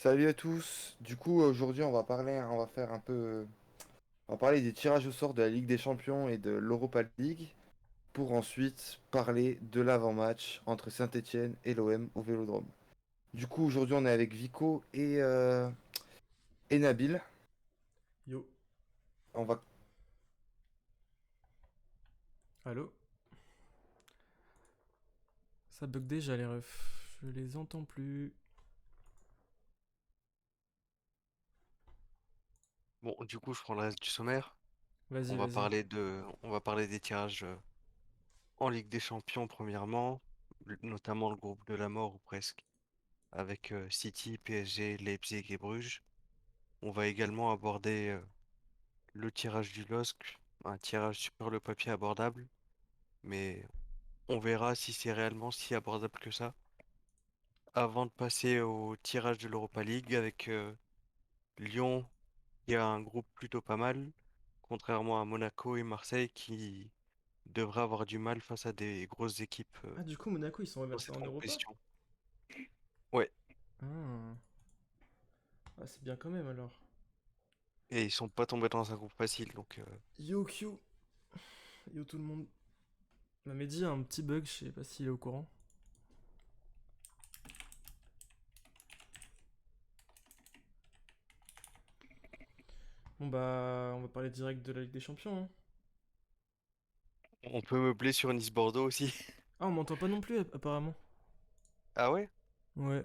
Salut à tous. Du coup, aujourd'hui, on va faire un peu, on va parler des tirages au sort de la Ligue des Champions et de l'Europa League, pour ensuite parler de l'avant-match entre Saint-Étienne et l'OM au Vélodrome. Du coup, aujourd'hui, on est avec Vico et Nabil. Yo, On va, allô? Ça bug déjà les refs. Je les entends plus. Bon, du coup, je prends le reste du sommaire. Vas-y, vas-y. On va parler des tirages en Ligue des Champions premièrement, notamment le groupe de la mort ou presque, avec City, PSG, Leipzig et Bruges. On va également aborder le tirage du LOSC, un tirage sur le papier abordable, mais on verra si c'est réellement si abordable que ça. Avant de passer au tirage de l'Europa League avec Lyon, il y a un groupe plutôt pas mal, contrairement à Monaco et Marseille qui devrait avoir du mal face à des grosses équipes Ah, du coup, Monaco, ils sont dans reversés cette en Europa? compétition. Ouais, Ah, ah c'est bien quand même alors. et ils sont pas tombés dans un groupe facile, donc Yo, Q. Yo, tout le monde. Bah, Mehdi a un petit bug, je sais pas s'il est au courant. Bon, bah, on va parler direct de la Ligue des Champions, hein. on peut meubler sur Nice-Bordeaux aussi. Ah, on m'entend pas non plus, apparemment. Ah ouais? Ouais,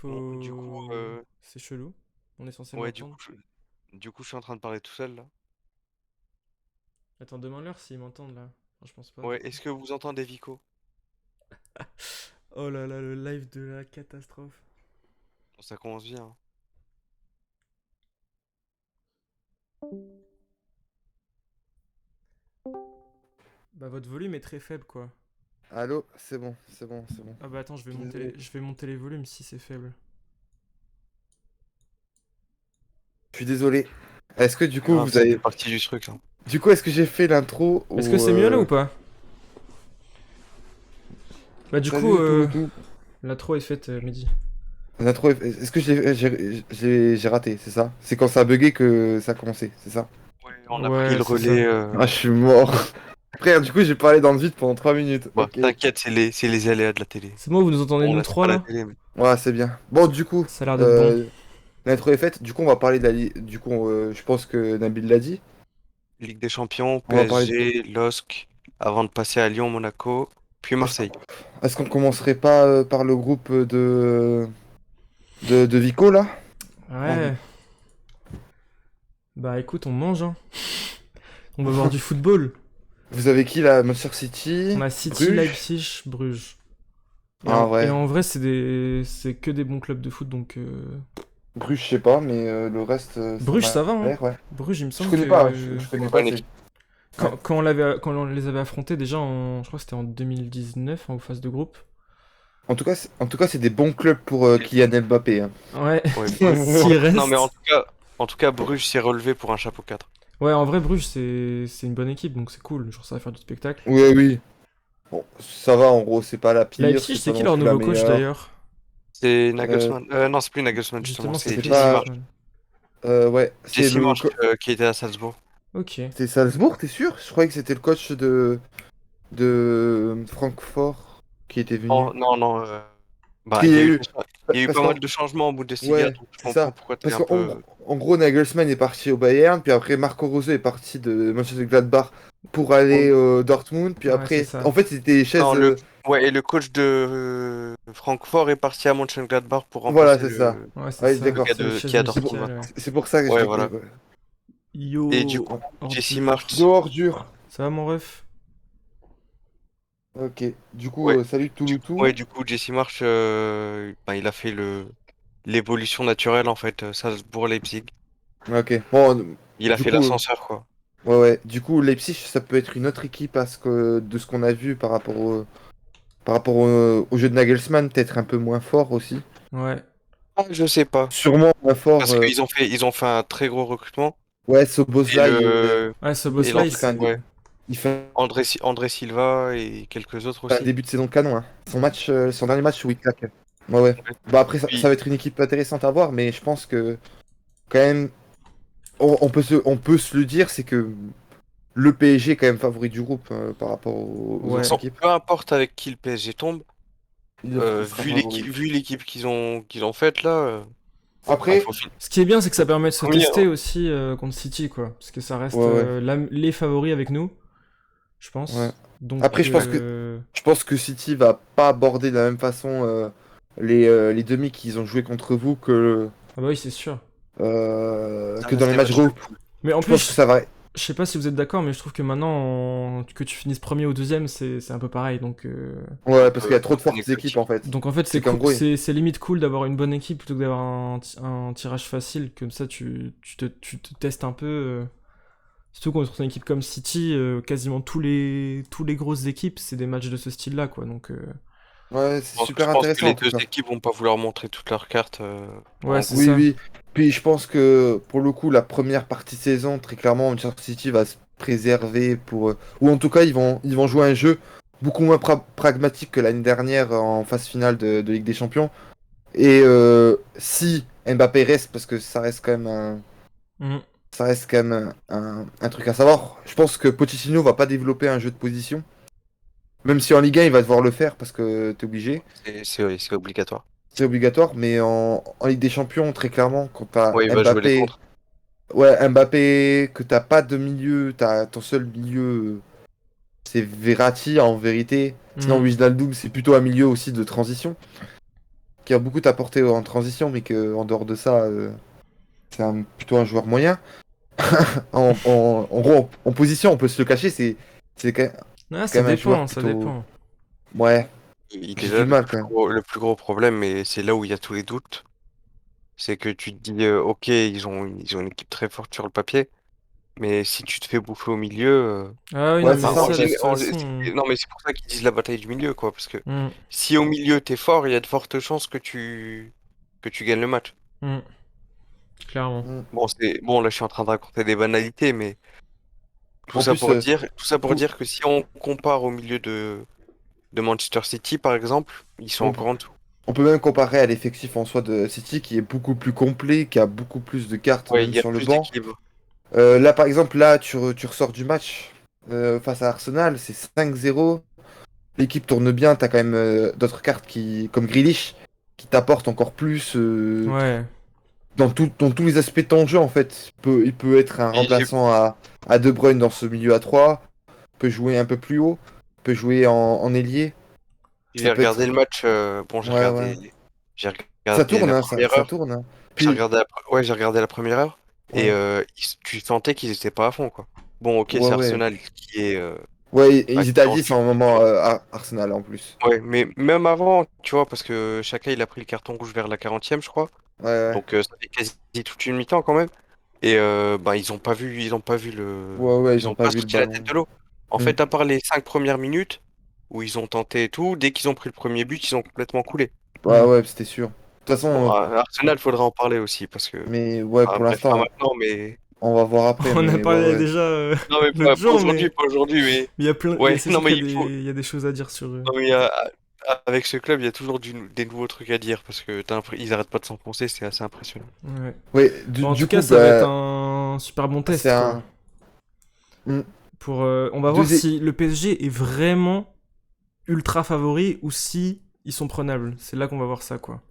Bon, du coup, C'est chelou. On est censé ouais, m'entendre. du coup, je suis en train de parler tout seul là. Attends, demande-leur s'ils m'entendent là. Enfin, je pense pas, du Ouais, coup. est-ce que vous entendez Vico? Oh là là, le live de la catastrophe. Bon, ça commence bien, hein. Bah, votre volume est très faible, quoi. Allô, c'est bon, c'est bon, c'est bon. Ah bah attends, Je suis désolé. je vais monter les volumes si c'est faible. Je suis désolé. Est-ce que du C'est coup, grave, ça fait partie du truc là. est-ce que j'ai fait l'intro Est-ce que ou c'est mieux là ou pas? Bah du coup, Salut tout. l'intro est faite, Mehdi. L'intro, est-ce que j'ai raté, c'est ça? C'est quand ça a bugué que ça a commencé, c'est ça? Ouais, on a pris Ouais, le c'est ça. relais. Ah, je suis mort. Frère, du coup, j'ai parlé dans le vide pendant 3 minutes. Bah, Ok. t'inquiète, c'est les aléas de la télé. C'est moi, vous nous entendez Bon, nous là, c'est trois pas la là? télé, mais Ouais, c'est bien. Bon, du coup, Ça a l'air d'être bon. euh, l'intro est faite. Du coup, on va parler de Du coup, je pense que Nabil l'a dit. Ligue des Champions, On va parler. PSG, LOSC, avant de passer à Lyon, Monaco, puis Est-ce Marseille. est-ce qu'on commencerait pas par le groupe de Vico, là? En- Ouais. Bah écoute, on mange, hein. On va voir du football. Vous avez qui, là? Manchester City? On a City, Bruges? Leipzig, Bruges. Ah, Et ouais. en vrai, c'est que des bons clubs de foot, donc. Bruges, je sais pas, mais le reste, ça Bruges, ça m'a va, hein. l'air, ouais. Bruges, il me Je semble connais pas, que je connais pas, Bonne c'est. équipe. Ouais. quand on les avait affrontés déjà je crois que c'était en 2019 en phase de groupe. En tout cas, c'est des bons clubs pour Kylian Mbappé, hein. Ouais, Ouais, s'il non, mais reste. en tout cas, Bruges s'est relevé pour un chapeau 4. Ouais, en vrai, Bruges, c'est une bonne équipe, donc c'est cool. Genre, ça va faire du spectacle. Oui, oui. Bon, ça va, en gros, c'est pas la pire, Leipzig, c'est c'est pas qui non leur plus la nouveau coach meilleure. d'ailleurs? C'est Euh, Nagelsmann. Non, c'est plus Nagelsmann, justement, Justement, c'est c'était c'est pas Jesse pas. Marsch. Nagelsmann. Ouais, Jesse Marsch qui était à Salzbourg. Ok. c'est Salzbourg, t'es sûr? Je croyais que c'était le coach de Francfort qui était venu. Oh, non, non. Parce Bah, qu'il y a eu. il y a eu Parce pas mal qu'en. de changements en Bundesliga, Ouais, donc je c'est comprends ça. pourquoi t'es Parce un peu. qu'en gros, Nagelsmann est parti au Bayern, puis après Marco Rose est parti de Manchester Gladbach pour aller Oh, au Dortmund, puis Ouais, c'est après. ça. En fait, c'était non, chaise. ouais, et le coach de Francfort est parti à Mönchengladbach pour Voilà, remplacer c'est ça. Ouais, c'est Ouais, ça. d'accord. C'est qui chaise est à C'est pour, Dortmund musicale, maintenant. ouais. c'est pour ça que Ouais, j'étais. voilà. Ouais. Et du Yo, coup, Jesse ordure. Marsch. Dehors dur. Ça va, mon ref? Ok. Du coup, Ouais, salut ouais, Touloutou. du coup, Jesse Marsch, ben, il a fait l'évolution naturelle en fait, Salzbourg-Leipzig. Ok. Bon, Il a du fait coup, l'ascenseur quoi. ouais, ouais. Du coup, Leipzig, ça peut être une autre équipe de ce qu'on a vu par rapport au jeu de Nagelsmann, peut-être un peu moins fort aussi. Ouais. Ah, je sais pas. Sûrement moins fort. Parce ils ont fait un très gros recrutement. Ouais, Et Soboslai, le, Ouais, ce et boss-là, Soboslai, ouais, il fait André Silva et quelques autres un aussi. début de saison canon, hein. Son dernier match où il claque. Ouais, ouais. Ouais. Bah après, ça Puis, va être une équipe intéressante à voir, mais je pense que quand même, on peut se le dire, c'est que le PSG est quand même favori du groupe par rapport aux de toute Ouais. autres façon, équipes. peu importe avec qui le PSG tombe, Il sera favori. vu l'équipe qu'ils ont faite là, bah, il Après, faut finir Ce qui est bien, c'est que ça permet de se premier, hein. tester aussi contre City, quoi. Parce que ça reste ouais, ouais, les favoris avec nous, je ouais. pense. Donc, Après, je pense que City va pas aborder de la même façon les demi qu'ils ont joué contre vous ah bah oui, c'est sûr. Ça que dans reste les des matchs matchs de groupe. poule. Mais en Je pense que plus, ça va. je sais pas si vous êtes d'accord, mais je trouve que maintenant, que tu finisses premier ou deuxième, c'est un peu pareil. Ouais, parce qu'il y a trop Un de peu fortes équipes négatif. en fait. Donc en fait, C'est qu'en gros, c'est limite cool d'avoir une bonne équipe plutôt que d'avoir un tirage facile. Comme ça, tu te testes un peu. Surtout contre une équipe comme City, quasiment tous les grosses équipes, c'est des matchs de ce style-là, quoi. ouais, c'est Je super pense que intéressant les en tout deux cas. équipes vont pas vouloir montrer toutes leurs cartes Ouais, en c'est groupe. Oui, ça. oui. Puis je pense que pour le coup, la première partie de saison, très clairement, Manchester City va se préserver pour. Ou en tout cas, ils vont jouer un jeu beaucoup moins pragmatique que l'année dernière en phase finale de Ligue des Champions. Et si Mbappé reste, parce que ça reste quand même Mhm. ça reste quand même un truc à savoir, je pense que Pochettino va pas développer un jeu de position. Même si en Ligue 1, il va devoir le faire parce que t'es obligé. C'est obligatoire. C'est obligatoire, mais en Ligue des Champions, très clairement, quand t'as Ouais, il va jouer les Mbappé. contres. Ouais, Mbappé, que t'as pas de milieu, t'as ton seul milieu, c'est Verratti en vérité. Sinon, Mhm. Wijnaldum, c'est plutôt un milieu aussi de transition, qui a beaucoup apporté en transition, mais que en dehors de ça, c'est plutôt un joueur moyen. En gros, en position, on peut se le cacher, c'est Ah, quand ça même un joueur dépend, ça plutôt. dépend. Ouais, Il est j'ai là du mal quand même. le plus gros problème, et c'est là où il y a tous les doutes. C'est que tu te dis, ok, ils ont une équipe très forte sur le papier, mais si tu te fais bouffer au milieu, Ah oui, non, Ouais, c'est mais enfin, ça. ça, de toute façon. non, mais c'est pour ça qu'ils disent la bataille du milieu, quoi, parce que Mhm. si au milieu t'es fort, il y a de fortes chances que tu gagnes le match. Mhm. Clairement. Mm. Bon, là, je suis en train de raconter des banalités, mais En plus, tout ça pour vous- dire que si on compare au milieu de Manchester City, par exemple, ils sont on, encore en dessous. on peut même comparer à l'effectif en soi de City qui est beaucoup plus complet, qui a beaucoup plus de cartes Ouais, il même y a sur le plus banc. d'équilibre. Là, par exemple, tu ressors du match face à Arsenal, c'est 5-0. L'équipe tourne bien, t'as quand même d'autres cartes comme Grealish qui t'apportent encore plus Ouais. dans tous les aspects de ton jeu en fait. Il peut être un Et remplaçant à De Bruyne dans ce milieu à 3, peut jouer un peu plus haut, peut jouer en ailier. Ça j'ai peut regardé être. le match. Bon, Ouais, ouais. j'ai Ça regardé tourne, la hein, première ça heure. tourne. Hein. J'ai Puis, regardé ouais, j'ai regardé la première heure et ouais, tu sentais qu'ils étaient pas à fond, quoi. Bon, ok, ouais, c'est ouais. Arsenal qui est Ouais, bah, ils qui étaient est à en 10 chute en moment libre. Arsenal en plus. Ouais, mais même avant, tu vois, parce que Chaka il a pris le carton rouge vers la 40e, je crois. Ouais, ouais. Donc ça fait quasi toute une mi-temps quand même. Et bah ils ont pas vu Ouais, ouais, ils ils ont ont pas pas vu le sorti la tête ballon. de l'eau. En Hmm. fait, à part les 5 premières minutes où ils ont tenté et tout, dès qu'ils ont pris le premier but, ils ont complètement coulé. Ouais, Mhm. ouais, c'était sûr. De toute Bon, façon, Arsenal, faudra en parler aussi parce que, mais ouais, pour bref, pas l'instant, maintenant, mais on va voir après, On a mais ouais, parlé ouais. déjà non, mais l'autre pas jour, aujourd'hui, mais pas aujourd'hui, mais il y a plein, ouais, c'est non, sûr mais qu'il y a il faut, il y a des choses à dire sur eux. non, mais avec ce club, il y a toujours des nouveaux trucs à dire parce que ils arrêtent pas de s'enfoncer, c'est assez impressionnant. Ouais. Ouais, Bon, en du tout cas, coup, ça va être bah, un super bon c'est test, quoi. un. Hmm. On va voir Deuxi- si le PSG est vraiment ultra favori ou si ils sont prenables. C'est là qu'on va voir ça, quoi.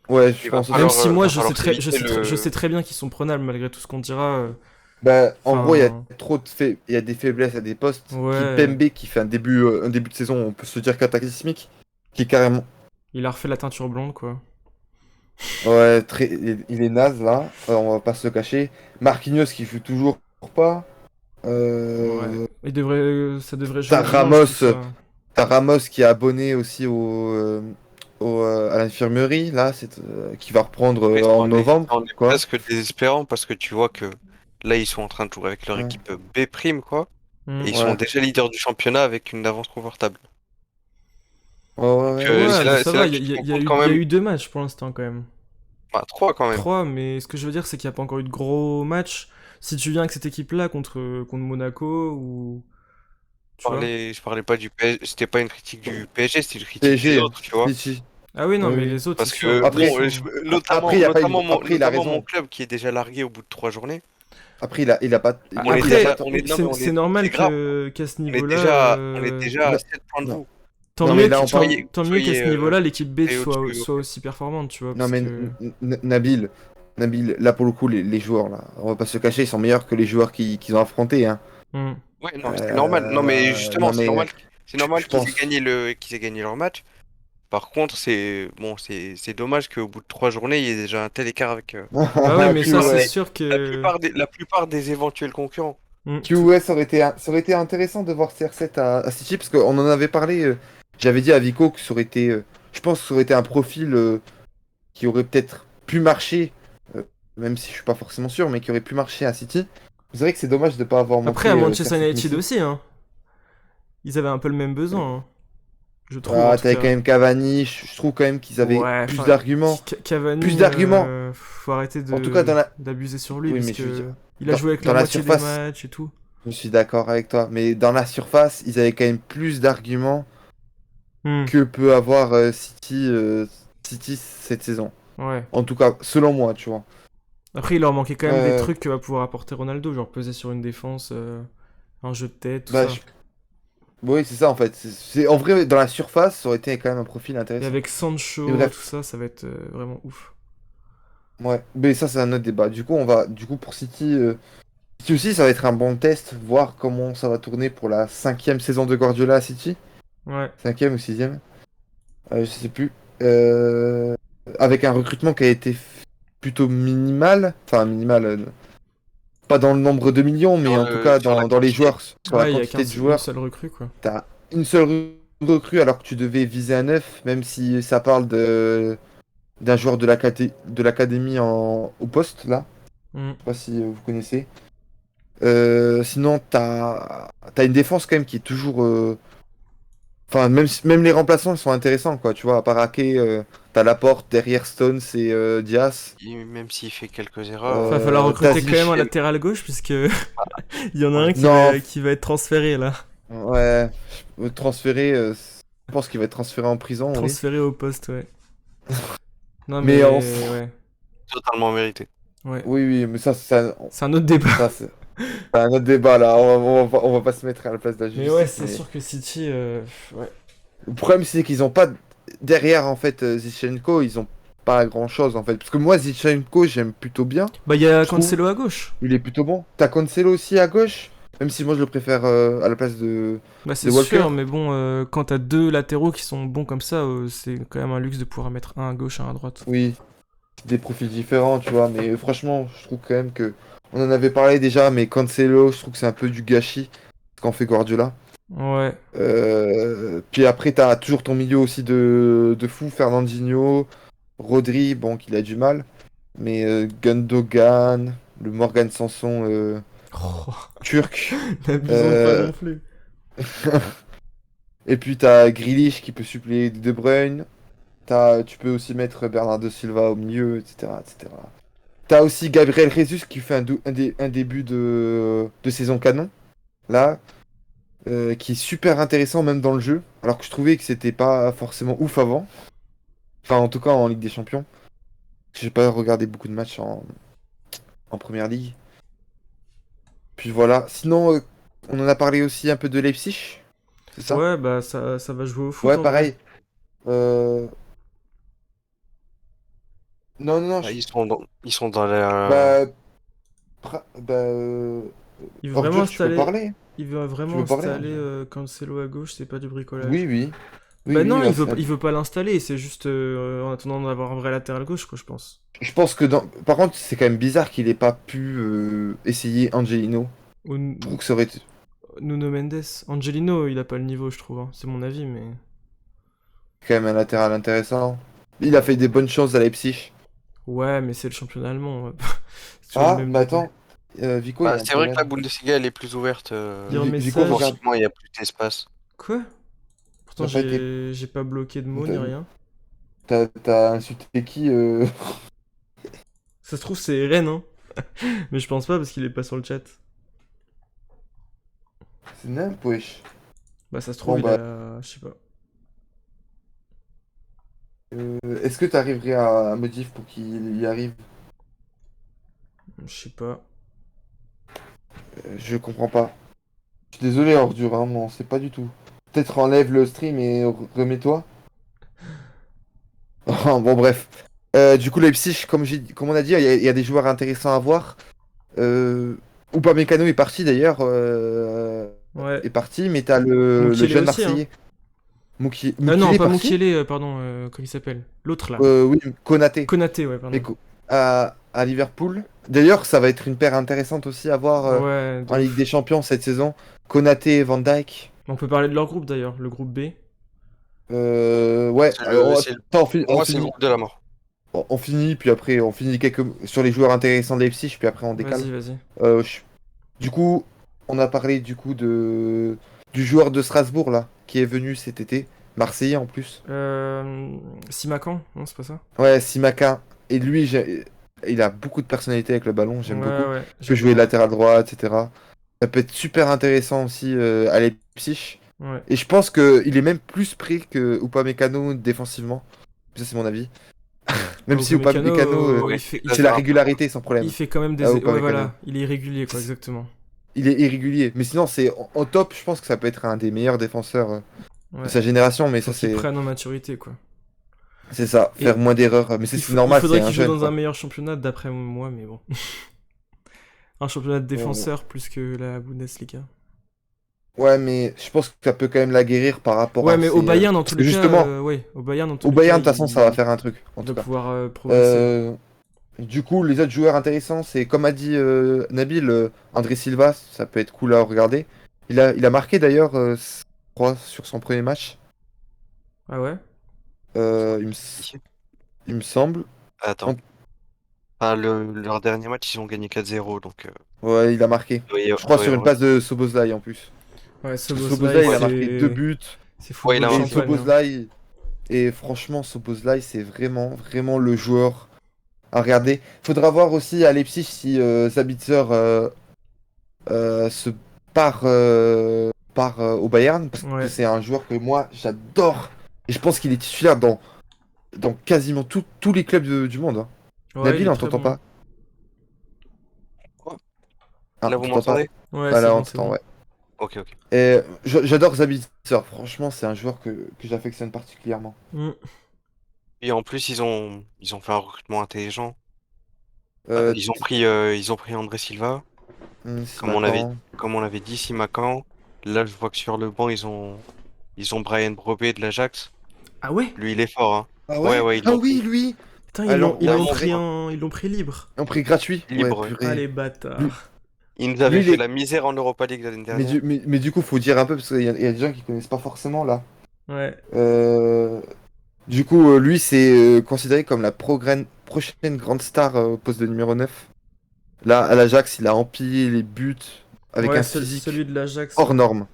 Ouais, je pense Même aussi. si moi, Va falloir éviter je sais le. très bien qu'ils sont prenables malgré tout ce qu'on dira. Bah, en gros, il y a Enfin, trop il y a des faiblesses à des postes. ouais, Pembe qui fait un début de saison, on peut se dire cataclysmique, qui est carrément. il a refait la teinture blonde, quoi. Ouais, il est naze là, on va pas se le cacher. Marquinhos qui joue toujours pas. Ouais. Euh, Ça devrait jouer T'as dimanche, tout Ramos, ça. t'as Ramos qui est abonné aussi à l'infirmerie, là, qui va reprendre Mais en novembre, ça en est quoi. presque désespérant parce que tu vois que là, ils sont en train de jouer avec leur Ouais, équipe B prime, quoi. Et Hmm. ils sont ouais, déjà leaders du championnat avec une avance confortable. ouais, ouais, Donc ouais, Ouais, mais ça c'est va, là que tu te rends compte quand il y a même. eu 2 matchs pour l'instant, quand même. Bah, 3 quand même. 3, mais ce que je veux dire, c'est qu'il n'y a pas encore eu de gros matchs. Si tu viens avec cette équipe-là contre Monaco, ou. Tu vois? Je parlais pas du PSG, c'était pas une critique du PSG, c'était une critique des PSG, autres, tu vois. City. Ah oui, non, Oui, mais oui. les autres, Parce c'est que, sûr. Après, bon, après, il a pas eu... après, il a notamment mon raison. club qui est déjà largué au bout de 3 journées. Après, il a pas... On est il a Après, pas... déjà, on est, non, mais c'est c'est normal grave. qu'à ce On est niveau-là, déjà à Non, 7 points de non. vous. tant Non, mais mieux là, on parle... tant mieux qu'à ce niveau-là, l'équipe B soyez au-dessus. soit aussi performante, tu vois, Non, parce mais que... Nabil, là, pour le coup, les joueurs, là, on va pas se cacher, ils sont meilleurs que les joueurs qu'ils ont affrontés, hein. Hmm. Ouais, non, mais c'est normal. Non, mais justement, Non, mais c'est je normal pense... qu'ils aient gagné leur match. Par contre, c'est dommage qu'au bout de 3 journées, il y ait déjà un tel écart avec Bah oui, mais la Puis ça, plupart c'est ouais, des, sûr que... la plupart des éventuels concurrents. puis Tout... ouais, ça aurait été intéressant de voir CR7 à City, parce qu'on en avait parlé, j'avais dit à Vico que ça aurait été... je pense que ça aurait été un profil qui aurait peut-être pu marcher, euh, même si je suis pas forcément sûr, mais qui aurait pu marcher à City. C'est vrai que c'est dommage de pas avoir Après, montré à Manchester CR7 United Messi. aussi, hein. Ils avaient un peu le même Euh, besoin, hein. Je trouve, en Ah, tout t'avais quand cas. même Cavani, je trouve quand même qu'ils avaient Ouais, plus enfin, d'arguments. Plus Cavani, d'arguments. faut arrêter En tout cas, d'abuser sur lui, oui, parce mais je veux dire, que il a joué avec la dans la moitié des surface, matchs et tout. je suis d'accord avec toi, mais dans la surface, ils avaient quand même plus d'arguments Hmm, que peut avoir City cette saison. ouais. En tout cas, selon moi, tu vois. Après, il leur manquait quand même des Euh, trucs que va pouvoir apporter Ronaldo, genre peser sur une défense, un jeu de tête, tout bah, ça. oui, c'est ça en fait. En vrai, dans la surface, ça aurait été quand même un profil Et intéressant. avec Et Sancho, tout bref, ça, ça va être vraiment ouf. ouais. Mais ça, c'est un autre débat. Du coup, pour City, City aussi, ça va être un bon test, voir comment ça va tourner pour la cinquième saison de Guardiola à City. Ouais. Cinquième ou sixième, je sais plus. Euh, Avec un recrutement qui a été plutôt minimal. Enfin, minimal, pas dans le nombre de millions, mais en tout cas Sur la dans les quantité. joueurs, sur la Ouais, il y a quantité de une joueurs. seule recrue, quoi. T'as une seule recrue alors que tu devais viser un neuf, même si ça parle d'un joueur de l'académie au poste, là. Hmm. Je sais pas si vous connaissez. Sinon, t'as une défense quand même qui est toujours. Enfin, même les remplaçants ils sont intéressants, quoi. Tu vois, à part Ake, t'as Laporte derrière Stones et Diaz. Même s'il fait quelques erreurs. Va falloir T'as recruter quand même un Zinchenko. latéral gauche, puisque il y en a un Ouais. Non, qui va être transféré, là. ouais. Transféré, je pense qu'il va être transféré en prison, oui. Transféré au poste, ouais. Non, Mais mais ouais. Totalement mérité. Ouais. oui, oui, mais C'est un autre débat. c'est un autre débat là. On va pas se mettre à la place de la Mais ouais, justice. c'est Mais sûr que City, ouais. le problème, c'est qu'ils ont pas derrière en fait Zinchenko, ils ont pas grand chose en fait. Parce que moi, Zinchenko, j'aime plutôt bien, Bah, il y a je trouve. Cancelo à gauche. Il est plutôt bon. T'as Cancelo aussi à gauche, même si moi je le préfère à la place Bah, c'est de Walker. sûr, mais bon, quand t'as deux latéraux qui sont bons comme ça, c'est quand même un luxe de pouvoir mettre un à gauche, un à droite. Oui, des profils différents, tu vois. Mais franchement, je trouve quand même que. On en avait parlé déjà, mais Cancelo, je trouve que c'est un peu du gâchis ce qu'en fait Guardiola. Ouais. Puis après, t'as toujours ton milieu aussi de fou, Fernandinho, Rodri, bon, qu'il a du mal. Mais Gundogan, le Morgan Sanson Oh, turc. n'abusons pas euh, non plus. et puis t'as Grealish qui peut suppléer De Bruyne. Tu peux aussi mettre Bernardo Silva au milieu, etc., etc. T'as aussi Gabriel Jesus qui fait un début de saison canon, là, qui est super intéressant même dans le jeu, alors que je trouvais que c'était pas forcément ouf avant. Enfin, en tout cas en Ligue des Champions. J'ai pas regardé beaucoup de matchs en Première Ligue. Puis voilà. Sinon, on en a parlé aussi un peu de Leipzig, c'est ça? Ouais, bah, ça va jouer au foot Ouais, en vrai. pareil. Euh, Non, non, non. Ah, ils sont dans la. Bah, bah, Il veut vraiment Ordur, tu peux installer. parler? Il veut Tu vraiment veux parler, installer Ordur? Cancelo à gauche, c'est pas du Oui, bricolage. oui. Oui, Bah oui. non, Bah, il veut pas l'installer, c'est juste en attendant d'avoir un vrai latéral gauche, quoi, je pense. je pense que dans. Par contre, c'est quand même bizarre qu'il ait pas pu essayer Angelino. Ou Je trouve que ça aurait été Nuno Mendes. Angelino, il a pas le niveau, je trouve, hein. C'est mon avis, mais... quand même un latéral intéressant. Il a fait des bonnes choses à Leipzig. Ouais, mais c'est le championnat allemand, ouais. C'est toujours le Ah, même mais niveau. attends. Vico, il y Bah, a un c'est vrai que la problème. Bundesliga elle est plus ouverte. Dire Vico, message... regarde. Forcément, il y a plus d'espace. Quoi? Pourtant, T'as pas été. j'ai pas bloqué de mots ni T'as rien. t'as insulté qui Ça se trouve, c'est Eren, hein. Mais je pense pas parce qu'il est pas sur le chat. C'est nimp, wesh. Bah, ça se Bon, trouve, il bah. a... Je sais pas. Est-ce que tu arriverais à me dire pour qu'il y arrive? Je sais pas. Je comprends pas. Je suis désolé, Ordure, hein, mais on sait pas du tout. Peut-être enlève le stream et remets-toi. Bon, bref. Du coup, Leipzig, comme on a dit, il y a des joueurs intéressants à voir. Euh... Upamecano est parti d'ailleurs. Ouais. Est parti, mais t'as le Mukiele jeune aussi, hein. Marseillais. Non, Mukiele est pas parti? Mukiele, pardon, comment il s'appelle? L'autre là. Oui, Konaté. Konaté, ouais, Mais pardon. à Liverpool. D'ailleurs, ça va être une paire intéressante aussi à voir Ouais, de en Ligue des ouf. Champions cette saison. Konaté et Van Dijk. On peut parler de leur groupe d'ailleurs, le groupe B. Ouais, attends, Pour moi, c'est le groupe de la mort. on finit, puis après, on finit sur les joueurs intéressants de Leipzig, puis après, on décale. Vas-y, vas-y. Du coup, on a parlé du joueur de Strasbourg, là, qui est venu cet été, Marseillais en plus. Simakan? Non, c'est pas ça? Ouais, Simaka. Et lui, il a beaucoup de personnalité avec le ballon, j'aime Ouais, beaucoup. ouais, Il peut jouer j'adore. latéral droit, etc. Ça peut être super intéressant aussi à Leipzig. Ouais. Et je pense qu'il est même plus prêt que Upamecano défensivement. Ça, c'est mon avis. Bah, Même si Upamecano, Upamecano, Oui, il ça c'est fait la un peu. régularité sans problème. fait quand même des. Ah, Ouais, Upamecano. voilà, il est irrégulier, quoi, exactement. Il est irrégulier. Mais sinon, c'est en top, je pense que ça peut être un des meilleurs défenseurs de Ouais. sa génération. Mais Faut ça, qu'il c'est prenne en maturité, quoi. c'est ça, faire Et moins d'erreurs. Mais c'est il normal, c'est faudrait un qu'il joue jeune, dans un quoi. meilleur championnat, d'après moi, mais bon. Un championnat de Euh, défenseurs plus que la Bundesliga. Ouais, mais je pense que ça peut quand même la guérir par rapport Ouais, à mais au ses. Bayern, dans Parce tous que les cas, justement, ouais, au Bayern, dans tous au les cas, Bayern, de toute façon, ça va il faire un truc, en tout va cas. pouvoir progresser. Euh, Du coup, les autres joueurs intéressants, c'est comme a dit Nabil, André Silva, ça peut être cool à regarder. Il a marqué d'ailleurs, je crois, sur son premier match, Ah ouais? il me, s- il me semble. Attends. En- Ah, leur dernier match, ils ont gagné 4-0, donc Ouais, il a marqué. Je crois doit y sur une avoir une passe de chance. Soboslai en plus. Ouais, Parce que Szoboszlai, Soboslai, il a marqué deux c'est buts. Ouais, il football a Et marqué. champagne, hein. Soboslai, et franchement, Soboslai, c'est vraiment, vraiment le joueur à regarder. Faudra voir aussi à Leipzig si Sabitzer se part au Bayern, parce que Ouais. c'est un joueur que moi j'adore. Et je pense qu'il est titulaire dans quasiment tous les clubs du monde, hein. Ouais, il Nabil, est on très t'entend bon. pas? Ah, Là, on vous t'entend pas? m'entendez? Ouais, Ah c'est là, on bon, c'est t'entend, bon. ouais. Ok, ok. Et j'adore Sabitzer, franchement, c'est un joueur que j'affectionne particulièrement. Mm. Et en plus, ils ont fait un recrutement intelligent. Euh, Ils ont pris André Silva, comme on avait, Simakan. comme on l'avait dit, Simakan. Là, je vois que sur le banc, ils ont Brian Brobé de l'Ajax. Ah ouais? Lui, il est fort, hein. Ah Ouais, ouais? ouais, ils Ah l'ont oui, pris. lui! Putain, Alors, ils ouais, l'ont c'est vrai. pris ils l'ont pris libre. Un prix gratuit? Ouais, Libre, ouais. Ah purée. les Lui, bâtards. Il nous lui, avait il fait est. la misère en Europa League l'année Mais dernière. du coup, faut dire un peu, parce qu'il y a des gens qui connaissent pas forcément là. Ouais. Euh, Du coup, lui, c'est considéré comme la prochaine grande star au poste de numéro 9. Là, à l'Ajax, il a empilé les buts avec Ouais, un physique celui de l'Ajax, hors ouais. norme. Ouais,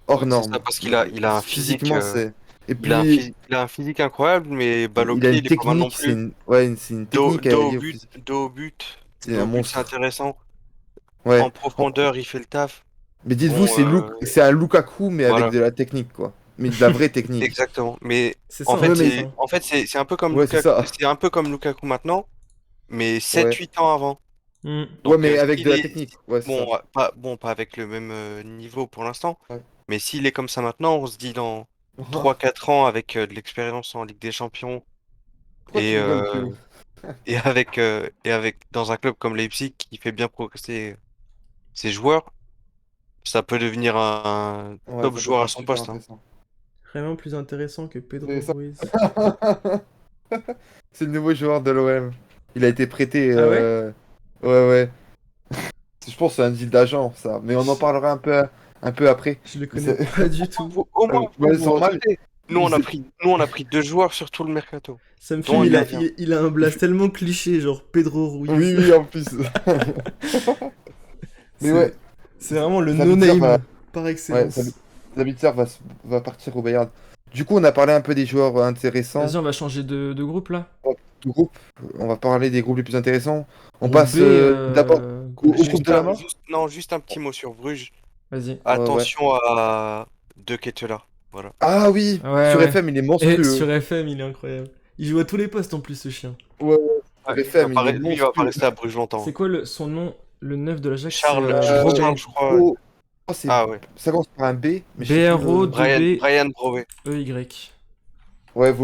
Hors c'est ça, norme. parce qu'il a un physique, Physiquement, c'est. Et puis, il a un physique incroyable, mais balle au il a pied, une il est pas mal non technique, plus. c'est une technique liée au physique. C'est Dos un au but, c'est monstre. intéressant. Ouais. En profondeur, il fait le taf. Mais dites-vous, Bon, c'est un Lukaku, mais avec voilà, de la technique, quoi. Mais de la vraie technique. exactement. Mais C'est en ça en fait, Ouais, mais. fait, c'est, hein. en fait, c'est un peu comme Ouais, c'est Lukaku, ça. c'est un peu comme Lukaku maintenant, mais sept Ouais. huit ans avant. Mm. Ouais, Donc, mais avec de la technique. Ouais, c'est ça. pas avec le même niveau pour l'instant, Ouais. mais s'il est comme ça maintenant, on se dit dans 3 4 ans avec de l'expérience en Ligue des Champions Pourquoi tu et, rigoles, euh, Théo? et avec dans un club comme Leipzig qui fait bien progresser ses joueurs, ça peut devenir un Ouais, top ça peut joueur à faire son super poste, hein. intéressant. Vraiment plus intéressant que Pedro C'est ça. Ruiz. C'est le nouveau joueur de l'OM. Il a été prêté. Ah ouais? Ouais, ouais. Je pense que c'est un deal d'agent, ça. Mais on en parlera un peu après. Je le Mais connais pas du tout. Au moins, vous Ouais, c'est vous en normal. doutez. Nous, Il on a s'est- pris, nous, on a pris 2 joueurs sur tout le mercato, Ça me dont fume, un il a- gardien. il a un blast tellement cliché, genre Pedro Oui, Ruiz. oui, en plus. Mais C'est ouais, c'est vraiment le Sabitzer va, no-name par ouais, excellence. Sabitzer va partir au Bayern. Du coup, on a parlé un peu des joueurs Vas-y, intéressants on va changer de groupe là. du groupe. On va parler des groupes les plus intéressants. On Groupe B, passe d'abord groupe au B. groupe de la mort. Juste un petit mot sur Bruges. Vas-y. Ouais, ouais. Attention à De Ketelaere. Voilà. Ah oui, Ouais, sur ouais. FM, il est Et monstrueux. sur FM, il est incroyable. Il joue à tous les postes en plus, ce chien. Ouais, Ouais, FM, il est lui, il va pas monstrueux. rester à Bruges longtemps. C'est quoi son nom? Le 9 de l'Ajax, c'est Charles, Brobbey. Charles, je crois. Oh, c'est... Ah ouais. Ça commence par un B, mais je sais plus le... B-R-O-2-B-E-Y. Brian Brovet. Ouais,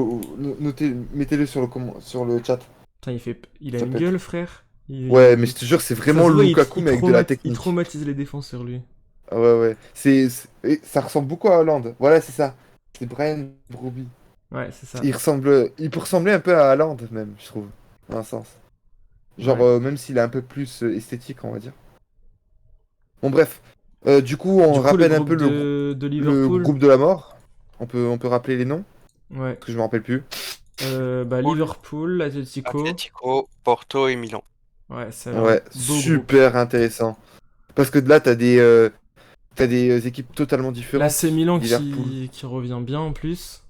notez, mettez-le sur sur le chat. Putain, il a Ça une peut gueule, être. frère. Ouais, mais je te jure, c'est Ça vraiment se voit, Lukaku, mais avec de la il technique. traumatise les défenseurs, lui. Ah ouais, ouais. Et ça ressemble beaucoup à Haaland. Voilà, c'est ça. C'est Brian Broby. Ouais, c'est ça. Il peut ressembler un peu à Haaland, même, je trouve. Dans un sens. Genre, Ouais. même s'il est un peu plus esthétique, on va dire. Bon, bref. Du coup, on Du coup, le rappelle un groupe peu de le Liverpool. groupe de la mort. On peut rappeler les noms, Ouais. parce que je me rappelle plus. Liverpool, Atletico. Atletico, Porto et Milan. Ouais, ça a l'air un Ouais, beau groupe. super intéressant. Parce que là, t'as des équipes totalement différentes. Là, c'est Milan Liverpool. qui revient bien en plus.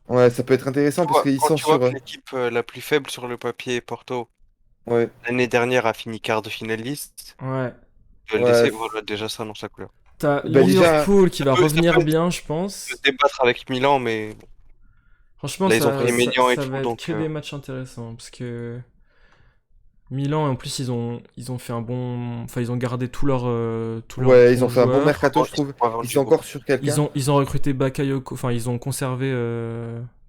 Ouais, ça peut être intéressant parce qu'ils Quand sont tu vois sur. que l'équipe la plus faible sur le papier, Porto, Ouais, l'année dernière a fini quart de finaliste, Ouais. tu vas le ouais. laisser, voilà, déjà ça dans sa couleur. T'as Bah déjà, Liverpool qui va Ça peut revenir bien, je se pense. débattre avec Milan, mais bon, Franchement, là ils ont pris Maignan et ça tout, va être donc que des matchs intéressants. Parce que Milan, en plus, ils ont fait un bon. Enfin, ils ont gardé tous leurs ouais, ils bons ont fait un bon joueurs. mercato, je ils trouve. ont Ils vendu sont encore beaucoup. sur quelqu'un. Ils ont recruté Bakayoko. Enfin, ils ont conservé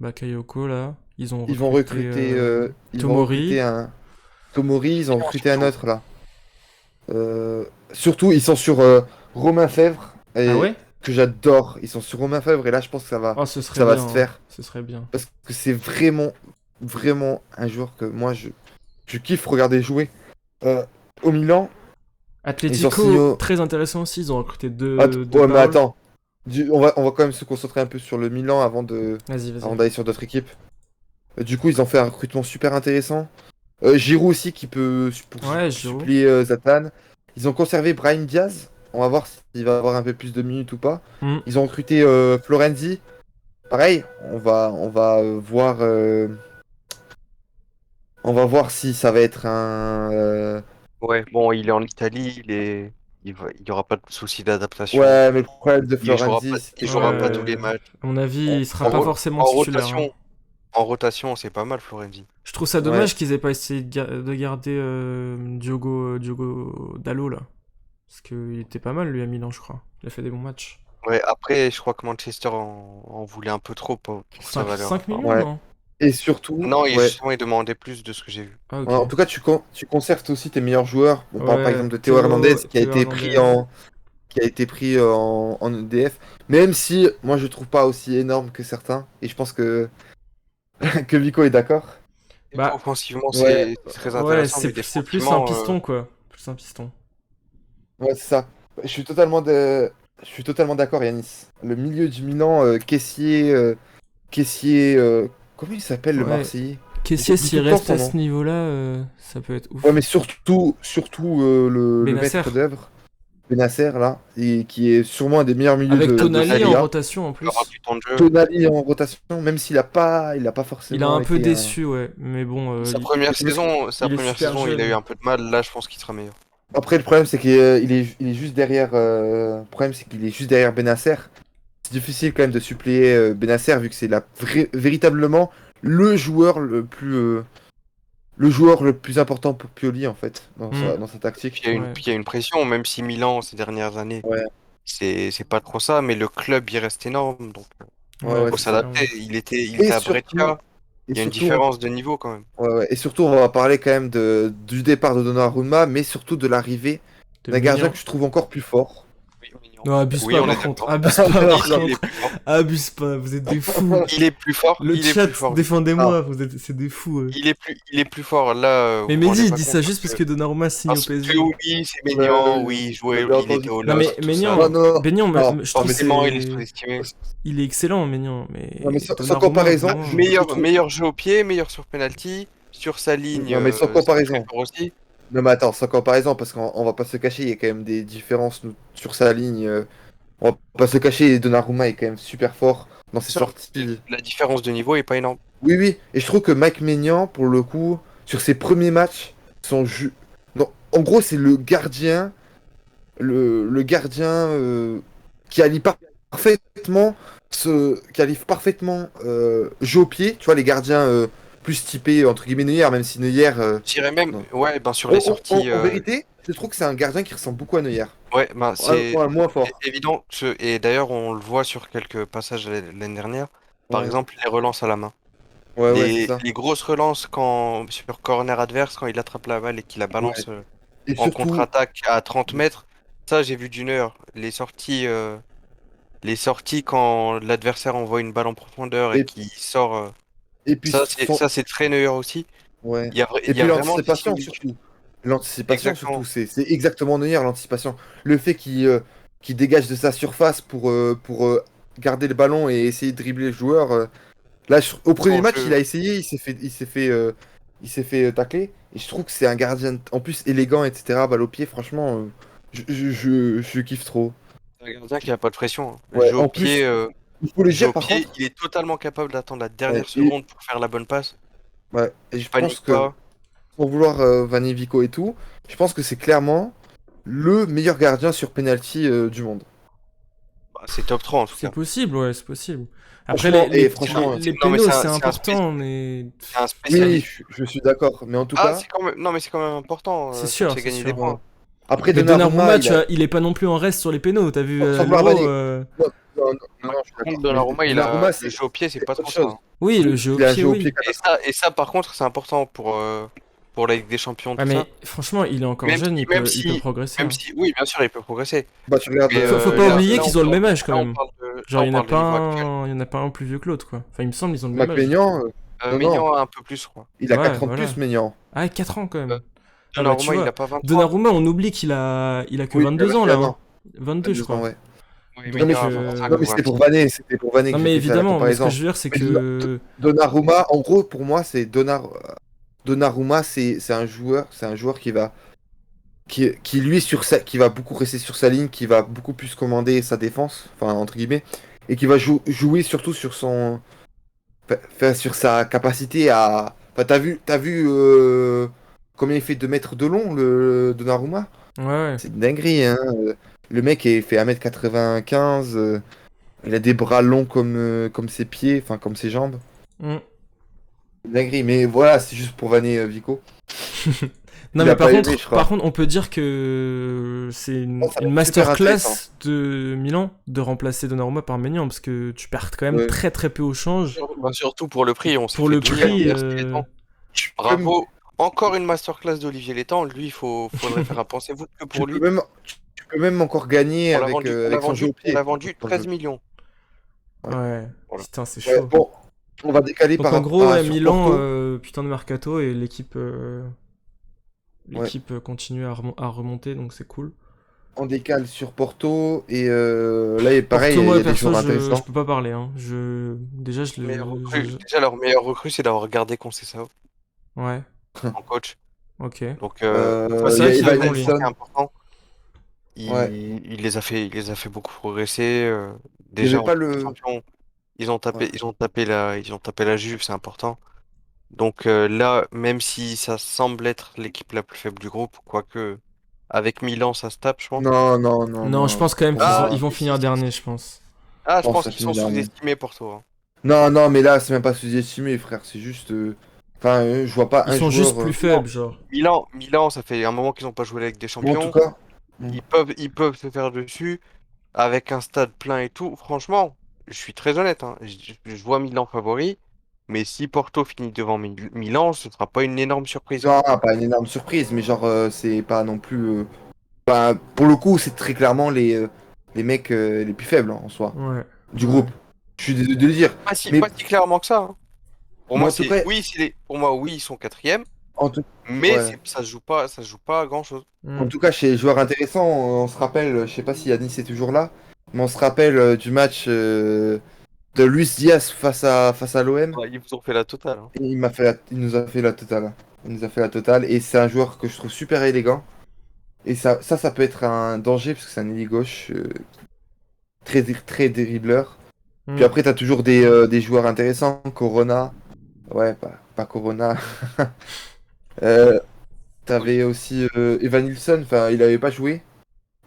Bakayoko, là. Ils ont recruté Ils vont Tomori. recruter un Tomori. Ils ont Et recruté ensuite, un autre là. Surtout, ils sont sur Romain Fèvre Ah et ouais? que j'adore. Ils sont sur Romain Fèvre et là, je pense que Oh, ce serait ça va bien, se hein. faire Ce serait bien. parce que c'est vraiment un joueur que moi je kiffe regarder jouer. Euh, Au Milan, ils ont signé. Atletico, très intéressant aussi. Ils ont recruté deux Ouais, mais Paul. attends. On va quand même se concentrer un peu sur le Milan Vas-y, vas-y. avant d'aller sur d'autres équipes. Du coup, ils ont fait un recrutement super intéressant. Giroud aussi qui peut Ouais, pour Giroud. suppléer Zlatan. Ils ont conservé Brahim Diaz. On va voir s'il va avoir un peu plus de minutes ou pas. Hmm. Ils ont recruté Florenzi. Pareil, on va voir si ça va être un. Ouais, bon, il est en Italie, il y aura pas de souci d'adaptation. Ouais, mais le problème de Florenzi, Il jouera pas tous les Ouais. matchs. À mon avis, il sera En, pas ro- forcément en titulaire, hein. rotation, en rotation, c'est pas mal, Florenzi. Je trouve ça ouais, dommage qu'ils aient pas essayé de garder Diogo Dallo là. Parce qu'il était pas mal lui à Milan, je crois. Il a fait des bons matchs. Ouais, après, je crois que Manchester en voulait un peu trop pour sa valeur, 5 millions, apparemment. ouais. non? Et surtout, Non, ouais. justement, il demandait plus de ce que j'ai vu. Ah, ok. En tout cas, tu conserves aussi tes meilleurs joueurs. On parle par Ouais, exemple de Théo Hernandez Théo Hernandez. qui a été pris en EDF. Même si moi je trouve pas aussi énorme que certains. Et je pense que, que Vico est d'accord. Bah, Offensivement, Ouais, c'est très ouais, intéressant, mais c'est plus un défensivement, piston, quoi. Plus un piston. ouais, c'est ça. Je suis totalement d'accord, Yanis. Le milieu du Milan, Caissier, comment il s'appelle le Ouais. Marseillais? Caissier, J'oublie s'il tout le temps reste son à nom. ce niveau-là, ça peut être Ouais, ouf. mais surtout le Benacer. maître d'œuvre, Benacer, là, et qui est sûrement un des meilleurs milieux Avec de Tonali Serie en A. rotation en il aura plus. du temps de jeu. Tonali en rotation, même il a pas Il a forcément un peu été un... déçu, ouais. Mais bon, Sa il est première super saison, il a eu jeune. un peu de mal. Là, je pense qu'il sera meilleur. Après, le problème, c'est il est juste derrière... le problème, c'est qu'il est juste derrière Benacer. C'est difficile quand même de suppléer Benacer, vu que c'est véritablement le joueur le joueur le plus important pour Pioli, en fait, Hmm. dans sa tactique. Ouais. Puis il y a une pression, même si Milan, ces dernières années, Ouais, c'est pas trop ça, mais le club, il reste énorme. Donc, ouais, Ouais, faut c'est ça. s'adapter. clairement. Il Et était à surtout, Brescia. et Il y a une surtout, on, différence de niveau quand même. ouais, ouais. Et surtout, on va parler quand même du départ de Donnarumma, mais surtout de l'arrivée De d'un gardien Maignan. que je trouve encore plus fort. Oui, Mignon. Non, abuse Oui, pas on est par contre. d'accord. Abuse pas Non, par non. Il est contre. plus fort. Abuse pas, vous êtes des fous. Il est plus fort. Le Il est chat, plus fort. Ah, défendez-moi, c'est des fous. Il est plus fort. Là, Mais vous vous Mehdi, rendez il pas dit compte ça juste parce que Donnarumma signe au parce que PSG. oui, c'est ouais, Maignan. Oui, vous l'avez il était entendu. au Non mais LOSC, tout ça. Non, Maignan, non, non. Je trouve Forcément, il est c'est... sous-estimé. Il est excellent, Maignan, Non, mais mais sans Donnarumma, comparaison, vraiment... je trouve... Meilleur jeu au pied, meilleur sur penalty. Sur sa ligne, Non, mais sans c'est très comparaison. fort aussi. Non, mais attends, sans comparaison, parce qu'on va pas se cacher, il y a quand même des différences sur sa ligne. On va pas se cacher, Donnarumma est quand même super fort dans ses Ça, sorties. la différence de niveau est pas énorme. Oui, oui, et je trouve que Mike Maignan, pour le coup, sur ses premiers matchs, son jeu... Non, en gros, c'est le gardien, le gardien qui allie parfaitement, qui allie parfaitement jeu au pied, tu vois, les gardiens plus typé entre guillemets Neuer, même si Neuer, Je dirais même, non. ouais, ben sur les sorties, En vérité, je trouve que c'est un gardien qui ressemble beaucoup à Neuer. ouais, ben c'est Ouais, moins fort. évident. Et d'ailleurs, on le voit sur quelques passages l'année dernière. Par Ouais, exemple, les relances à la main. ouais, c'est ça. Les grosses relances sur corner adverse, quand il attrape la balle et qu'il la Ouais. balance Et en surtout, contre-attaque à 30 mètres, ça j'ai vu d'une heure. Les sorties quand l'adversaire envoie une balle en profondeur et et, qui sort, et puis ça c'est très Neuer aussi. ouais. Il Et y a puis vraiment des l'anticipation similitudes. surtout. L'anticipation surtout, Exactement. c'est exactement Neuer l'anticipation. Le fait qu'il dégage de sa surface pour garder le ballon et essayer de dribbler le joueur. Là, au premier Son match, il jeu. a essayé, il s'est fait tacler. Et je trouve que c'est un gardien en plus élégant, etc. Balle au pied, franchement, je kiffe trop. C'est un gardien qui a pas de pression, hein. Ouais, en plus, il faut le Jeu dire au par pied, contre. il est totalement capable d'attendre la Ouais, dernière seconde pour faire la bonne passe. et Il je pense panique que pas. pour vouloir Vanni Vico et tout, je pense que c'est clairement le meilleur gardien sur penalty du monde. Bah, c'est top 3 en tout C'est cas. possible, ouais, c'est possible. Après, Franchement, et C'est un- franchement, les Non mais pénaux, c'est important, mais c'est un oui, spécialiste. je suis d'accord. Mais en tout Ah, cas, non mais c'est quand même important. c'est Ça te sûr, fait c'est gagner des sûr. voilà. points. Après Mais Donnarumma, Donnarumma, tu vois, il est pas non plus en reste sur les pénaux. T'as vu sans vouloir l'Euro vanner. Non, non, non, Ouais, non, je suis par contre, d'accord. Mais Donnarumma, Donnarumma, le jeu au pied, c'est c'est pas autre trop ça, chose. hein. Oui, le jeu au Il a un pied, jeu au oui. pied catastrophique. Et ça, par contre, c'est important pour la Ligue des Champions, Ouais, tout ça. mais franchement, il est encore jeune, il peut progresser, hein. Oui, bien sûr, il peut progresser. Bah, tu regardes. Mais Faut pas oublier là, qu'ils ont le même âge quand là, même. Genre, on parle de niveau actuel. il y en a pas un plus vieux que l'autre, quoi. Enfin, il me semble, ils ont le même âge. Maignan, non, non. Maignan a un peu plus, je crois. Il a Ouais, 4 ans de voilà. plus, Maignan. Ah, 4 ans quand Euh, même. Ah bah, tu Donnarumma, il a vois. pas 23. Donnarumma, on oublie qu'il a que Oui, il a 22 ans là, 21 hein. ans. 22, je 22 ans, crois. ouais. Oui, Non, mais, Maignan Donc, a 25 non, mais ou c'était 26. pour vanner non, que j'ai mais fait ça, la évidemment, mais ce que comparaison. je veux dire, c'est Mais que. Donnarumma, en gros, pour moi, Donnarumma, c'est un joueur qui lui, qui va beaucoup rester sur sa ligne, qui va beaucoup plus commander sa défense, enfin, entre guillemets, et qui va jouer surtout sur sa capacité à. Enfin, t'as vu combien il fait de mètres de long, le Donnarumma? Ouais, ouais. C'est une dinguerie, hein. Le mec fait 1m95, il a des bras longs comme ses pieds, enfin comme ses jambes. Mm. C'est une dinguerie, mais voilà, c'est juste pour vanner Vico. Non, Il mais a pas aimé, je crois. on peut dire que c'est Oh, ça va une être super intéressant. masterclass de Milan de remplacer Donnarumma par Maignan parce que tu perds quand même Ouais. très très peu au change. Bah, surtout pour le prix, on s'est Pour fait le douiller, hein. prix, Merci les temps. Tu peux, m- Bravo. Encore une masterclass d'Olivier Létang. Lui, faudrait faire un pensez-vous que tu pour peux lui. même, tu peux même encore gagner avec, avec son jeu au On l'a pied. vendu 13 millions. Ouais. Ouais, Voilà. putain, c'est Ouais, chaud. bon, on va décaler Donc en gros, ouais, sur Milan, Porto. putain de mercato et Ouais. l'équipe continue à remonter, donc c'est cool. On décale sur Porto et là, pareil, Porto, il y moi a des perso, joueurs je intéressants. peux pas parler, hein. Déjà, Déjà, leur meilleur recrue, c'est d'avoir gardé Conceição ouais, en coach. ok. Donc, Ouais, c'est Il y vrai a qu'il est c'est bon lui. Evanilson. important. Ouais. Il les a fait beaucoup progresser. Il n'y Déjà avait en pas Ligue des le. Champions, Ouais. ils ont tapé la Juve, c'est important. Donc là, même si ça semble être l'équipe la plus faible du groupe, quoique avec Milan, ça se tape, je pense. Non, non, non, Non, je non. pense quand même Pour ils moi, vont Si, finir si, dernier, si. je pense. Ah, je je pense que pense ça qu'ils finit sont dernier. sous-estimés, Porto, hein. Non, non, mais là, c'est même pas sous-estimé, frère. C'est juste. Enfin, je vois pas Ils un sont juste joueur. plus Non, faibles, genre. Milan, ça fait un moment qu'ils n'ont pas joué avec des Bon, en tout champions. cas. Mm. Ils peuvent se faire dessus avec un stade plein et tout. Franchement, je suis très honnête, hein. Je vois Milan favori, mais si Porto finit devant Milan, ce sera pas une énorme surprise, Non, quoi. pas une énorme surprise, mais genre, c'est pas non plus. Enfin, pour le coup, c'est très clairement les mecs les plus faibles en soi, Ouais. du Ouais. groupe. Je suis désolé de le dire. Mais, Pas si clairement que ça, hein. Pour mais moi, en tout cas, pour moi, oui, ils sont quatrième, en tout, mais ouais. ça se joue pas à grand-chose. En Mm. tout cas, chez les joueurs intéressants, on se rappelle, je sais pas si Yanis est toujours là, mais on se rappelle du match de Luis Diaz face à l'OM. Ouais, ils vous ont fait la totale, hein. Il nous a fait la totale. Il nous a fait la totale. Et c'est un joueur que je trouve super élégant. Et ça peut être un danger parce que c'est un ailier gauche très dribbleur. Puis Mm. après, t'as toujours des joueurs intéressants. Corona. Ouais, pas Corona. Euh, Oui. T'avais aussi Evan Nilsson. Enfin, il avait pas joué.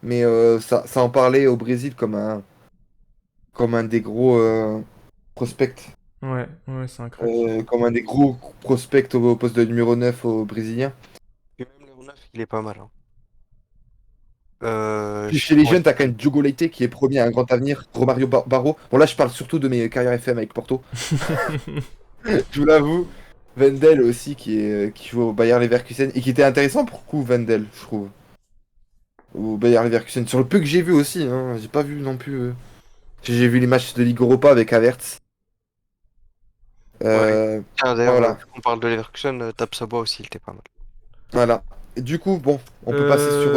Mais ça en parlait au Brésil comme un des gros prospects. Ouais, ouais, c'est un crack. comme un des gros prospects au poste de numéro 9 au Brésilien. Et même le 9, il est pas mal, hein. Puis Je sais chez plus les comment il jeunes, t'as quand s'appelle. même Diogo Leite qui est promis à un grand avenir, Romario Barro. Bon, là, je parle surtout de mes carrières FM avec Porto. Je vous l'avoue. Wendel aussi qui joue au Bayer Leverkusen et qui était intéressant pour le coup, Wendel, je trouve. Au Bayer Leverkusen. Sur le peu que j'ai vu aussi, hein, j'ai pas vu non plus. J'ai vu les matchs de Ligue Europa avec Havertz. Ouais. Euh, Tiens, d'ailleurs, voilà, vu qu'on parle de Leverkusen, Tapsoba aussi, il était pas mal. voilà. Et du coup, bon, on peut passer sur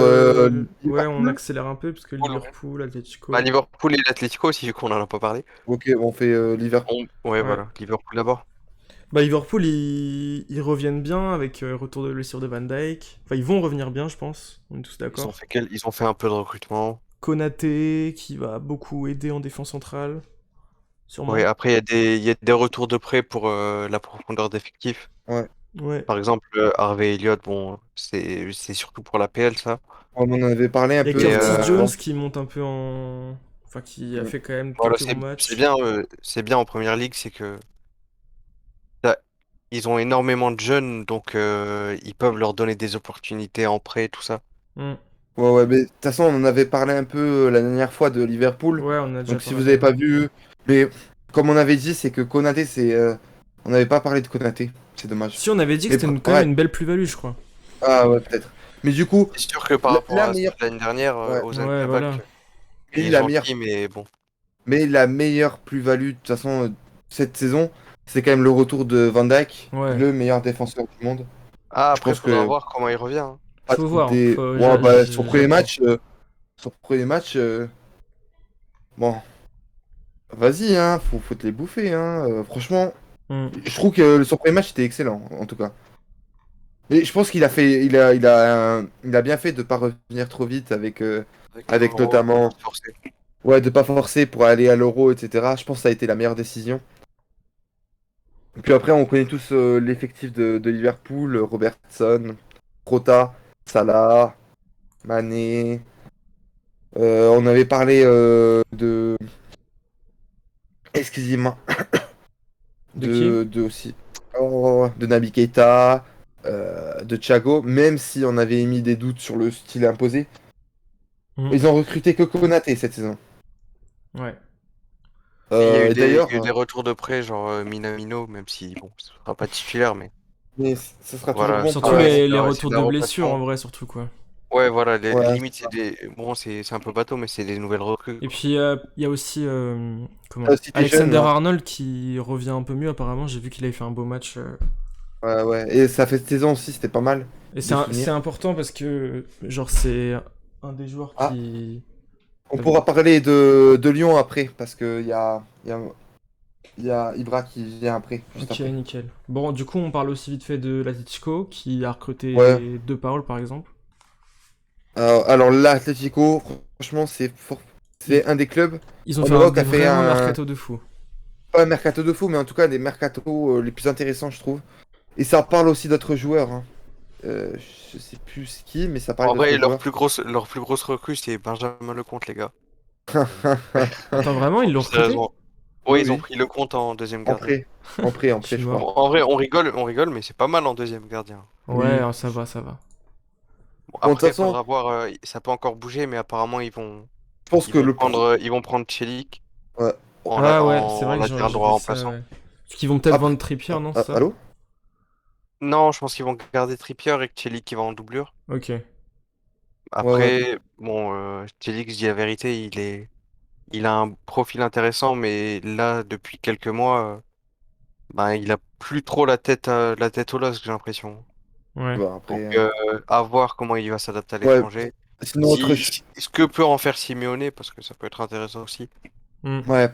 Ouais, on Liverpool. accélère un peu parce que Cool, ouais. Liverpool, Bah, Atletico. Liverpool et l'Atlético aussi, vu qu'on en a pas parlé. Ok, on fait Liverpool. Ouais, Ouais. voilà, Liverpool d'abord. Bah, Liverpool, ils reviennent bien avec retour de blessure de Van Dijk. Enfin, ils vont revenir bien, je pense. On est tous d'accord. Ils ont fait un peu de recrutement. Konaté, qui va beaucoup aider en défense centrale, Ouais, sûrement. après, il y a des retours de prêt pour la profondeur d'effectifs. Ouais. Ouais. Par exemple, Harvey Elliott, bon, c'est surtout pour la PL, ça. On en avait parlé un Il y a peu Mais Curtis Jones avant. qui monte un peu en. Enfin, qui a fait quand même voilà, quelques bons matchs. c'est bien en première ligue, c'est que là, ils ont énormément de jeunes, donc ils peuvent leur donner des opportunités en prêt, tout ça. Hmm. Ouais, ouais, mais de toute façon, on en avait parlé un peu la dernière fois de Liverpool. Ouais, on a déjà Donc si vous parlé, n'avez ouais. pas vu, mais comme on avait dit, c'est que Konaté, c'est, on n'avait pas parlé de Konaté. C'est dommage. Si, on avait dit que Mais c'était quand même ouais, une belle plus-value, je crois. ah ouais, peut-être. Mais du coup, C'est sûr que par la, rapport la à ceux meilleure, de l'année dernière, ouais, Ozan Ouais, voilà. Kabak, il et est la meilleure, gentil, mais bon. mais la meilleure plus-value de toute façon cette saison, c'est quand même le retour de Van Dijk, Ouais. le meilleur défenseur du monde. Ah, Je après, pense faudra que voir comment il revient, hein. ah, Faut voir. c'était, ouais, bah, son premier J'attends. match, bon, vas-y, hein, faut te les bouffer, hein. Franchement, Hmm. je trouve que son premier match était excellent, en tout cas. Et je pense qu'il a fait, il a bien fait de pas revenir trop vite Avec avec l'euro, notamment, forcé. ouais, de pas forcer pour aller à l'Euro, etc. Je pense que ça a été la meilleure décision. Et puis après, on connaît tous l'effectif de Liverpool, Robertson, Rota, Salah, Mané. On avait parlé excusez-moi, De qui? de aussi, de Naby Keita, de Thiago, même si on avait émis des doutes sur le style imposé. Hmm. Ils ont recruté que Konaté cette saison. Ouais. Et Et il y a eu d'ailleurs, des retours de prêt, genre Minamino, même si, bon, ce sera pas titulaire, mais mais ce sera toujours voilà, bon Surtout pour les c'est retours de la de blessures, en rotation. vrai, surtout, quoi. Ouais, voilà, ouais, limite, c'est des. Bon, c'est un peu bateau, mais c'est des nouvelles recrues, Et quoi. puis, il y a aussi, comment? si t'es jeune Alexander là. Arnold qui revient un peu mieux, apparemment. J'ai vu qu'il avait fait un beau match. Ouais, ouais. Et ça fait cette saison aussi, c'était pas mal Et de c'est souvenir. important parce que, genre, c'est un des joueurs Ah, qui. on pourra parler de Lyon après, parce que il y a Ibra qui vient après, juste Ok, après. nickel. Bon, du coup, on parle aussi vite fait de l'Atletico qui a Ouais. recruté De Paul, par exemple. Alors là, Atlético, franchement, Ils, c'est un des clubs ils ont en fait Europe qui a fait vraiment un mercato de fou. pas un mercato de fou, mais en tout cas des mercatos les plus intéressants, je trouve. Et ça parle aussi d'autres joueurs, hein. Je sais plus qui, mais ça parle En d'autres vrai, joueurs. leur plus grosse recrue, c'est Benjamin Lecomte, les gars. Attends, vraiment, ils Non, l'ont plus recruté? sérieusement. Oui, Ouais, ils ont oui. pris Lecomte en deuxième En gardien. prêt. En Je prêt, suis je crois. mort. En vrai, on rigole, mais c'est pas mal en deuxième gardien. Ouais, Oui. ça va, ça va. Bon, Bon, de toute après, il façon, faudra voir, ça peut encore bouger, mais apparemment, je pense que ils vont prendre Chelik ouais. Ah ouais, c'est en vrai que latéral j'ai droit vu ça, remplaçant. ouais. Parce qu'ils vont peut-être Après... vendre Trippier, non, c'est ça? Allô? Non, je pense qu'ils vont garder Trippier et que Chelik qui va en doublure. Ok. Ouais, ouais. Après, bon, Chelik, je dis la vérité, il a un profil intéressant, mais là, depuis quelques mois, ben, il a plus trop la tête au los, j'ai l'impression. Ouais. Bah, Donc, après... à voir comment il va s'adapter à Ouais. l'étranger. Sinon, Ce que peut en faire Simeone, parce que ça peut être intéressant aussi. Hmm. Ouais.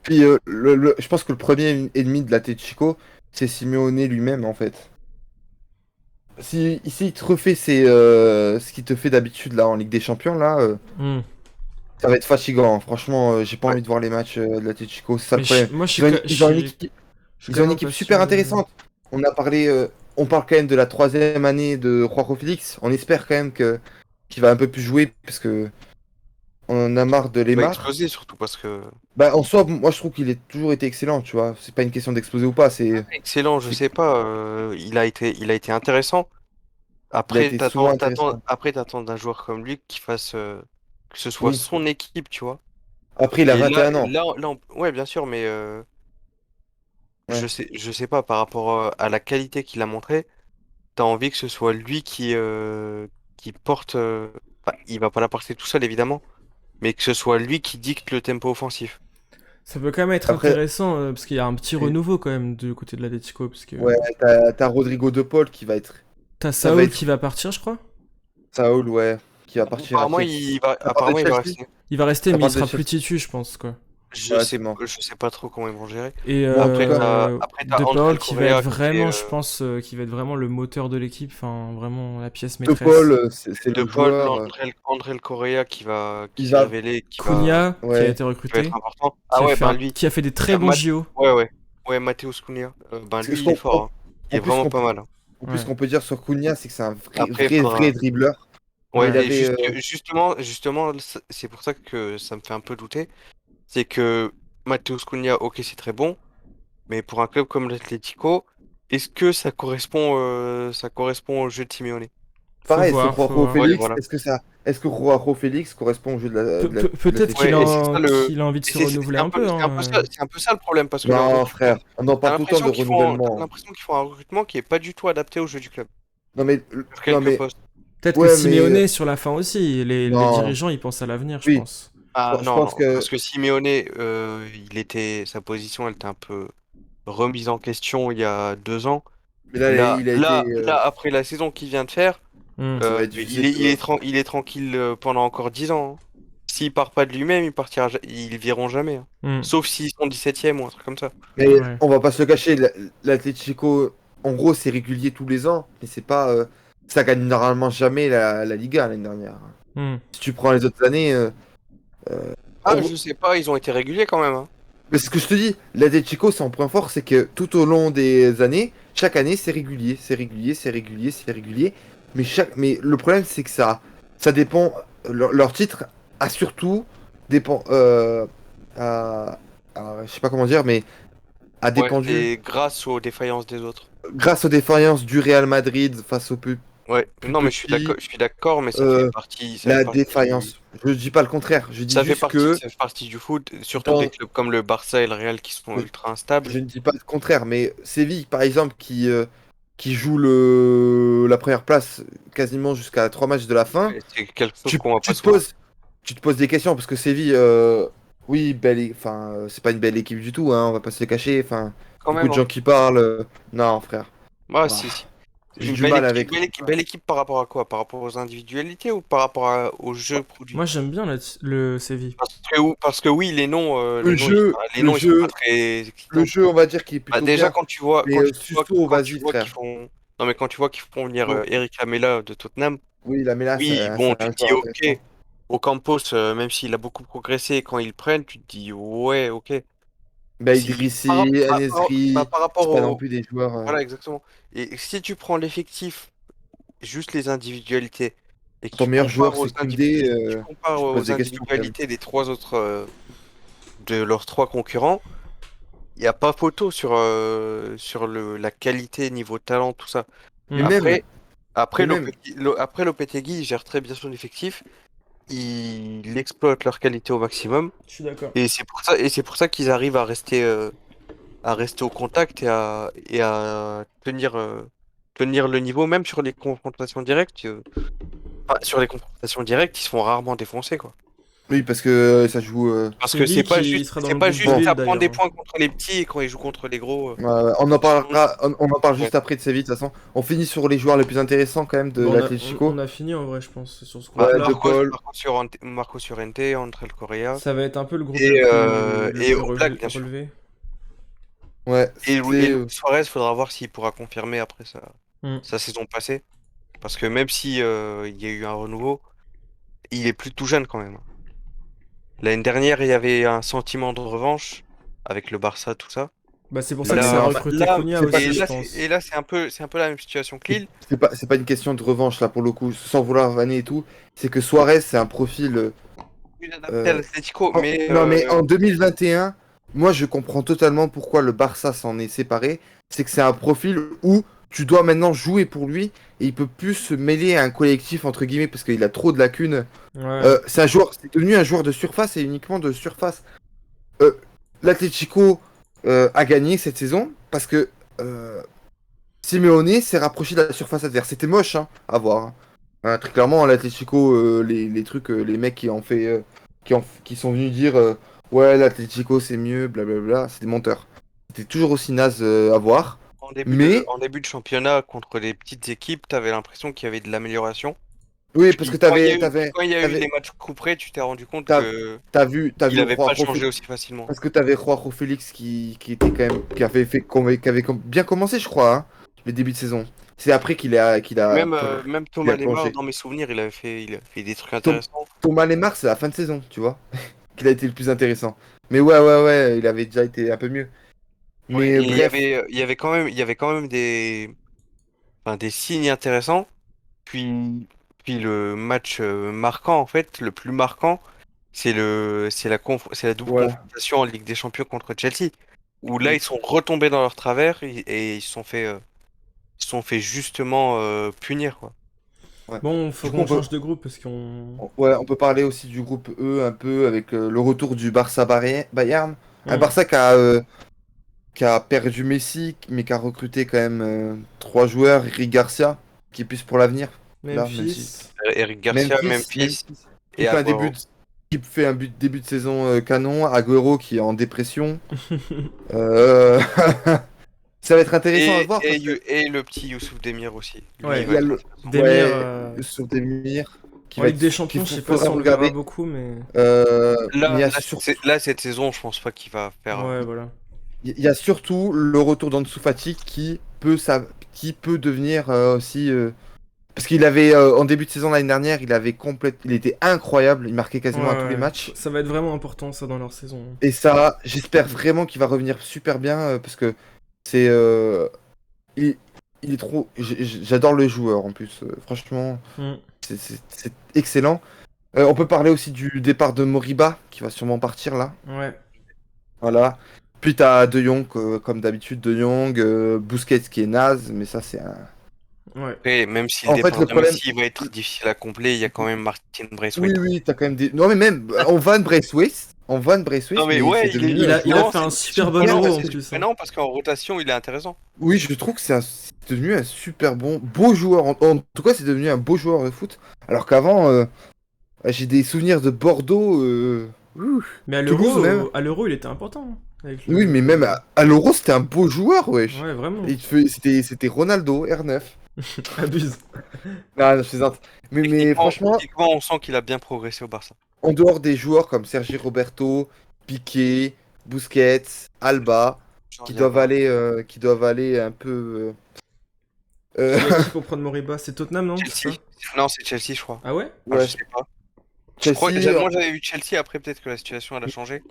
Puis, je pense que le premier ennemi de l'Atletico, c'est Simeone lui-même, en fait. Si il te refait ce qu'il te fait d'habitude là en Ligue des Champions, là, Hmm. ça va être fatigant, hein. Franchement, j'ai pas Ouais. envie de voir les matchs de l'Atletico, c'est ça le problème. Moi, je suis Ils quand ont même une équipe impatient super de. intéressante. On parle quand même de la troisième année de Juanjo Félix. On espère quand même qu'il va un peu plus jouer, parce que on en a marre de Il va Lemar. exploser surtout parce que Bah, en soi, moi, je trouve qu'il a toujours été excellent, tu vois. C'est pas une question d'exploser ou pas, c'est... excellent, je c'est- sais pas. Il a été intéressant. Il a Après, été souvent intéressant. t'attends d'un joueur comme lui qui fasse que ce soit Oui. son équipe, tu vois. Après, il a Et 21 ans. ouais, bien sûr, mais Ouais. je sais pas par rapport à la qualité qu'il a montré. T'as envie que ce soit lui qui porte. Enfin, il va pas la porter tout seul, évidemment, mais que ce soit lui qui dicte le tempo offensif. Ça peut quand même être Après, intéressant parce qu'il y a un petit et- renouveau quand même du côté de l'Atlético. Parce que ouais, t'as Rodrigo De Paul qui va être... t'as Ça va Saúl être qui va partir, je crois. Saúl, ouais, qui va partir à Chelsea. À part de Apparemment, il va Chelsea? rester. Il va rester, À mais il part de sera plus Chelsea. titu, je pense, quoi. Ouais, c'est mort. Je sais pas trop comment ils vont gérer. Et Bon, en tout cas, T'as De André Paul qui va être Correa qui est vraiment, je pense, qui va être vraiment le moteur de l'équipe, enfin vraiment la pièce De Paul, maîtresse. c'est De le Paul, joueur. André Correa qui Il s'est va... révélé, Cunha qui a Ouais. été qui va être recruté, important. Ah ouais, ben lui. qui a fait des Il y très a bons JO. Ouais, ouais. Ouais, Matheus Cunha. Ben Ce lui, il est fort, hein. Il En est plus, vraiment pas mal, hein. Ouais, qu'on peut dire sur Cunha, c'est que c'est un Après, il vrai faudra. dribbleur. Ouais, Il ouais. et avait... justement, c'est pour ça que ça me fait un peu douter. C'est que Matheus Cunha, ok, c'est très bon, mais pour un club comme l'Atlético, est-ce que ça correspond au jeu de Simeone? Pareil, ce Faut Joao voir. Ouais, Félix, voilà. est-ce que Joao Félix correspond au jeu de Peut-être l'Atlético? Ouais, et c'est ça le. qu'il a envie de et se renouveler un peu, hein. C'est un peu ça le problème, parce que leur Non, recrutement, frère, on en parle tout le temps de t'as renouvellement. l'impression qu'ils font un recrutement qui est pas du tout adapté au jeu du club, Non mais, sur non quelques mais, postes. Peut-être que ouais mais, Simeone sur la fin aussi. Les non, dirigeants, ils pensent à l'avenir, je oui, pense. Ah je non, pense non, que, parce que Simeone, sa position, elle était un peu remise en question il y a 2 ans. mais là, il a été, Là, après la saison qu'il vient de faire, Hmm. ça va être difficile, tu vois. il est tranquille pendant encore 10 ans, hein. S'il part pas de lui-même, ils viront jamais, hein. Hmm. Sauf s'ils sont 17e ou un truc comme ça. Mais Ouais. on va pas se le cacher, l'Atlético, en gros, c'est régulier tous les ans, mais c'est pas, ça gagne normalement jamais la Liga l'année dernière. Hmm. Si tu prends les autres années, euh, Ah, en- je sais pas, ils ont été réguliers quand même, hein. mais ce que je te dis, l'Atlético, son point fort, c'est que tout au long des années, chaque année, c'est régulier, c'est régulier, c'est régulier, c'est régulier. Mais le problème, c'est que ça dépend. Leur titre a surtout dépend. À- je sais pas comment dire, mais a Ouais, dépendu et grâce aux défaillances des autres. grâce aux défaillances du Real Madrid face aux Ouais, plus non, mais petits, je suis d'accord, mais euh, ça fait la partie défaillance. Je dis pas le contraire, je dis juste que ça fait partie du foot, surtout des dans, clubs comme le Barça et le Real qui sont ultra instables. je ne dis pas le contraire, mais Séville, par exemple, qui joue la première place quasiment jusqu'à 3 matchs de la fin, Et c'est quelque chose tu, qu'on voit pas tu te souvent. poses, tu te poses des questions parce que Séville, oui, enfin, c'est pas une belle équipe du tout, hein, on va pas se le cacher. Enfin, Quand beaucoup même, de hein. gens qui parlent, non, frère, Ouais, bah, si, si. j'ai Une du mal avec. belle équipe par rapport à quoi? Par rapport aux individualités ou au jeu produit? Moi, j'aime bien le Séville. Parce que oui, Le jeu, les le noms, ils sont pas jeu, très le excitants. jeu, on va dire qu'il est Bah, plutôt déjà, bien, mais Suso, quand tu vas-y, vois qu'ils frère. font, non, mais quand tu vois qu'ils font venir Suso, Eric Lamela de Tottenham, oui, la Mélas, oui, c'est bon, tu un te dis joueur ok. intéressant. Ocampos, même s'il a beaucoup progressé, quand ils le prennent, tu te dis ouais, ok. Bah, Si, Idrissi, Anesri, par rapport c'est pas non au. plus des joueurs. Voilà, exactement. Et si tu prends l'effectif, juste les individualités, et que Ton meilleur joueur, c'est Koundé, tu compares tu te poses aux des questions quand même. individualités des trois autres, de leurs trois concurrents, il n'y a pas photo sur la qualité, niveau talent, tout ça. Mais Hmm. même, Après, mais même, après Lopetegui, il gère très bien son effectif. Il exploite leur qualité au maximum. Je suis d'accord. Et c'est pour ça qu'ils arrivent à rester au contact et à tenir le niveau, même sur les confrontations directes. Enfin, sur les confrontations directes, ils se font rarement défoncer, quoi. oui, parce que ça joue. Parce que Séville qui sera dans c'est le pas groupe de juste Bon, Lille ça prend des d'ailleurs. points contre les petits et quand ils jouent contre les gros. on en parlera, on en parle Ouais. juste après de Séville, de toute façon. On finit sur les joueurs les plus intéressants quand même de Bon, l'Atlético. on a fini en vrai, je pense, sur ce Bah, Ouais, De groupe-là. Paul. Marcos Llorente, André Correa Ça va être un peu le groupe le et plus Oblak, bien sûr. relevé. Ouais, Et c'était. Luis Suarez, faudra voir s'il pourra confirmer après Hmm. sa saison passée. Parce que même si il y a eu un renouveau, il est plus tout jeune quand même. L'année dernière, il y avait un sentiment de revanche avec le Barça, tout ça. Bah, c'est pour Et ça qu'il a Non, recruté Cunha c'est pas, aussi, je pense. là, c'est un peu la même situation que Lille. c'est pas une question de revanche là pour le coup, sans vouloir vanner et tout. C'est que Suarez, c'est un profil plus adapté à l'Atlético, mais Non, mais en 2021, moi je comprends totalement pourquoi le Barça s'en est séparé. C'est que c'est un profil où tu dois maintenant jouer pour lui et il peut plus se mêler à un collectif entre guillemets parce qu'il a trop de lacunes. Ouais. C'est devenu un joueur de surface et uniquement de surface. L'Atlético a gagné cette saison parce que Simeone s'est rapproché de la surface adverse. C'était moche hein, à voir, hein. Très clairement, l'Atlético, les trucs, les mecs qui ont fait, qui sont venus dire ouais, l'Atlético c'est mieux, blablabla, c'est des menteurs. C'était toujours aussi naze à voir. Mais en début de championnat contre les petites équipes, t'avais l'impression qu'il y avait de l'amélioration. oui, parce que Puis quand il y a eu t'avais, les matchs couperés, tu t'es rendu compte t'as, que t'as il vu n'avait pas Juanjo changé aussi facilement. parce que t'avais Juanjo Félix qui était quand même, qui avait bien commencé, je crois, hein, le début de saison. C'est après Même qu'il a Thomas Lemar, plongé. dans mes souvenirs, il a fait des trucs intéressants. Thomas Lemar, c'est la fin de saison, tu vois, qu'il a été le plus intéressant. Mais ouais, il avait déjà été un peu mieux. Ouais, Mais et bref, il y avait quand même des signes intéressants. Puis le match marquant, en fait, le plus marquant, c'est la double ouais. confrontation en Ligue des Champions contre Chelsea, où là, ils sont retombés dans leur travers et ils se sont fait justement punir, quoi. Ouais. Bon, faut Du coup, qu'on change de groupe parce qu'on. ouais, on peut parler aussi du groupe E un peu avec le retour du Barça Bayern. Un Barça qui a perdu Messi, mais qui a recruté quand même trois joueurs, Eric Garcia, qui est plus pour l'avenir. Là, même si. Memphis. Eric Garcia, Memphis, Memphis qui et fait un Agüero. qui fait un début de saison canon. Agüero qui est en dépression. Euh, Ça va être intéressant à voir parce que Et le petit Youssouf Demir aussi. Lui, Ouais. il il va y a être le intéressant. Demir, ouais, sur Demir qui en va Ligue être des Champions, je sais pas si faudra on le verra regarder. beaucoup, mais. Mais Là, cette saison, je pense pas qu'il va faire. Ouais, voilà. il y a surtout le retour d'Ansu Fati qui peut devenir aussi parce qu'il avait en début de saison l'année dernière, il était incroyable, il marquait Ouais, quasiment à tous les ouais. matchs. Ça va être vraiment important, ça, dans leur saison. Et ça, j'espère vraiment qu'il va revenir super bien parce que c'est il, il est trop j'adore le joueur en plus franchement, Hmm. c'est excellent. On peut parler aussi du départ de Moriba qui va sûrement partir là. Ouais. Voilà. Puis t'as De Jong, comme d'habitude, De Jong, Busquets qui est naze, mais ça c'est un. Ouais. Après, même si le En fait, départ le de problème. Messi va être difficile à combler, il y a quand même Martin Oui, Braithwaite. oui, t'as quand même des. Non, mais même, on vanne Braithwaite, Non mais mais c'est ouais, devenu Il un a, il a joueur. fait un c'est super bon super, euro en c'est plus. Hein. surprenant parce qu'en rotation, il est intéressant. Oui, je trouve que c'est devenu un super beau joueur. En tout cas, c'est devenu un beau joueur de foot. Alors qu'avant, j'ai des souvenirs de Bordeaux, Mais Toulouse même. à l'euro, il était important. Hein, avec Oui, mais même à l'Euro, c'était un beau joueur, wesh. Ouais, vraiment. C'était Ronaldo, R9. Abuse. Non, je plaisante. Mais franchement, Techniquement, on sent qu'il a bien progressé au Barça. en dehors des joueurs comme Sergi Roberto, Piqué, Busquets, Alba, Jordi Alba. qui doivent aller un peu. Qui a qui pour prendre Moriba? C'est Tottenham, non? C'est Chelsea. ça? Non, c'est Chelsea, je crois. Ah ouais? Enfin, je Ouais, sais pas. Chelsea, Moi, j'avais vu Chelsea. Après, peut-être que la situation elle a changé.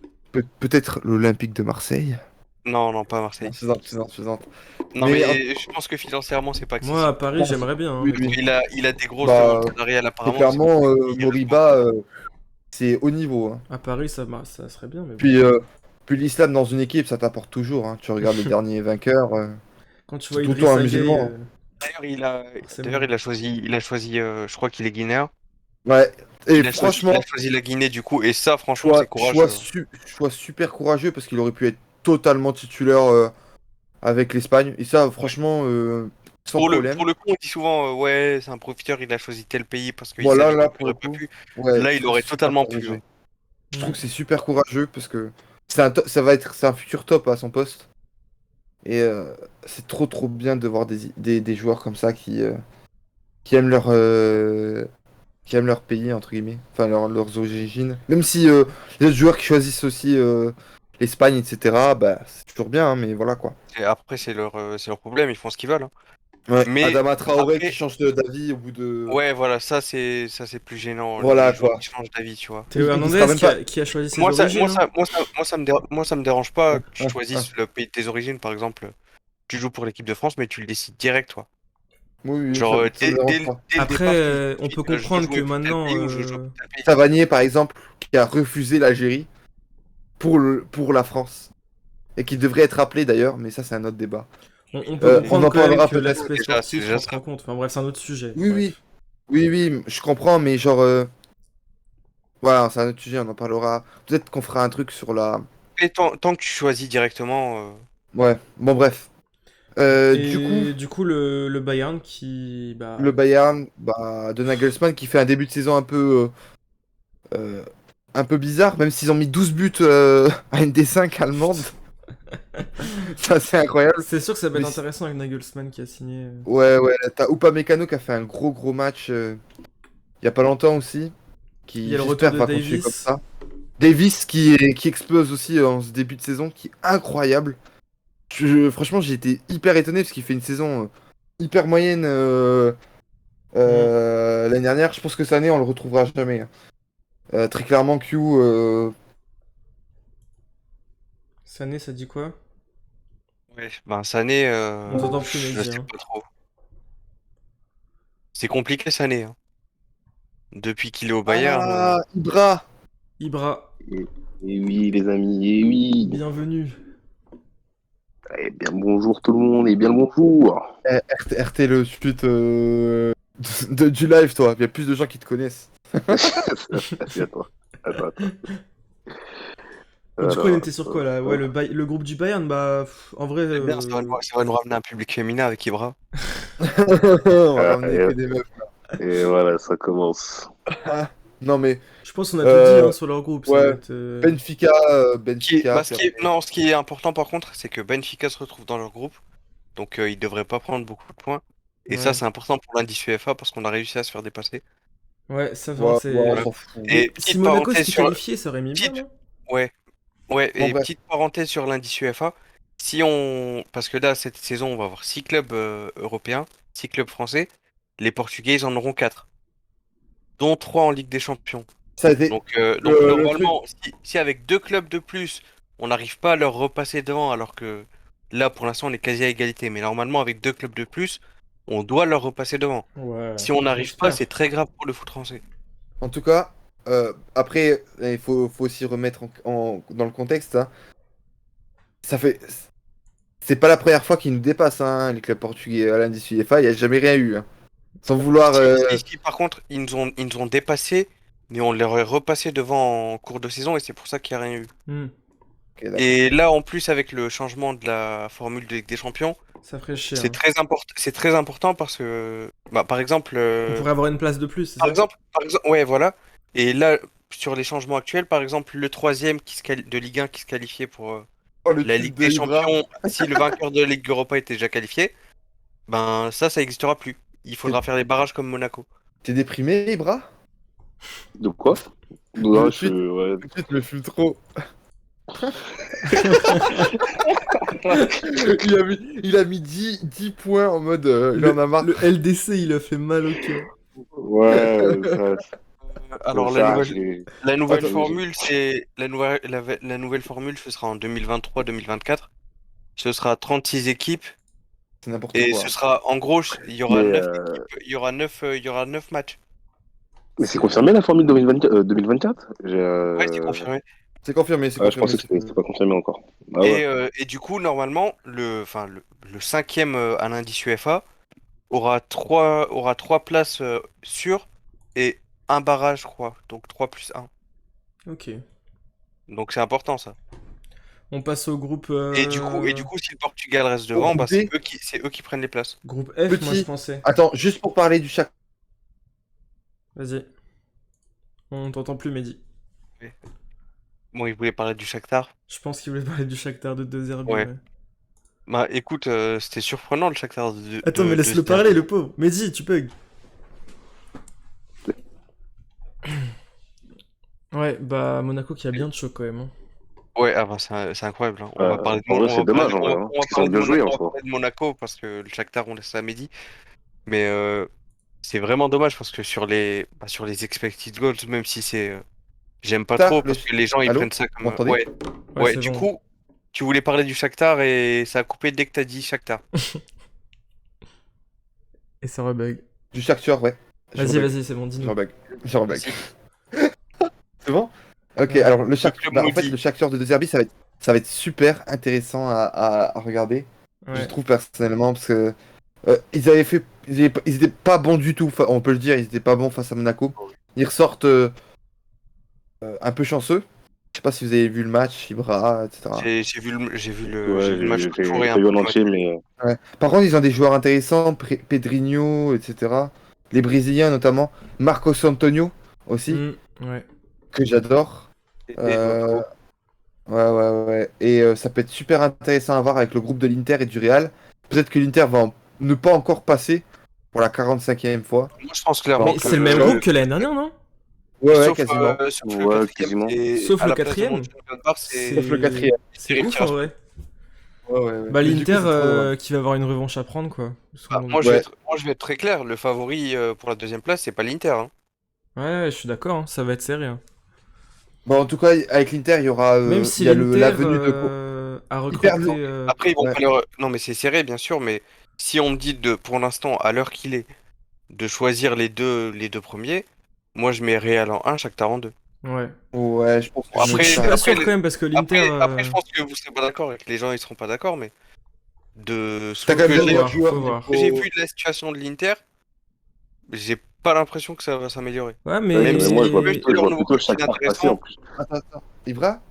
peut-être l'Olympique de Marseille. Non, non, pas Non, Marseille. je plaisante. Non, Mais mais je pense que financièrement, c'est pas Moi, à accessible. Paris, j'aimerais bien. Hein, oui, mais oui. bon. Il a des grosses Bah, demandes salariales très apparemment. clairement, Il reste Moriba, c'est haut niveau, hein. À Paris, ça serait bien, mais bon. Puis l'islam dans une équipe, ça t'apporte toujours, hein. Tu regardes les derniers vainqueurs, Quand tu c'est vois tout le Idriss temps un Gueye, musulman, hein. forcément. D'ailleurs, il a choisi, je crois qu'il est guinéen. Ouais. Et Il franchement, a choisi la Guinée du coup, et ça, franchement, c'est courageux. choix super courageux parce qu'il aurait pu être totalement titulaire avec l'Espagne. Et ça, franchement, sans problème. Pour le coup, on dit souvent, ouais, c'est un profiteur, il a choisi tel pays parce qu'il Voilà, savait là, qu'il pour le aurait pas coup, pu. ouais, Là, il c'est aurait super totalement pu. courageux. Hein. Je trouve que c'est super courageux parce que c'est un futur top à son poste. Et c'est trop bien de voir des joueurs comme ça qui aiment leur pays, entre guillemets, enfin leurs origines. Même si les autres joueurs qui choisissent aussi l'Espagne, etc., bah, c'est toujours bien, hein, mais voilà quoi. Et après, c'est leur problème, ils font ce qu'ils veulent. Hein. Ouais, Mais Adama Traoré qui après, change d'avis au bout de. ouais, voilà, ça c'est plus gênant, les Voilà joueurs quoi. qui changent d'avis, tu vois. Théo Il sera Hernandez même pas. qui a choisi ses origines. Hein. Moi, ça me dérange pas que tu Ah, ah. choisisses le pays de tes origines, par exemple. Tu joues pour l'équipe de France, mais tu le décides direct, toi. Oui, oui, Genre, ça me dérange pas. dès le Après, départ, on peut je veux comprendre que jouer pour tel maintenant, pays ou je veux jouer pour tel pays. Savanier, par exemple, qui a refusé l'Algérie pour la France. Et qui devrait être appelé d'ailleurs, mais ça, c'est un autre débat. on peut On comprendre en quand même parlera que peut-être. l'aspect C'est sportif déjà rentre ça. en compte. Enfin bref, c'est un autre sujet. Oui, oui. Bref. Oui, oui, je comprends, mais genre. Voilà, c'est un autre sujet, on en parlera. Peut-être qu'on fera un truc sur la. Et tant que tu choisis directement, Ouais, bon, bref. Du coup, Et du coup, le Bayern qui, le bah, Bayern, bah, de Nagelsmann qui fait un début de saison un peu bizarre, même s'ils ont mis 12 buts à une D5 allemande. Ça, c'est incroyable. c'est sûr que ça va Mais être intéressant avec Nagelsmann qui a signé. ouais, ouais, t'as Upamecano qui a fait un gros match il y a pas longtemps aussi, Il y qui a le retour j'espère de va continuer comme Davis. ça. Davis qui explose aussi en ce début de saison, qui est incroyable. Franchement, j'ai été hyper étonné parce qu'il fait une saison hyper moyenne Hmm. l'année dernière. Je pense que cette année, on le retrouvera jamais, hein. Très clairement, Q. Sané, ça dit quoi? ouais, ben Sané, On t'entend plus, je Mehdi, sais hein. pas trop. C'est compliqué Sané, hein. Depuis qu'il est au Bayern, Ah, Ibra! Ibra, Et oui, les amis, et oui. bienvenue. Eh bien, bonjour tout le monde, et bien le bonjour. RT, le suite du live, toi. Il y a plus de gens qui te connaissent. Vas-y, à toi. À toi. Du coup, on Alors, était sur quoi là? Ouais, le groupe du Bayern, bah, en vrai, c'est bien, ça va nous ramener un public féminin avec Ibra. On va ramener que et, des meufs. et voilà, ça commence. Ah, non, mais je pense qu'on a tout dit euh, hein, sur leur groupe. Ça va ouais, être. Benfica, Bah, puis après. non, ce qui est important par contre, c'est que Benfica se retrouve dans leur groupe, donc ils devraient pas prendre beaucoup de points. Et ça, Ouais, c'est important pour l'indice UEFA parce qu'on a réussi à se faire dépasser. ouais, ça, vraiment, Ouais, ouais, on Voilà. c'est. s'en fout. Mais Et si petite Monaco parenthèse s'était sur, qualifié, ça aurait mis bien, petite, non? ouais, ouais, Bon, et bref. petite parenthèse sur l'indice UEFA. Si on, parce que là, cette saison, on va avoir 6 clubs européens, 6 clubs français. Les Portugais, ils en auront 4, dont 3 en Ligue des Champions. Ça a été Donc le truc. normalement, si avec 2 clubs de plus, on n'arrive pas à leur repasser devant, alors que là, pour l'instant, on est quasi à égalité. Mais normalement, avec 2 clubs de plus, on doit leur repasser devant. Ouais, Si on n'arrive pas, c'est j'espère. très grave pour le foot français. En tout cas, après, il faut aussi remettre dans le contexte, hein. Ça fait. C'est pas la première fois qu'ils nous dépassent, hein, les clubs portugais à l'indice UEFA. Il n'y a jamais rien eu, hein. Sans vouloir. Si, par contre, ils nous ont dépassé, mais on leur est repassé devant en cours de saison et c'est pour ça qu'il n'y a rien eu. Hmm, Ok, d'accord. Et là, en plus, avec le changement de la formule de Ligue des Champions, ça ferait chier, c'est hein. très important. C'est très important parce que, bah, par exemple, On pourrait avoir une place de plus, c'est par ça? exemple, ouais, voilà. Et là, sur les changements actuels, par exemple, le troisième de Ligue 1 qui se qualifiait pour Oh, le la tube Ligue de des Ibra. Champions, si le vainqueur de la Ligue Europa était déjà qualifié, ben ça n'existera plus. Il T'es faudra faire des barrages comme Monaco. t'es déprimé, Ibra? De quoi? Non, Le je. tweet, Ouais. le tweet me fume trop. Il a mis 10 points en mode il en a marre. Le LDC, il a fait mal au cœur. Ouais, Alors ça, j'ai. la nouvelle Attends, formule, la nouvelle formule, ce sera en 2023-2024. Ce sera 36 équipes c'est n'importe et ce quoi. sera en gros, il y aura Mais, 9 équipes, il y aura neuf matchs. mais c'est confirmé la formule 2024? Ouais, c'est confirmé. C'est confirmé, c'est Ah, je confirmé. pensais que c'était pas confirmé encore. Ah ouais. Et du coup, normalement, le cinquième à l'indice UEFA aura trois places sûres et un barrage, je crois. Donc 3 plus 1. Ok. Donc c'est important ça. On passe au groupe, Et du coup, si le Portugal reste Au devant, groupe bah, B, c'est eux qui prennent les places. groupe F, moi je petit. pensais. Attends, juste pour parler du chaque. Vas-y. On t'entend plus, Mehdi. Ouais. Bon, il voulait parler du Shakhtar. Je pense qu'il voulait parler du Shakhtar de Zerbi, Ouais. ouais. Bah écoute, c'était surprenant le Shakhtar Attends, mais de laisse-le Zerbi. parler, le pauvre. Mehdi, tu bugs. Ouais, bah Monaco qui a bien de choc quand même, hein. Ouais, ah bah c'est incroyable, hein. On va parler de En vrai, c'est dommage, en vrai, hein, On va parce qu'ils ont parler de bien joué Monaco, en on va soi. parler de Monaco parce que le Shakhtar on laisse ça à midi. Mais c'est vraiment dommage parce que sur les expected goals, même si j'aime pas Shakhtar, trop parce que les gens ils Allô? prennent ça Vous comme m'entendez? ouais. Ouais, Ouais, c'est du bon. coup, tu voulais parler du Shakhtar et ça a coupé dès que t'as dit Shakhtar. Et ça rebug. Du Shakhtar, ouais. Je Vas-y, rebug. vas-y, c'est bon, Je dis-nous. rebug. Je rebug. C'est C'est bon? Ok, Ouais. alors le le Shakhtar, club en fait, maudit. le Shakhtar de De Zerbi, ça va être super intéressant à regarder. Je Ouais. trouve personnellement, parce que ils étaient pas bons du tout, on peut le dire, ils étaient pas bons face à Monaco. Ils ressortent un peu chanceux. Je sais pas si vous avez vu le match, Ibra, etc. J'ai Ouais, vu le match retour et j'ai un pas eu peu en le entier, match. mais Ouais. Par contre, ils ont des joueurs intéressants, Pedrinho, etc. Les Brésiliens notamment, Marcos Antonio aussi, Ouais. que j'adore. Et Euh, Joao. ouais. Et ça peut être super intéressant à voir avec le groupe de l'Inter et du Real. Peut-être que l'Inter va ne pas encore passer pour la 45e fois. Moi, je pense Bon, clairement Mais que c'est le même groupe que l'année dernière, non? ouais, sauf, quasiment. sauf le ouais, quatrième, quasiment. c'est Sauf à le la place de quatrième. Mönchengladbach, Sauf le C'est quatrième. c'est ouf en tirage. vrai. Ouais. Bah Mais du coup, l'Inter c'est trop drôle. qui va avoir une revanche à prendre quoi. Ah, Selon- Ouais. moi, je vais être très clair. Le favori pour la deuxième place, c'est pas l'Inter, hein. Ouais, je suis d'accord, hein, ça va être serré, hein. Bon, en tout cas, avec l'Inter, il y aura, Même il si y a l'Inter la venue de a Hyper recruté. lourd. Après, ils vont Ouais. pas leur... Non, mais c'est serré, bien sûr. Mais si on me dit pour l'instant, à l'heure qu'il est, de choisir les deux premiers, moi, je mets Real en 1, Shakhtar en 2. Ouais. Ouais, je pense que je Je mets suis ça. pas sûr quand même parce que l'Inter. Après, je pense que vous serez pas d'accord et que les gens ils seront pas d'accord, mais de T'as ce quand même que des Faut j'ai meilleurs voir, vu, faut joueurs, voir. j'ai vu de la situation de l'Inter, j'ai pas l'impression que ça va s'améliorer. Ouais, C'est vrai que Même si moi, même si je leur vois nouveau plutôt le coach il est Shakhtar passer en intéressant, plus. Attends. Ibra?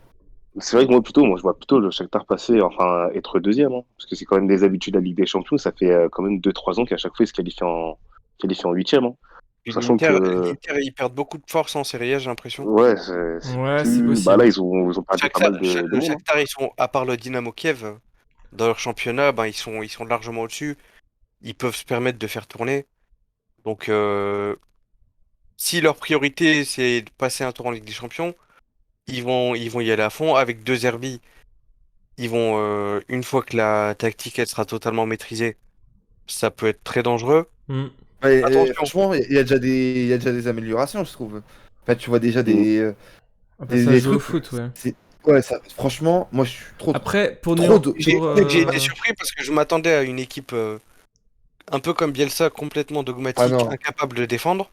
C'est vrai que moi, je vois plutôt le Shakhtar passer, enfin, être deuxième, hein, parce que c'est quand même des habitudes de la Ligue des Champions. Ça fait quand même 2-3 ans qu'à chaque fois, ils se qualifient en huitième, hein. puis Sachant que, l'Inter ils perdent beaucoup de force en Série A, j'ai l'impression. ouais, c'est Ouais, c'est plus. Bah possible. là, ils ont perdu pas mal de Le monde, hein. Shakhtar, ils sont, à part le Dynamo Kiev, dans leur championnat, ben, ils sont largement au-dessus. Ils peuvent se permettre de faire tourner. Donc, si leur priorité c'est de passer un tour en Ligue des Champions, ils vont y aller à fond. Avec deux Zerbi, ils vont, une fois que la tactique elle sera totalement maîtrisée, ça peut être très dangereux. Hmm. Ouais, Attention, franchement, il y a déjà des améliorations, je trouve. Enfin, tu vois déjà Mm. Ah bah, ça des joue au trucs. foot, ouais. Ouais, ça, franchement, moi, je suis Après, pour trop Néo. de. j'ai Pour, j'ai été surpris parce que je m'attendais à une équipe un peu comme Bielsa, complètement Ah dogmatique, non. incapable de défendre,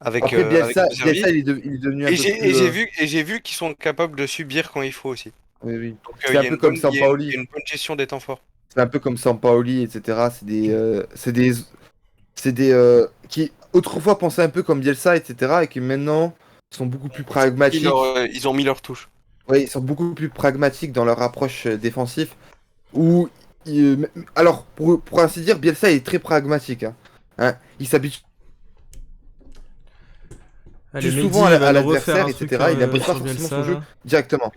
Après, avec deux Zerbi. Il est devenu un peu plus. Et j'ai vu qu'ils sont capables de subir quand il faut aussi. Oui. Donc C'est un peu comme il y Sampaoli. a une bonne gestion des temps forts. C'est un peu comme Sampaoli, etc. C'est des qui autrefois pensaient un peu comme Bielsa, etc. et qui maintenant sont beaucoup plus pragmatiques. Ils ont mis leur touche. Ouais, ils sont beaucoup plus pragmatiques dans leur approche défensive. Où, alors, pour ainsi dire, Bielsa est très pragmatique. Il s'habitue Allez, Mehdi, souvent il va à nous refaire l'adversaire, un truc etc. Il n'impose pas sur forcément Bielsa, son jeu là. directement.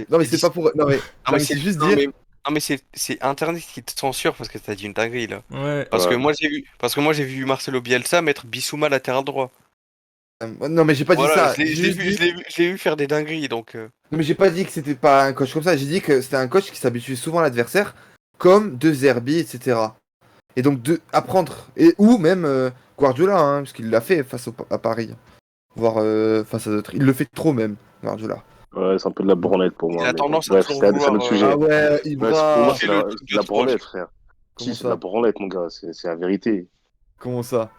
Non mais c'est pas pour. Non mais c'est juste dire. Non mais c'est Internet qui te censure parce que t'as dit une dinguerie là. Ouais. Ouais. Parce que moi j'ai vu Marcelo Bielsa mettre Bissouma latéral droit. Non mais j'ai pas dit Voilà, ça. J'ai juste dit. je l'ai vu faire des dingueries donc. Non mais j'ai pas dit que c'était pas un coach comme ça. J'ai dit que c'était un coach qui s'habitue souvent à l'adversaire, comme De Zerbi, etc. Et donc de apprendre ou même Guardiola, parce qu'il l'a fait à Paris, voire face à d'autres. Il le fait trop même, Guardiola. Ouais, c'est un peu de la branlette pour Il moi, a mais bon. tendance à Bref, toujours c'est un vouloir. autre sujet. Ah ouais, Ouais, pour moi, Ibra. C'est le c'est de la branlette, frère. Comment Si, c'est de la ça? branlette, mon gars, c'est la vérité. Comment ça?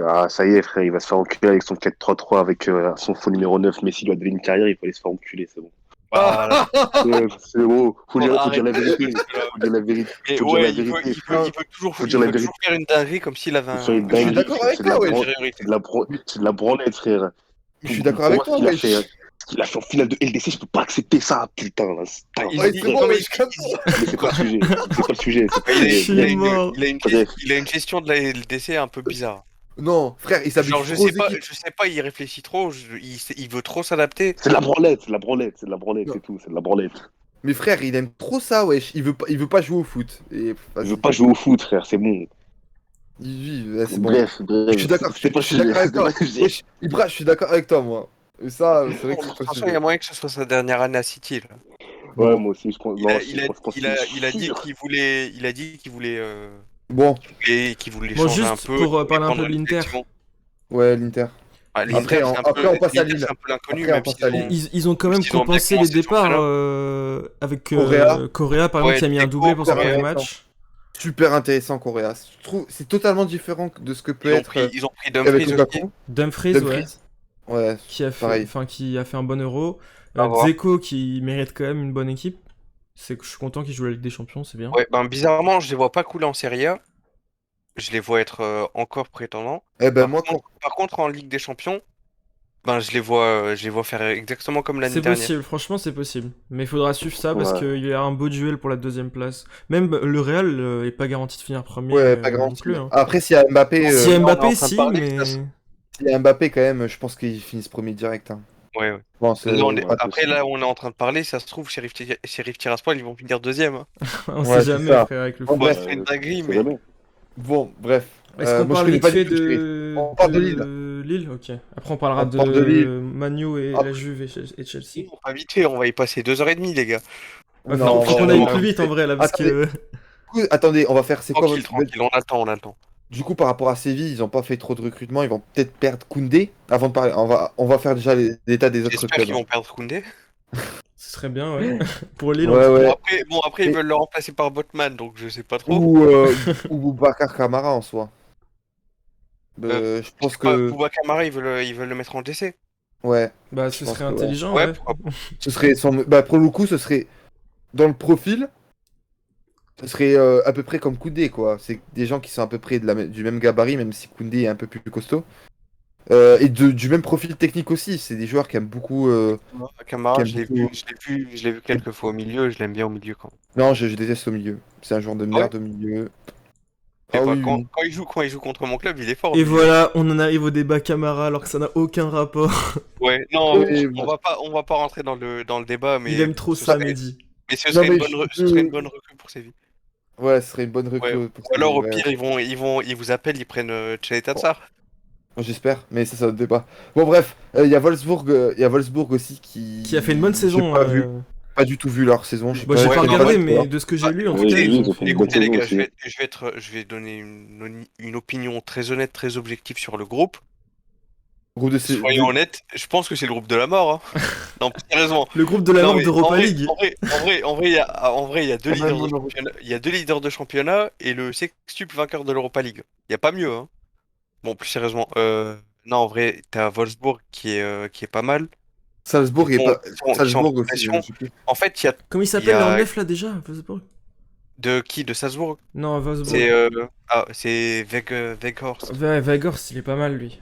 Ah, ça y est, frère, il va se faire enculer avec son 4-3-3, avec son faux numéro 9. Messi doit donner une carrière, il faut aller se faire enculer, c'est bon. Voilà. Ouais, c'est bon, faut dire la Arrêtez vérité. parce que là- Faut dire la vérité. Mais Faut dire la ouais, vérité. Faut dire il la veut vérité. toujours faire une dinguerie comme s'il avait Faut faire une Je suis un dinguerie, d'accord frère. avec toi, wesh. C'est de la branlette, frère. Je suis d'accord Pour avec moi, toi, wesh. ce qu'il a fait en finale de LDC, je peux pas accepter ça, putain, là. Ouais, c'est bon, non, mais wesh, calme. Mais c'est pas le sujet. C'est pas le sujet. C'est pas le Je sujet. suis mort. Bref. il a une gestion de la LDC un peu bizarre. Non, frère, il s'habitue Genre, trop aux équipes. je sais pas, il réfléchit trop, il veut trop s'adapter. C'est de la branlette, c'est de la branlette, c'est de la branlette, Non. c'est tout, c'est de la branlette. Mais frère, il aime trop ça, wesh. Il veut pas jouer au foot. Et Je vas-y. veux pas jouer au foot, frère, c'est bon. C'est bon. Bref, Je suis d'accord. c'est pas Je suis le d'accord avec sujet. toi. C'est pas le sujet. Wesh, Ibra, je suis d'accord avec toi, moi. Et ça, c'est vrai que De c'est toute pas façon, sujet. il y a moyen que ce soit sa dernière année à City, là. Ouais, Bon. moi aussi, je pense. Non, si, je pense qu'il est Il a dit sûr. il a dit Bon, qu'il voulait Bon, changer un juste peu. pour parler un prendre peu de une l'Inter. direction. ouais, l'Inter. Ah, Après, on passe à l'Inter, Lille. c'est un peu l'inconnu, Après, on même passe s'ils à ont- Lille. Ils ont quand même Ils ont bien compensé les commencé le départs championnat. avec Correa. Correa, par exemple, Ouais, qui a mis un Deco, doublé pour son Correa, premier attends. match. super intéressant Correa. Je trouve c'est totalement différent de ce que peut être Ils ont pris avec Dumfries aussi. Lukaku. Dumfries, ouais, Dumfries. Ouais, qui a fait, pareil. enfin, qui a fait un bon Euro. À voir. Dzeko qui mérite quand même une bonne équipe. C'est que je suis content qu'il joue la Ligue des Champions, c'est bien. Ouais, ben bizarrement, je les vois pas couler en Serie A. Je les vois être encore prétendants. Eh ben Par moi, contre, par contre, en Ligue des Champions, ben je les vois faire exactement comme l'année C'est dernière. possible, franchement c'est possible. Mais il faudra suivre ça parce Ouais. qu'il y a un beau duel pour la deuxième place. Même le Real est pas garanti de finir premier ouais, pas non grand. plus. Hein. Après, s'il y a Mbappé, Si on est en Mbappé, train de si, parler, mais... s'il y a Mbappé quand même, je pense qu'ils finissent premier direct. Hein. Ouais, ouais. Je pense, Là, Ouais, après, possible. là, on est en train de parler, ça se trouve, Sheriff Tiraspol, ils vont finir deuxième. Hein. on Ouais, sait c'est jamais, ça. frère, avec le Bon, foot. Ouais, bref. c'est une dinguerie, C'est mais. jamais. Bon, bref. Est-ce qu'on Moi, je parle connais vite pas fait du tout Sheriff. On parle de Lille. Lille, ok. Après on parlera On parle de Lille. de Manu et Après- la Juve et Chelsea. Non, pas vite fait, on va y passer 2h30, les gars. Bah, Non, faut on qu'on va- aille on plus va- vite en vrai là, parce Attendez. que... Du coup, attendez, on va faire. C'est quoi Tranquille, votre. tranquille, on a le temps, on a le temps. Du coup, par rapport à Séville, ils ont pas fait trop de recrutement. Ils vont peut-être perdre Koundé. Avant de parler, on va faire déjà l'état des autres J'espère clubs. qu'ils vont perdre Koundé. Ce serait bien, ouais. Pour Lille, en Ouais, tout cas. ouais. Bon, après, ils Et- veulent le remplacer par Botman, donc je sais pas trop. Ou Boubacar Kamara en soi. Je Je pense sais pas, que. Bouba Camara, ils veulent le mettre en décès. Ouais, Bah, je ce pense serait que ouais. intelligent, Ouais, ouais. pourquoi pas. Ce serait bah, pour le coup, ce serait dans le profil. Ce serait à peu près comme Koundé, quoi. C'est des gens qui sont à peu près du même gabarit, même si Koundé est un peu plus costaud. Et du même profil technique aussi. C'est des joueurs qui aiment beaucoup. Qui Camara, aiment beaucoup... je l'ai vu quelques fois au milieu, je l'aime bien au milieu quand même. Non, je déteste au milieu. C'est un joueur de Ah ouais? merde au milieu. Je sais Ah pas, oui, oui. quand il joue contre mon club, il est fort. Et Lui. voilà, on en arrive au débat Camara alors que ça n'a aucun rapport. Ouais, non, Oui, on bon. va pas rentrer dans le débat, Il mais aime trop ce ça, serait, Mehdi. mais ce Non, serait mais ce serait une bonne recrue pour Séville. ouais, ce serait une bonne Ouais. recrue pour Ou alors Séville, au ouais. pire, ils vous appellent, ils prennent Tcheleta Bon, Tsar. j'espère, mais ça, c'est un autre débat. Bon, bref, il y a Wolfsburg aussi Qui a fait une bonne J'ai saison. pas vu, pas du tout vu leur saison. Bah, j'ai Ouais, pas non, regardé, ouais, mais de ce que j'ai lu, en tout Oui, cas, j'ai ils vu, ont ils ont fait fait... une bonne Écoutez les saison gars, aussi. je vais donner une opinion très honnête, très objective sur le groupe. Groupe de, Soyons honnêtes, je pense que c'est le groupe de la mort. Hein. Non, plus sérieusement. Le groupe de la Non, mort mais d'Europa League. il y a deux Ah, même leaders de mon championnat. Il y a deux leaders de championnat et le sextuple vainqueur de l'Europa League. Il y a pas mieux, hein. Bon, plus sérieusement, non, en vrai, t'as Wolfsburg qui est pas mal. Salzbourg est pas. Qui sont en Salzbourg aussi, je progression. sais plus. En fait, il y a, Comment il il y s'appelle leur a neuf là déjà, Wolfsburg? de qui? De Salzbourg? Non, Wolfsburg. C'est Weghorst. Ouais, Weghorst, il est pas mal lui.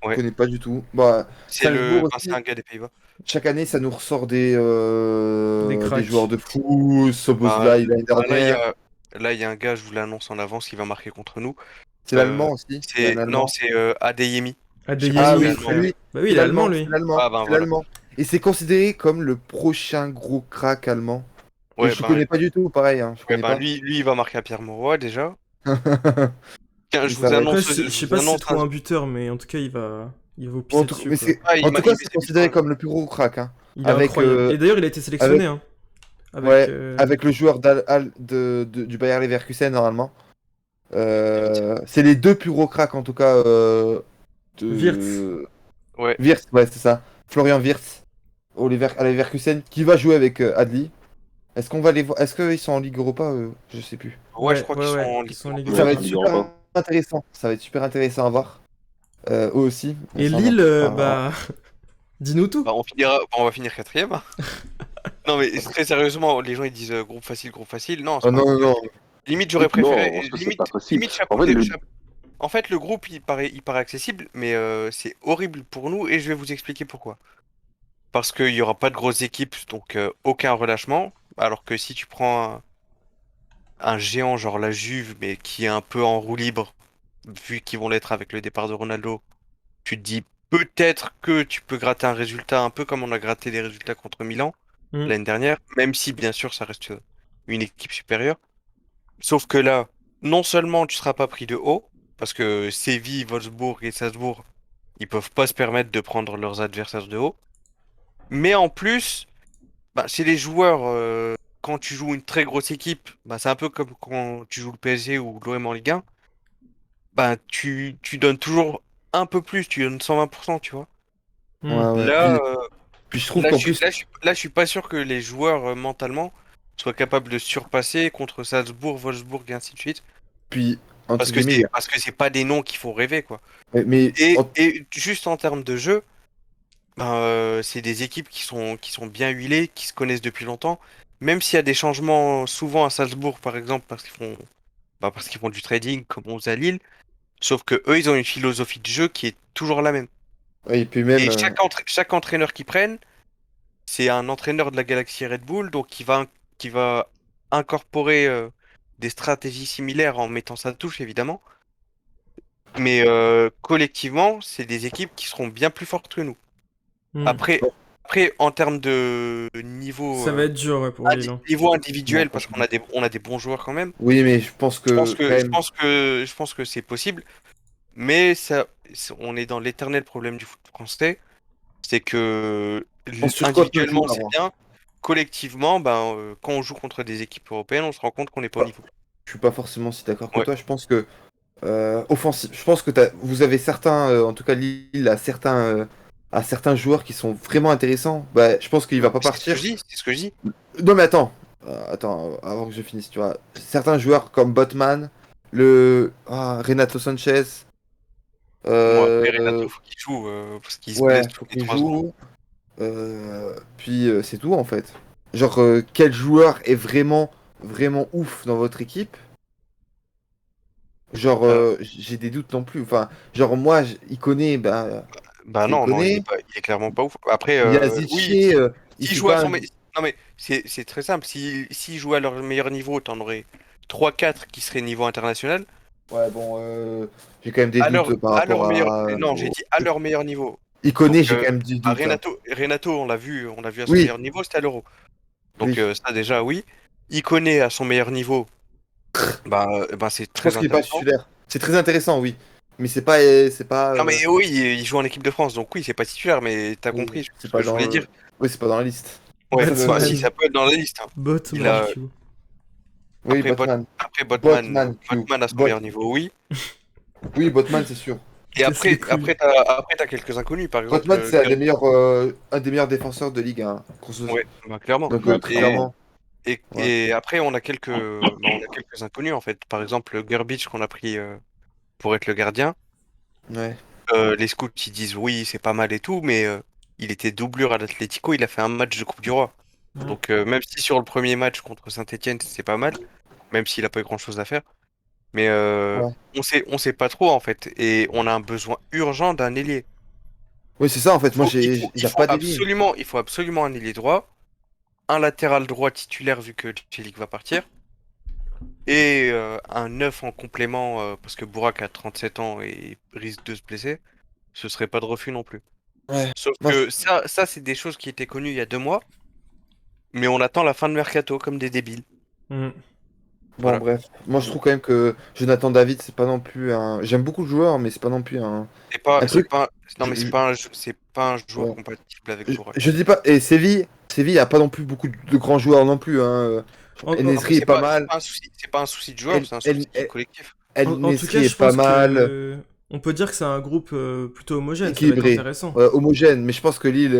Je Ouais. connais pas du tout. Bah, Salzbourg C'est aussi, un gars des Pays-Bas. chaque année, ça nous ressort Des des cracks. joueurs de fou. Bah, Soboslai l'année Là, il y dernière. a, là, il y a un gars, je vous l'annonce en avance, qui va marquer contre nous. C'est Euh, l'allemand aussi. Il y a un non, allemand. c'est Adeyemi. Je sais pas Ah s'il est oui, Adeyemi, allemand. frère. lui, Bah oui, c'est il est allemand l'allemand. lui. C'est l'allemand. Ah ben C'est voilà. l'allemand. Et c'est considéré comme le prochain gros crack allemand. Et Ouais, je connais pas du tout, pareil. Hein, je connais pas. lui, il va marquer à Pierre Mauroy déjà. Tiens, Mais ça va être- Après, je je sais vous pas si c'est annonce trop un buteur, mais en tout cas, il va vous Bon, pisser dessus. mais Quoi. en tout cas, il c'est met des considéré buts, comme le plus gros crack. Hein. Il est Avec, incroyable. Et d'ailleurs, il a été sélectionné. Hein, ouais, avec, avec le joueur du Bayer Leverkusen, normalement. C'est les deux plus gros cracks, en tout cas. Wirtz. Ouais. Wirtz, ouais, c'est ça. Florian Wirtz, à Leverkusen, qui va jouer avec Adli. Est-ce qu'on va les voir? Est-ce qu'ils sont en Ligue Europa? Je sais plus. Ouais, je crois qu'ils sont ouais, en ils Ligue sont en Ligue Europa. Ça Ouais, va ils être sont en Ligue super Europa. intéressant. Ça va être super intéressant à voir. Eux aussi. Et Ça, on en Lille, parlera. bah. Dis-nous tout. Bah, on va finir quatrième. Non, mais très sérieusement, les gens ils disent groupe facile, groupe facile. Non, c'est Oh pas non, groupe non, non. facile. Limite, j'aurais Non, préféré. en soi, c'est pas facile. Limite, En fait, En fait, le groupe il paraît accessible, mais c'est horrible pour nous et je vais vous expliquer pourquoi. Parce qu'il n'y aura pas de grosses équipes, donc aucun relâchement. Alors que si tu prends un géant genre la Juve, mais qui est un peu en roue libre, vu qu'ils vont l'être avec le départ de Ronaldo, tu te dis peut-être que tu peux gratter un résultat un peu comme on a gratté les résultats contre Milan Mm. l'année dernière, même si bien sûr ça reste une équipe supérieure. Sauf que là, non seulement tu seras pas pris de haut, parce que Séville, Wolfsburg et Salzbourg, ils peuvent pas se permettre de prendre leurs adversaires de haut, mais en plus, bah, chez les joueurs, quand tu joues une très grosse équipe, bah, c'est un peu comme quand tu joues le PSG ou l'OM en Ligue 1, bah, tu donnes toujours un peu plus, tu donnes 120%, tu vois. Mm. Ouais, ouais. Là, Puis je trouve là, qu'en je suis, plus. là, je suis pas sûr que les joueurs mentalement soit capable de surpasser contre Salzbourg, Wolfsburg et ainsi de suite. Puis, entre Parce que guillemets, il y a- c'est pas des noms qu'il faut rêver, quoi. mais Et juste en termes de jeu, ben, c'est des équipes qui sont bien huilées, qui se connaissent depuis longtemps. Même s'il y a des changements souvent à Salzbourg, par exemple, parce qu'ils font du trading, comme on faisait à Lille. Sauf que eux, ils ont une philosophie de jeu qui est toujours la même. ouais, et puis même, Et chaque entraîneur qu'ils prennent, c'est un entraîneur de la galaxie Red Bull, donc qui va incorporer des stratégies similaires en mettant sa touche, évidemment. Mais collectivement, c'est des équipes qui seront bien plus fortes que nous. Hmm. Après, en termes de niveau, Ça va être dur ouais, pour Lille. Hein. niveau individuel, Non, parce on a des bons joueurs quand même. oui, mais je pense que quand même, Je pense que c'est possible. Mais on est dans l'éternel problème du foot français. C'est que on surcote nos individuellement, joueurs, c'est hein. bien. Collectivement, ben, quand on joue contre des équipes européennes, on se rend compte qu'on n'est pas au niveau. Je suis pas forcément si d'accord que Ouais. toi. Je pense que offensif, je pense que vous avez certains, en tout cas Lille a certains joueurs qui sont vraiment intéressants. Bah, je pense qu'il va pas C'est ce que partir. je dis, c'est ce que je dis. Non mais attends, avant que je finisse, tu vois, certains joueurs comme Botman, Renato Sanchez, Bon, après, euh, Renato, faut qu'il joue, parce qu'il se ouais, blesse tous faut les qu'il 3 secondes. joue. Puis c'est tout en fait. Genre quel joueur est vraiment ouf dans votre équipe? Genre Euh, j'ai des doutes non plus. Enfin, genre moi, il connaît, Bah je le non, non, connais. il est clairement pas ouf. Après, Il y a oui, Zidane, il s'ils fait jouent à pas son un... non mais c'est très simple. S'ils jouent à leur meilleur niveau, t'en aurais 3-4 qui seraient niveau international. Ouais, bon, j'ai quand même des doutes par À rapport leur meilleur, à... non, j'ai dit à leur meilleur niveau. Il Donc, connaît, j'ai quand même des bah, doutes, hein. Renato, on l'a vu à son Oui, meilleur niveau, c'était à l'Euro. Donc, oui. ça déjà, oui. Iconé à son meilleur niveau, c'est Je pense très qu'il est pas intéressant. titulaire. C'est très intéressant, oui. Mais c'est pas, Non, mais oui, il joue en équipe de France, donc oui, c'est pas titulaire, mais t'as oui, compris c'est ce pas que je dans voulais dire. oui, c'est pas dans la liste. Ouais, Ça, bah si, Botman. ça peut être dans la liste, hein. Il Botman a, Q. Oui, Botman. Botman, Q. Botman à son Bot... meilleur niveau, oui. Oui, Botman, c'est sûr. Et Casse les couilles. après t'as quelques inconnus, par exemple, Botman, c'est un des meilleurs défenseurs de Ligue 1. ouais, bah, clairement. Donc, Ouais, très Et, clairement. clairement. Ouais. et après, on a quelques inconnus, en fait. Par exemple, Garbage qu'on a pris pour être le gardien. Ouais. Les scouts, ils disent oui, c'est pas mal et tout, mais il était doublure à l'Atlético, il a fait un match de Coupe du Roi. Ouais. Donc, même si sur le premier match contre Saint-Etienne, c'est pas mal, même s'il a pas eu grand-chose à faire, mais Ouais. on sait pas trop, en fait. Et on a un besoin urgent d'un ailier. Oui, c'est ça, en fait. Moi, il y a pas d'ailier. Il faut absolument un ailier droit, un latéral droit titulaire vu que Celik va partir, et un neuf en complément parce que Bourak a 37 ans et risque de se blesser. Ce serait pas de refus non plus. Ouais. Sauf Moi, que ça c'est des choses qui étaient connues il y a 2 mois, mais on attend la fin de mercato comme des débiles. Hmm. bon, Voilà. bref. Moi, je trouve quand même que Jonathan David, c'est pas non plus un. J'aime beaucoup le joueur, mais c'est pas non plus un C'est truc. pas, non Je, mais je- c'est pas un joueur ouais. compatible avec Bourak. Je dis pas. Et Séville a pas non plus beaucoup de grands joueurs non plus, hein. Après En-Nesyri est pas mal. c'est pas un souci de joueur, c'est un souci collectif. En tout cas, El-Nesyri je est pas pense mal. que on peut dire que c'est un groupe plutôt homogène, ça va être Équilibré. intéressant. Homogène. Mais je pense que Lille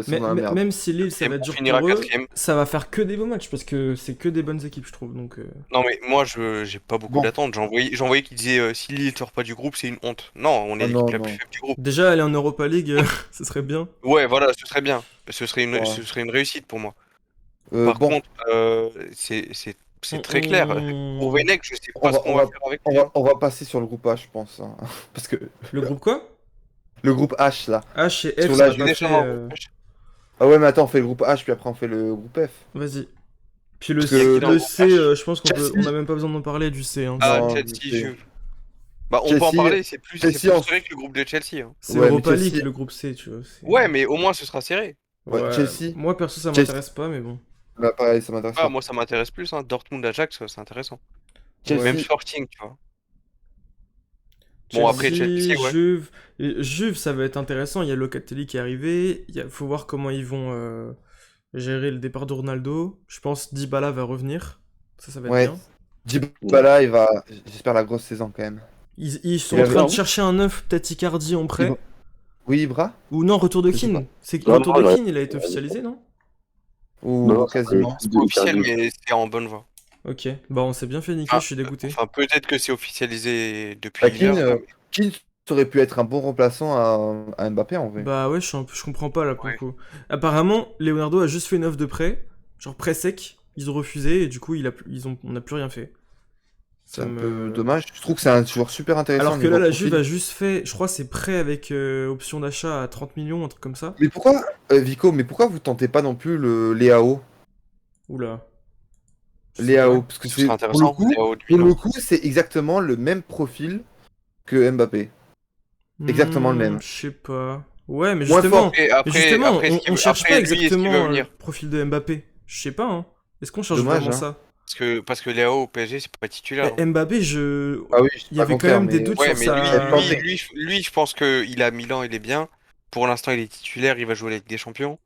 sont dans la merde. Même si Lille, ça Et va être on dur finira pour eux, quatrième. ça va faire que des beaux matchs parce que c'est que des bonnes équipes, je trouve. Donc, Non mais moi j'ai pas beaucoup Bon. d'attentes. J'en voyais qui disaient si Lille sort pas du groupe, c'est une honte. Non, on est Oh l'équipe non, la plus non. faible du groupe. déjà aller en Europa League, ce serait bien. Ouais, voilà, ce serait bien. Ouais. Ce serait une réussite pour moi. Par Bon. contre, c'est très clair. Pour Venec, je sais On pas ce va, qu'on va faire avec lui, hein. on va passer sur le groupe H, je pense, hein. Parce que Le groupe quoi? le groupe H, là. H et F, Sur ça la l'a pas Déjà, fait. en groupe H. Ah ouais, mais attends, on fait le groupe H, puis après on fait le groupe F. Vas-y. Puis Parce Il y a qui dans le le groupe C, H? je pense Chelsea. on a même pas besoin d'en parler du C. Hein. Ah, Non, Chelsea, c'est- Juve. Bah, on peut en Chelsea, parler, c'est plus Chelsea en... serré que le groupe de Chelsea, hein. C'est Ouais, mais Europa League, Chelsea... le groupe C, tu vois. Ouais, mais au moins ce sera serré. Ouais, Ouais. Chelsea. Moi, perso, ça Chelsea. m'intéresse pas, mais bon. Bah pareil, ça m'intéresse Ah, pas. moi ça m'intéresse plus, hein. Dortmund, Ajax, c'est intéressant. Chelsea, Même Sporting, tu vois. Bon, après Chelsea, Chelsea, ouais. Juve. Et Juve, ça va être intéressant. Il y a Locatelli qui est arrivé. Faut voir comment ils vont gérer le départ de Ronaldo. Je pense Dybala va revenir. Ça va être ouais. bien. Dybala, il va... J'espère la grosse saison, quand même. Ils sont Il en avait train de raison. chercher un neuf, peut-être Icardi en prêt. Oui, Ibra? Ou non, retour de Je sais Keane. pas. C'est Non, retour de non, Keane, il a été officialisé, non? Ou Non, quasiment. C'est pas officiel, mais c'est en bonne voie. Ok, bah on s'est bien fait niquer, Ah, je suis dégoûté. Enfin, peut-être que c'est officialisé depuis Bah, une heure. Keane aurait pu être un bon remplaçant à Mbappé en vrai. Bah ouais, je comprends pas là pour le Ouais. coup. Apparemment, Leonardo a juste fait une offre de prêt, genre prêt sec, ils ont refusé et du coup on n'a plus rien fait. C'est Ça un me- peu dommage. Je trouve que c'est un joueur super intéressant. Alors que niveau là, la profil. Juve a juste fait, je crois, c'est prêt avec option d'achat à 30 millions, un truc comme ça. Mais pourquoi, Vico, mais pourquoi vous tentez pas non plus le Léao? Oula. Je sais Léao, pas. parce que Ce c'est serait intéressant. Léao de pour Milan. le coup, c'est exactement le même profil que Mbappé. Exactement le même. Je sais pas. Ouais, mais Moins justement, fort. Et après, on cherche pas lui, est-ce qu'il veut exactement le venir? profil de Mbappé. Je sais pas, hein. Est-ce qu'on cherche Dommage, vraiment hein. ça? Parce que Léao au PSG, c'est pas titulaire. Eh, Hein. Mbappé, Ah oui, je dis il y pas avait le quand contraire, même des mais doutes Ouais, sur mais sa. lui, je pense que il est à Milan, il est bien. Pour l'instant, il est titulaire, il va jouer avec des champions.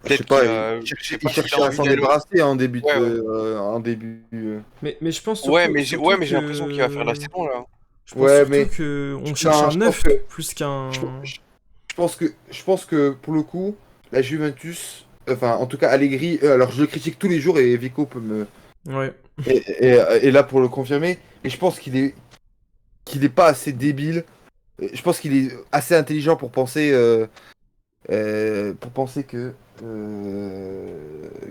je sais Peut-être pas, qu'il a, je sais il pas s'il a cherchait à envie s'en d'aller. débarrasser en début Ouais, ouais. en début. Mais je pense Ouais, surtout mais j'ai l'impression qu'il va faire la que. saison là. Je pense Ouais, surtout mais que on cherche non, un neuf plus qu'un. je, je- je pense que pour le coup, la Juventus, enfin en tout cas Allegri, alors je le critique tous les jours et Vico peut me Ouais. est là pour le confirmer, et je pense qu'il est pas assez débile. Je pense qu'il est assez intelligent pour penser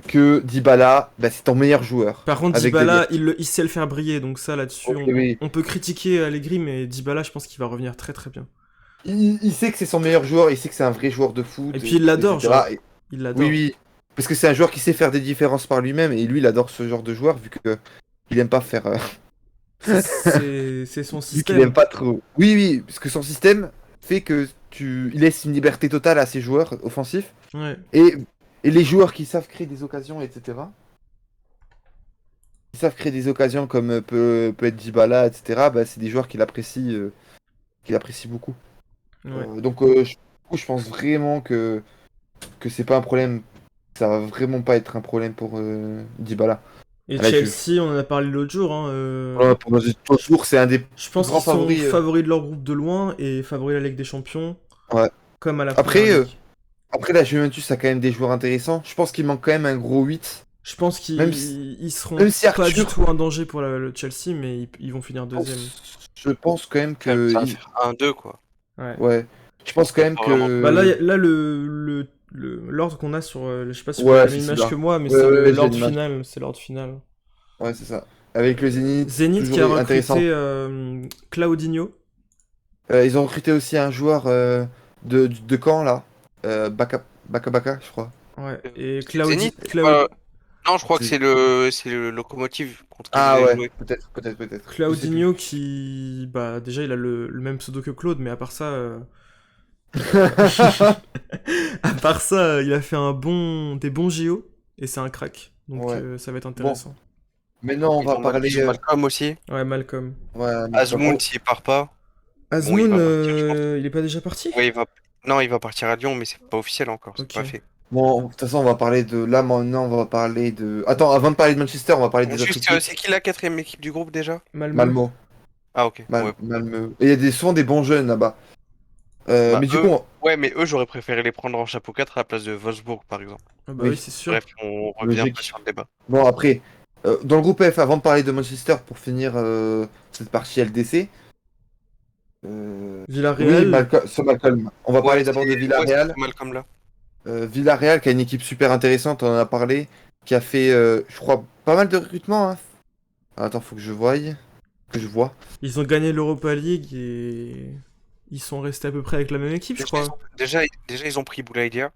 que Dybala, bah, c'est ton meilleur joueur Par contre, avec De Dybala, Ligt. il sait le faire briller, donc ça là-dessus, Ok, oui. on peut critiquer Allegri, mais Dybala, je pense qu'il va revenir très très bien. Il sait que c'est son meilleur joueur, il sait que c'est un vrai joueur de foot, Et puis il l'adore, etc. genre. Il Oui, l'adore. oui, parce que c'est un joueur qui sait faire des différences par lui-même, et lui, il adore ce genre de joueur, vu que il aime pas faire, C'est son vu qu'il aime système. pas trop. Oui, oui, parce que son système fait que il laisse une liberté totale à ses joueurs offensifs, Ouais. et, et les joueurs qui savent créer des occasions, etc. Qui savent créer des occasions comme peut être Dybala, etc. Bah, c'est des joueurs qu'il apprécie beaucoup. Ouais. Donc, je pense vraiment que c'est pas un problème. Ça va vraiment pas être un problème pour Dybala Et à la Juve. Chelsea, on en a parlé l'autre jour, hein, Ouais, pour moi, toujours, c'est un des je pense grands qu'ils sont favoris. favoris de leur groupe de loin et favoris de la Ligue des Champions, Ouais. comme à la Après, Première Ligue. Après, la Juventus a quand même des joueurs intéressants. Je pense qu'il manque quand même un gros 8. Je pense qu'ils Même si- ils seront même si pas du Arthur- tout un danger pour le Chelsea, mais ils vont finir deuxième. Je pense quand même Quand même, que. ça va faire 1-2 quoi. Ouais. Ouais. Je pense quand même Pas vraiment. que. Bah là l'ordre qu'on a sur, je sais pas si vous Ouais, avez c'est l'image celui-là. que moi, mais Ouais, c'est ouais, j'ai l'ordre l'image. final, c'est l'ordre final. Ouais, c'est ça. Avec le Zénith, Zénith qui a toujours intéressant. recruté Claudinho. Ils ont recruté aussi un joueur de Caen, là. Baka, je crois. Ouais. Euh, Et c'est Zénith, c'est pas- Non, je crois que C'est- c'est le Locomotive contre qui Ah vous avez ouais, joué. peut-être. Je sais plus. Claudinho qui, bah déjà il a le même pseudo que Claude, mais à part ça, à part ça, il a fait des bons JO et c'est un crack. Donc Ouais. ça va être intéressant. Maintenant, on Ils va ont parler. ils ont Malcolm aussi. Ouais, Malcolm. Ouais, Azmoun, s'il part pas. Bon, il Azmoun, va partir, je pense. il est pas déjà parti? Ouais, Non, il va partir à Lyon, mais c'est pas officiel encore, c'est Ok. pas fait. Bon, de toute façon, on va parler de. Là, maintenant, on va parler de. Attends, avant de parler de Manchester, on va parler des autres Juste, équipes. c'est qui la quatrième équipe du groupe déjà? Malmo. Ah, ok. Ouais. Malmö. Et il y a souvent des bons jeunes là-bas. Bah, Mais du eux- coup, Ouais, mais eux, j'aurais préféré les prendre en chapeau 4 à la place de Wolfsburg, par exemple. Ah bah Oui. oui, c'est sûr. Bref, on revient un Logique. peu sur le débat. bon, après, dans le groupe F, avant de parler de Manchester, pour finir cette partie LDC. Villarreal. Oui, sur Malcolm. On va parler d'abord de Villarreal. Ouais, Malcolm là. Villarreal, qui a une équipe super intéressante, on en a parlé, qui a fait, je crois, pas mal de recrutements. Hein. Attends, faut que je voie. Que je vois. Ils ont gagné l'Europa League et ils sont restés à peu près avec la même équipe, je crois. Déjà, ils ont pris Boulaïdia.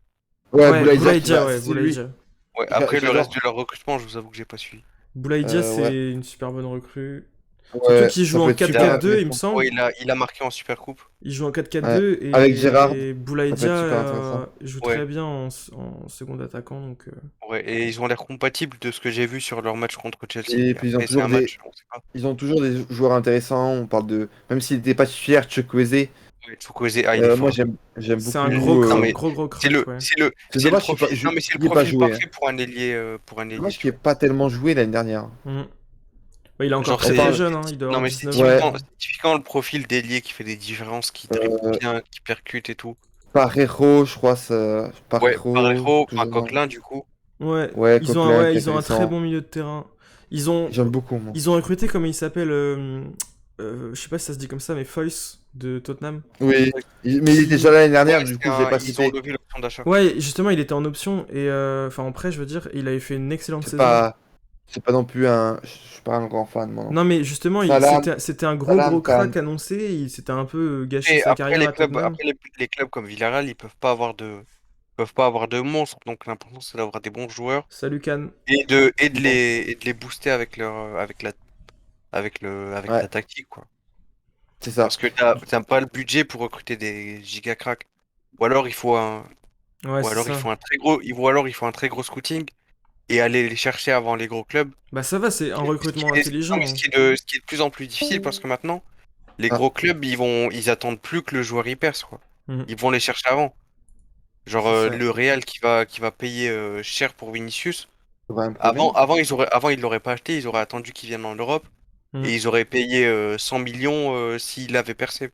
Ouais, Boulaïdia, Boulaïdia, qui va- ouais, c'est lui. Boulaïdia. Ouais, après le J'adore. reste de leur recrutement, je vous avoue que j'ai pas suivi. Boulaïdia, c'est Ouais. une super bonne recrue. Ouais, Surtout qu'il ça joue peut en être super 4-4-2, il me intéressant. semble. Ouais, il a marqué en Super Coupe. Il joue en 4-4-2 et Avec Gérrard, Boulaïdia ça peut être super intéressant. joue Ouais. très bien en second attaquant. Donc, Ouais, et ils ont l'air compatibles de ce que j'ai vu sur leur match contre Chelsea. Et puis ils ont Après, c'est toujours un des, match, on sait pas. ils ont toujours des joueurs intéressants. On parle de, même s'il n'était pas titulaire, Chukwueze. Ouais, Chukwueze, il est Moi fort. j'aime c'est un beaucoup. gros Non, mais gros C'est le, crack, ouais. c'est le, C'est c'est le dommage qu'il profil. ait pas- Non, mais c'est le il ait pas profil joué, parfait pour un ailier, Dommage qu'il n'ait pas tellement joué l'année dernière. Mhm. Ouais, il est encore Genre, très c'est- très jeune, hein, il doit Non, avoir mais c'est 19 ans. Ouais. typiquement le profil d'ailier qui fait des différences, qui dribble Euh, bien, qui percute et tout. Parejo, je crois, Ouais, Parejo, plus ou moins. Coquelin, du coup. Ouais, Ouais, Coquelin, qui est ils ont un très intéressant. bon milieu de terrain. Ils ont, J'aime beaucoup, moi. ils ont recruté, comment il s'appelle, je sais pas si ça se dit comme ça, mais Foyce de Tottenham. Oui, Ouais. mais il était déjà là l'année dernière, Ouais, du coup, je l'ai pas ils ont cité. levé l'option d'achat. Ouais, justement, il était en option, et enfin en prêt, je veux dire, et il avait fait une excellente C'est saison. pas, c'est pas non plus un. Je suis pas un grand fan, moi, non Non, plus. mais justement, Salam, c'était un Salam gros Khan. crack annoncé, c'était un peu gâché Et sa carrière à Tottenham. après les clubs comme Villarreal, ils peuvent pas avoir de monstres. Donc l'important c'est d'avoir des bons joueurs Salut Can. Bon, et de les booster avec avec ouais, la tactique, quoi. c'est ça. Parce que t'as pas le budget pour recruter des giga cracks. Ou alors il faut Ouais, ou c'est alors il ça. faut un très gros, ou alors il faut un très gros scouting et aller les chercher avant les gros clubs. Bah ça va, c'est un recrutement Non, mais intelligent, hein. ce qui est de plus en plus difficile parce que maintenant, les Ah, gros clubs, ils attendent plus que le joueur y perce, quoi. Mhm, Ils vont les chercher avant. Genre c'est ça. le Real qui va payer cher pour Vinicius. c'est pas un problème. Avant ils l'auraient pas acheté, ils auraient attendu qu'il vienne en Europe Mhm, et ils auraient payé 100 millions s'il avait percé.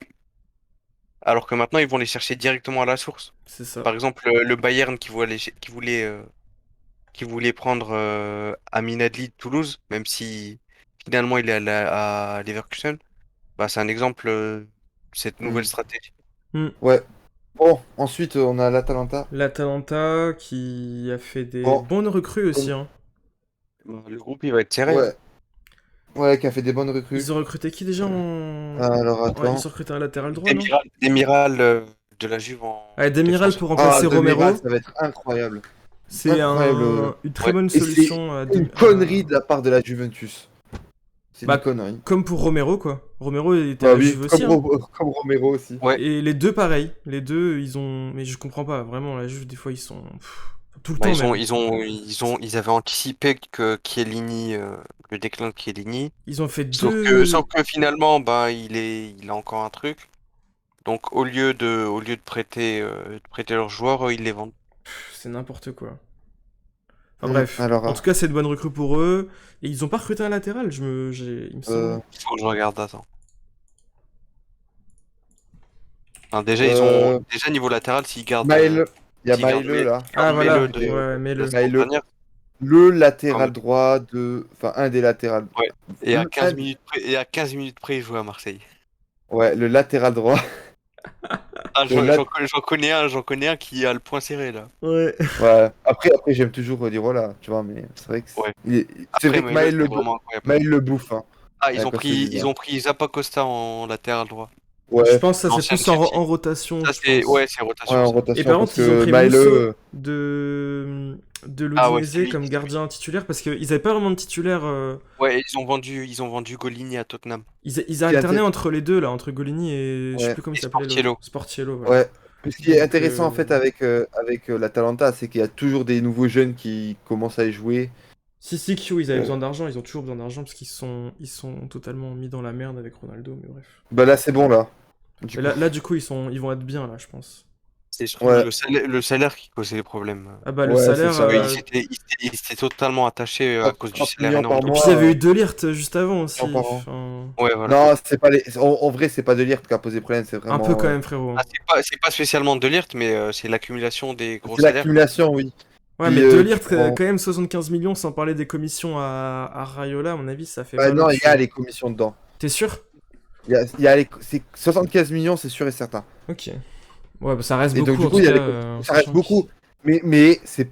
Alors que maintenant ils vont les chercher directement à la source. c'est ça. Par exemple, le Bayern qui voulait prendre Amin Adli de Toulouse, même si finalement il est à Leverkusen, bah, c'est un exemple de cette nouvelle Hmm. stratégie. Mhm. Ouais. Bon, ensuite, on a l'Atalanta. L'Atalanta qui a fait des Bon, bonnes recrues aussi, comme- hein. Bah, le groupe il va être serré, hein. ouais. Ouais, qui a fait des bonnes recrues. Ils ont recruté qui déjà en... Alors, Ouais, ils attends. ont recruté un latéral droit, non? Demiral de la Juve en Ouais, Demiral pour défenseur. Ah, remplacer Demiral, Romero. ça va être incroyable. C'est Incroyable. une très Ouais. bonne Et c'est solution une connerie de la part de la Juventus. C'est une Bah, connerie. comme pour Romero, quoi. Romero il était à Bah la oui, Juve aussi, hein. Comme Romero aussi. Ouais. Et les deux, pareil. Les deux, ils ont... Mais je comprends pas, vraiment, la Juve, des fois, ils sont... tout le Bah, temps, même. ils avaient anticipé que Chiellini, le déclin de Chiellini. Ils ont fait Sauf deux... que finalement, bah, il a encore un truc. Donc, au lieu de prêter leurs joueurs, ils les vendent. C'est n'importe quoi. Enfin bref. Alors, En tout cas, c'est de bonnes recrues pour eux. Et ils ont pas recruté un latéral, il me semble. Faut que je regarde, attends. Enfin, euh, déjà niveau latéral, Maël, il y a s'ils gardent, Maël là. Ah Ils veulent voilà, Melo recruter. ouais, de la mets-le. saison Maël, dernière, le quand latéral droit de. Enfin, un des latérales. ouais. Et à Le, un- 15 minutes près, et à 15 minutes près, il joue à Marseille. Ouais, le latéral droit. Ah, Le lat- j'en connais un qui a le point serré là. Ouais. Ouais. Après j'aime toujours dire voilà, tu vois, mais c'est vrai que Ouais. c'est Après, vrai que Melo, il est vraiment incroyable. Maël le bouffe, hein. Ah, Quand je te dis ils ça. ont pris Zappacosta en latéral droit. Je Ouais, pense que ça, c'est L'ancien plus de Chelsea. en rotation, Ça, je pense. c'est ouais, rotation, en ça. Et rotation par parce contre, ils ont que pris Maël, Musso de Ah ouais, l'Udinese comme gardien titulaire parce qu'ils avaient pas vraiment de titulaire. Ouais, ils ont vendu Golini à Tottenham. Ils qui est alternaient inté- entre les deux, là, entre Golini et je sais ouais, plus comment il Et s'appelait l'autre. Sportiello. Sportiello, voilà. ouais. Mais ce qui est Donc, intéressant en fait avec l'Atalanta, c'est qu'il y a toujours des nouveaux jeunes qui commencent à y jouer. si, Q, ils avaient Euh, besoin d'argent, ils ont toujours besoin d'argent parce ils sont totalement mis dans la merde avec Ronaldo, mais bref. Bah là c'est bon là. Du Mais coup. là, du coup, ils vont être bien, là, je pense. C'est surtout Ouais, le salaire qui causait les problèmes. Ah bah, le ouais, c'est le salaire. salaire. Ils s'étaient totalement attachés à cause du 30 salaire millions énorme par de Et puis, mois. il y avait eu De Ligt juste avant aussi. Par an. Enfin, Ouais, voilà. Non, c'est pas en vrai, c'est pas De Ligt qui a posé problème, c'est un peu vraiment. quand même, frérot. Ah, c'est pas spécialement De Ligt, mais c'est l'accumulation des gros C'est salaires. l'accumulation, oui. Ouais, Puis, mais De Ligt, tu prends- quand même, 75 millions sans parler des commissions à Rayola, à mon avis, ça fait Ouais, mal au non, il y cul, a hein. les commissions dedans. T'es sûr? C'est 75 millions, c'est sûr et certain. Ok. Ouais, bah, ça reste Et donc, beaucoup du en coup, tout il y a cas. ça reste sachant beaucoup. Mais c'est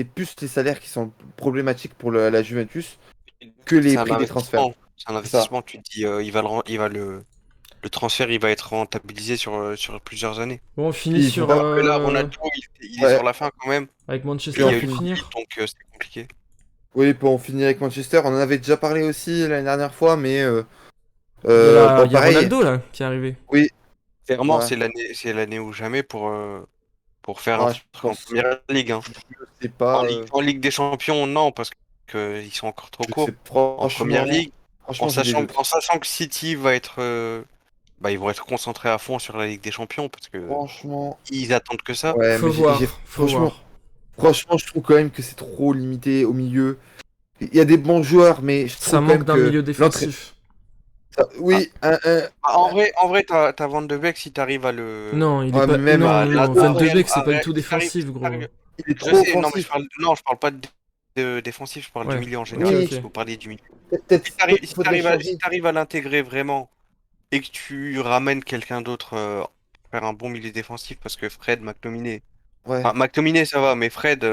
plus les salaires qui sont problématiques pour la Juventus que les C'est un prix des transferts. investissement. C'est un C'est ça. investissement. Tu te dis, le transfert, il va être rentabilisé sur plusieurs années. Bon, on finit Puis, il faut sur. pas- Alors que là, Ronaldo, il est Ouais. sur la fin quand même. Avec Puis Manchester il y a eu pour le finir. Covid, donc c'était compliqué. Oui, pour finir avec Manchester, on en avait déjà parlé aussi l'année dernière fois, mais bon, Il y a pareil. Ronaldo là qui est arrivé. Oui, Clairement, ouais. c'est l'année ou jamais pour faire un Ouais, truc je en pense. première ligue, hein. Je sais pas. En Ligue des Champions, non, parce que ils sont encore trop Je courts. sais En première ligue, franchement, j'ai des doutes. en sachant que City va être, bah, ils vont être concentrés à fond sur la Ligue des Champions parce que Franchement, ils attendent que ça. ouais, mais Faut voir. franchement, je trouve quand même que c'est trop limité au milieu. Il y a des bons joueurs, mais je Ça trouve quand manque même d'un que milieu défensif. Oui, En vrai, t'as Van de Beek si t'arrives à le. Non, il est Ouais, pas. mais même Non, à non, la non, Van de réel- Beek, c'est à pas du réel- tout si t'arrives- défensif, si gros. t'arrives- il est Je trop sais, non, mais offensif. non, je parle pas de défensif, je parle du Ouais. milieu en Ok, général, Oui. parce que ok. vous parliez du milieu. Peut-être Si faudrait si changer. t'arrives à l'intégrer vraiment et que tu ramènes quelqu'un d'autre pour faire un bon milieu défensif, parce que Fred, McTominay. Ouais, Enfin, McTominay, ça va, mais Fred,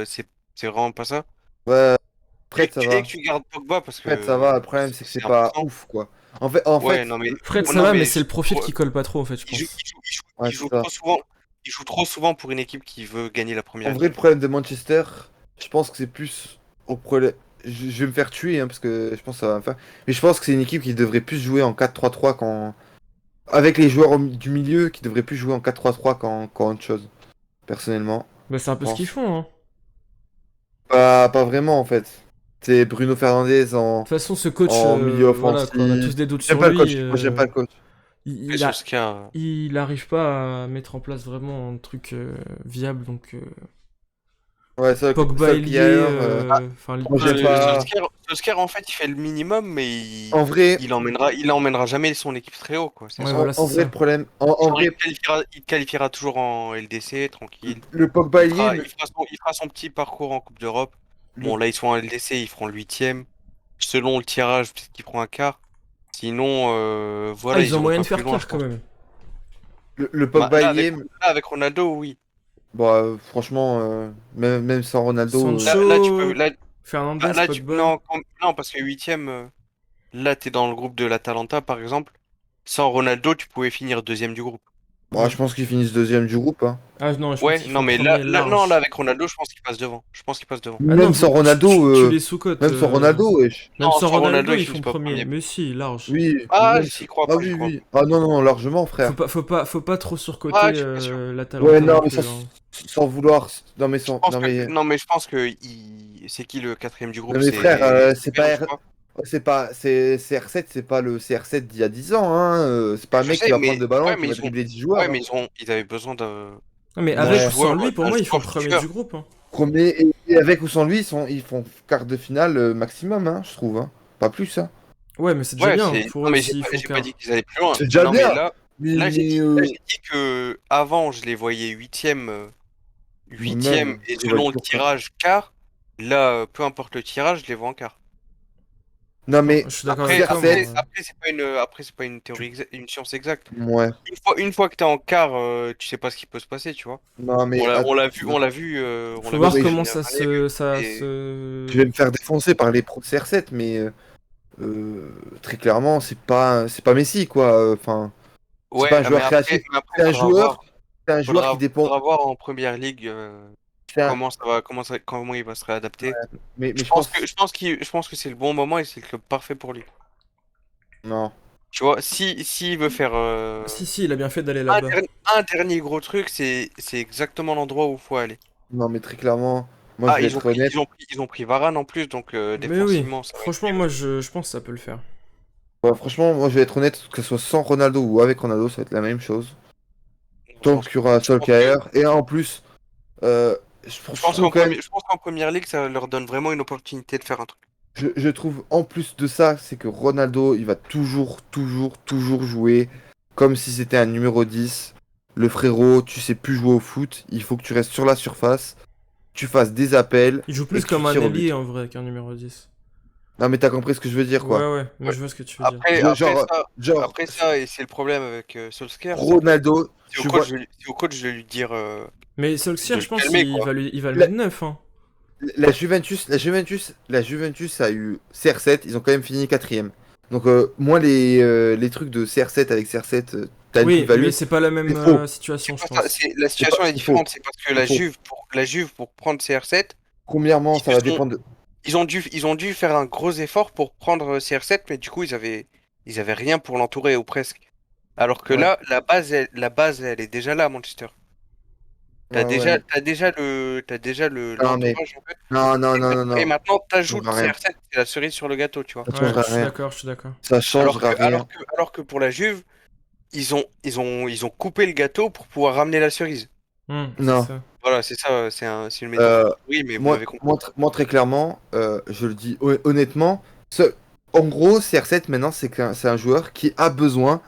c'est vraiment pas ça. ouais. Fred, ça Et va. que tu gardes Pogba parce Fred, ça va. Le que problème, c'est que c'est c'est pas important. ouf, quoi. En Ouais, fait, non, mais. Fred, Oh, ça non, va, mais mais c'est le profil qui colle pas trop, en fait, je pense. ouais, il c'est joue ça. trop souvent. Il joue trop souvent pour une équipe qui veut gagner la En première vrai, le ligue. problème de Manchester, je pense que c'est plus au problème. Je vais me faire tuer, hein, parce que je pense que ça va me faire. Mais je pense que c'est une équipe qui devrait plus jouer en 4-3-3 quand. Avec les joueurs du milieu, qui devrait plus jouer en 4-3-3 quand autre chose. Personnellement, Bah, c'est un je peu ce qu'ils pense. font, hein. Pas vraiment, en fait. C'est Bruno Fernandes De toute façon, ce coach, en milieu voilà, quoi, on a tous offensif. des doutes J'aime sur pas le lui. coach. Moi, j'aime pas le coach. Il, Et il a, Solskjaer, il arrive pas à mettre en place vraiment un truc viable, donc Ouais, Pogba est lié, Solskjaer, enfin, moi, j'aime pas. Solskjaer, en fait, il fait le minimum, mais En vrai, il emmènera jamais son équipe très haut, quoi. C'est ouais, ça. voilà, en c'est vrai, ça. le problème. En Genre, vrai, il te qualifiera toujours en LDC, tranquille. le Pogba lié, le, Il fera son petit parcours en Coupe d'Europe. le, Bon, là, ils sont en LDC, ils feront le huitième. Selon le tirage, peut-être qu'ils feront un quart. Sinon, Ah, voilà, ils ils ont iront moyen pas de plus faire loin, je quart quand pense. même. le Bah, Pogba lié, là, avec Ronaldo, oui. bon, franchement, même sans Ronaldo, Là, tu peux. Sancho, Fernandez, Pogba. Non, non, parce que huitième, là, t'es dans le groupe de l'Atalanta, par exemple. Sans Ronaldo, tu pouvais finir deuxième du groupe. bon, je pense qu'ils finissent deuxième du groupe, hein. Ah non, je pense Ouais, qu'ils non, font mais premier non, là, large. avec Ronaldo, je pense qu'il passe devant. Je pense qu'il passe devant. Ah non, Même sans Ronaldo, tu les sous-cotes. wesh. Même Non, sans sans Ronaldo, Ronaldo, ils ils font finissent pas premier. premier. Mais si, large. Oui, Ah, même j'y crois ah pas, j'y oui, crois oui. pas. Ah non, non, largement, frère. Faut pas trop surcoter Ah, je suis pas sûr. Ouais, l'Atalanta non, non mais plus, hein. sans vouloir. Non, mais Je pense que, non, mais je pense que c'est qui le quatrième du Non, groupe? mais frère, C'est c'est Real, pas je crois. c'est CR7, c'est pas le CR7 d'il y a 10 ans, hein. C'est pas un Je mec qui sais, va prendre mais le ballon ouais, et qui mais va ils ont, dribbler 10 joueurs, ouais, hein. mais ils avaient besoin Non, mais avec ou Ouais. sans lui, pour d'un moi, ils font joueur premier tueur. du groupe, hein. Premier, et avec ou sans lui, ils font quart de finale maximum, hein, je trouve, hein. Pas plus, hein. Ouais, mais c'est déjà Ouais, bien c'est. pour Non, eux mais s'ils font j'ai pas dit quart. qu'ils allaient plus loin. C'est déjà Non, mais bien. Mais, là, j'ai dit que avant, je les voyais huitième, même, et je les vois selon le toujours pas. tirage, quart. Là, peu importe le tirage, je les vois en quart. Non, Non, mais je suis d'accord avec toi, CR7, moi. Après, c'est pas une théorie, une science exacte. ouais. Une fois que t'es en quart, tu sais pas ce qui peut se passer, tu vois. Non, mais Faut On l'a vu voir mais ces comment dernières années. Et je vais me faire défoncer par les pros de CR7, mais très clairement, c'est pas Messi, quoi. Enfin, c'est pas ouais, un joueur créatif. mais après, C'est un joueur, c'est un joueur qui dépend. faudra voir en première ligue c'est un- comment il va se réadapter. mais je pense, Je pense que c'est le bon moment et c'est le club parfait pour lui. non. Tu vois, s'il veut faire Si, il a bien fait d'aller là-bas. un dernier gros truc, c'est exactement l'endroit où il faut aller. Non, mais très clairement, moi, je Ah, vais être honnête. ils ont pris Varane en plus, donc Mais oui, défensivement, ça va être franchement, mieux. moi, je pense que ça peut le faire. Ouais, franchement, moi, je vais être honnête, que ce soit sans Ronaldo ou avec Ronaldo, ça va être la même chose. Je Tant pense, qu'il y aura je pense que, Solskjaer. Et en plus, je trouve quand même. je pense qu'en première ligue, ça leur donne vraiment une opportunité de faire un truc. Je trouve en plus de ça, c'est que Ronaldo, il va toujours jouer comme si c'était un numéro 10. Le frérot, tu sais plus jouer au foot, il faut que tu restes sur la surface, tu fasses des appels Il joue et plus que tu comme un tires au but. ailier en vrai qu'un numéro 10. Non mais t'as compris ce que je veux dire quoi. Ouais, mais Ouais. je vois ce que tu veux dire. Genre, Après ça, et c'est le problème avec Solskjaer, Ronaldo, tu vois, c'est au coach de lui dire Mais de Solskjaer, le je pense calmer, qu'il quoi. il va le la, mettre neuf, hein. la Juventus a eu CR7, ils ont quand même fini quatrième. Donc moi les trucs de CR7 avec CR7, t'as une Oui, plus-value, mais c'est pas la même c'est faux. situation, je C'est pas ça, pense. la situation est C'est faux. différente, c'est parce que C'est faux. La Juve pour prendre CR7, Premièrement, ils ça se va sont, dépendre de... ils ont dû faire un gros effort pour prendre CR7, mais du coup, ils avaient rien pour l'entourer, ou presque. Alors que Ouais, là, la base, elle est déjà là, à Manchester. ouais. T'as déjà Non, mais... l'entourage, en fait. Et Non. maintenant, Ça t'ajoutes changera rien. CR7, c'est la cerise sur le gâteau, tu vois. Ça Ouais, changera rien. je suis d'accord. Ça changera rien. Alors que pour la Juve, ils ont coupé le gâteau pour pouvoir ramener la cerise. C'est Non. ça. Voilà, c'est ça, c'est une métaphore. Oui, mais vous m'avez compris. Moi, très clairement, je le dis honnêtement, En gros, CR7 maintenant, c'est un joueur qui a besoin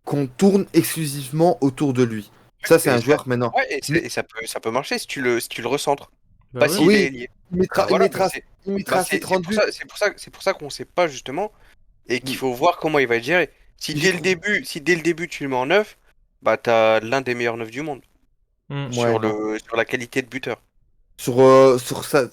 qu'on tourne exclusivement autour de lui. Ça, c'est Et un ça, joueur maintenant. ouais, Mais et ça peut marcher si tu le recentres. Bah Pas ouais. s'il est oui, ailier. il Bah mettra, il voilà, mettra, il mettra ses c'est 30 pour buts. ça, c'est pour ça qu'on sait pas justement et qu'il Mm. faut voir comment il va être géré. J'y crois. Si dès le début tu le mets en neuf, bah t'as l'un des meilleurs neufs du monde Hmm. Ouais, non. sur la qualité de buteur. Sur ça,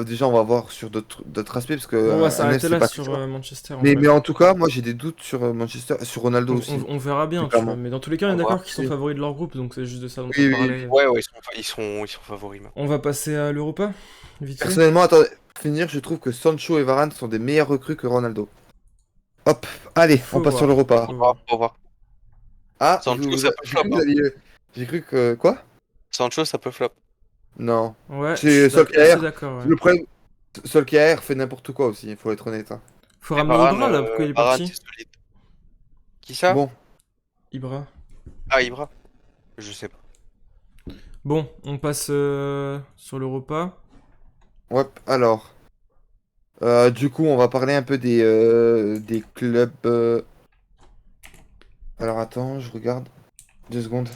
déjà, on va voir sur d'autres aspects, parce que Bon, on va un neuf, s'arrêter c'est là pas que sur ça. Manchester en Mais vrai. en tout cas, moi, j'ai des doutes sur Manchester, sur Ronaldo aussi, On verra bien, plus tu vois. clairement. Mais dans tous les cas, on On est va. d'accord qu'ils sont favoris de leur groupe, donc c'est juste de ça dont on Oui, oui, parlait. oui. Ouais, ouais, ils sont favoris maintenant. On va passer à l'Europa, vite fait. Personnellement, attends, pour finir, je trouve que Sancho et Varane sont des meilleurs recrues que Ronaldo. Hop, allez, on Faut passe sur voir, l'Europa. faut voir. Au revoir. Ah, Sancho, ça peut j'ai flop, cru que vous hein. aviez... J'ai cru que... Quoi? Sancho, ça peut flop. Non. Ouais, je C'est suis assez Solskjaer. d'accord, ouais. Le problème, Solskjaer fait n'importe quoi aussi, il faut être honnête, hein. Faut Et ramener Ibra, là, pourquoi il est Varane, parti? c'est solide. Qui ça? Bon, Ibra. Ah, Ibra. Je sais pas. Bon, on passe sur l'Europa. ouais, alors... du coup, on va parler un peu des clubs... Alors attends, je regarde. 2 secondes.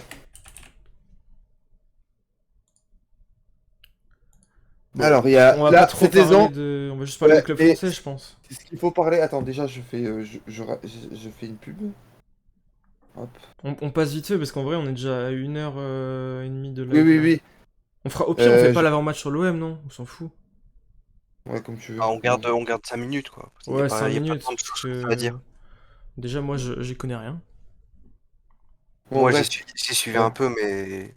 Bon, Alors, il y a... on va pas Là, trop cette parler saison... de... On va juste parler des Ouais, clubs et français, je pense. ce qu'il faut parler... Attends, déjà, je fais, je fais une pub. Hop. On passe vite fait, parce qu'en vrai, on est déjà à 1h30 de Oui, live, oui, là. oui. Au pire, on fait pas Je... l'avant-match sur l'OM, non? On s'en fout. Ouais, comme tu veux. Ah, Vas-y. on garde 5 minutes, quoi. Ouais, 5 Il y a pas minutes, tant de parce choses à que... dire. Déjà, moi, j'y connais rien. Bon, Moi, bref. j'ai suivi Ouais. un peu, mais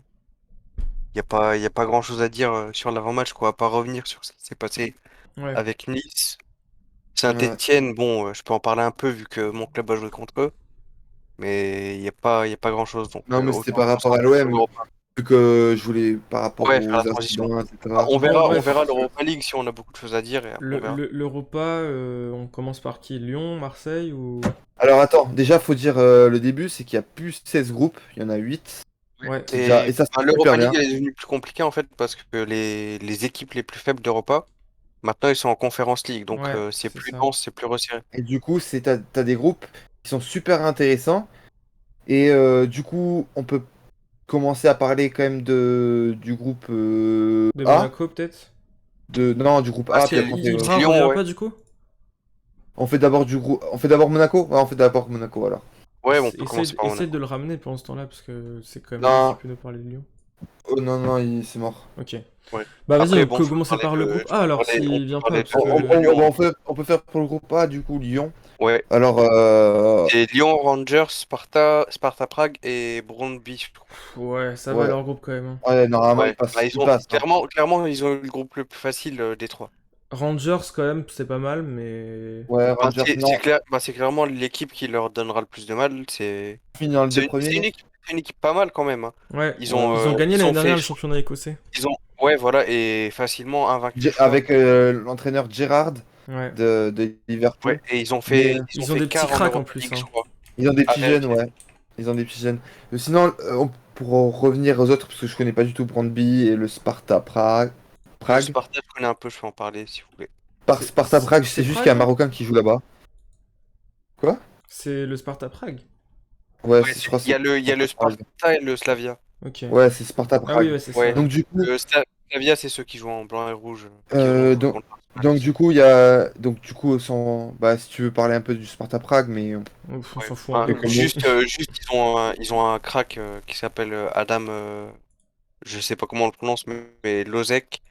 il y a pas grand-chose à dire sur l'avant-match, quoi, à pas revenir sur ce qui s'est passé Ouais. avec Nice. Ouais. Saint-Étienne, bon, je peux en parler un peu vu que mon club a joué contre eux, mais il y a pas grand-chose, donc Non, mais c'était autant par se rapport à concentrer sur l'OM. l'Europa. Vu que je voulais par rapport Ouais, faire la aux transition. incidents, Ah, etc. Bon, on verra bref. l'Europa League si on a beaucoup de choses à dire et après on verra. L'Europa, on commence par qui? Lyon, Marseille ou... Alors attends, déjà faut dire le début, c'est qu'il y a plus 16 groupes, il y en a 8. Ouais. C'est déjà... Et ça c'est Enfin, super l'Europa League bien. elle est devenue plus compliquée en fait parce que les équipes les plus faibles d'Europa, maintenant ils sont en Conference League, donc Ouais, c'est c'est plus ça. dense, c'est plus resserré. Et du coup, t'as des groupes qui sont super intéressants. Et du coup, on peut commencer à parler quand même du groupe De A. Monaco, peut-être? Non, du groupe Ah, A, puis après c'est Ibra Lyon, revient ouais. pas, du coup? on fait d'abord on fait d'abord Monaco? Ouais, on fait d'abord Monaco alors. Ouais, on peut commencer par Essaye de Monaco. le ramener pendant ce temps-là, parce que c'est quand même lui qui Non, peut nous parler de Lyon. oh, non, non, c'est mort. Ok. Ouais. Bah vas-y, Après, on bon, peut commencer par le groupe A, alors, on s'il peut vient pas, parler parce que... de Lyon. On peut faire pour le groupe A, du coup, Lyon. Ouais. Alors, C'est Lyon, Rangers, Sparta Prague et Brøndby, je crois. Ouais, ça va ouais, leur groupe, quand même, hein. ouais, normalement, Ouais. Bah, il passe, hein. clairement, ils ont eu le groupe le plus facile des trois. Rangers, quand même, c'est pas mal, mais... Ouais, Bah, Rangers, non, c'est clairement l'équipe qui leur donnera le plus de mal. fini dans les deux premiers. C'est une équipe pas mal quand même, hein. Ouais, Ouais. ils ont gagné Ils l'année ont fait, dernière le championnat écossais. ouais, voilà, et facilement invaincu, je crois. Avec l'entraîneur Gerrard Ouais. de Ouais, Liverpool. et Mais ils ont Ils ont fait des petits quart en cracks en Europa plus, League, je hein. crois. ils ont des À petits jeunes, vérifier. ouais. Ils ont des petits jeunes. Sinon, pour en revenir aux autres, parce que je connais pas du tout Brøndby et le Sparta Prague. Le Prague. Sparta, je connais un peu, je peux en parler si vous voulez. Sparta Prague, je sais C'est juste qu'il y a un Prague? Marocain qui joue là-bas. Quoi? C'est le Sparta Prague. Ouais, Ouais, je crois que c'est il y a le Sparta Prague. Sparta et le Slavia. Ok. Ouais, c'est Sparta Ah oui, Prague. ouais, c'est ça, Ouais, ouais. Donc du coup, Slavia, c'est ceux qui jouent en blanc et rouge, qui ont euh, joué donc, contre donc Nice. du coup, il y a donc du coup, bah, si tu veux parler un peu du Sparta Prague, mais On Ouais. s'en fout un Enfin, peu, quoi. juste ils ont un crack qui s'appelle Adam, je sais pas comment on le prononce, mais Lozek,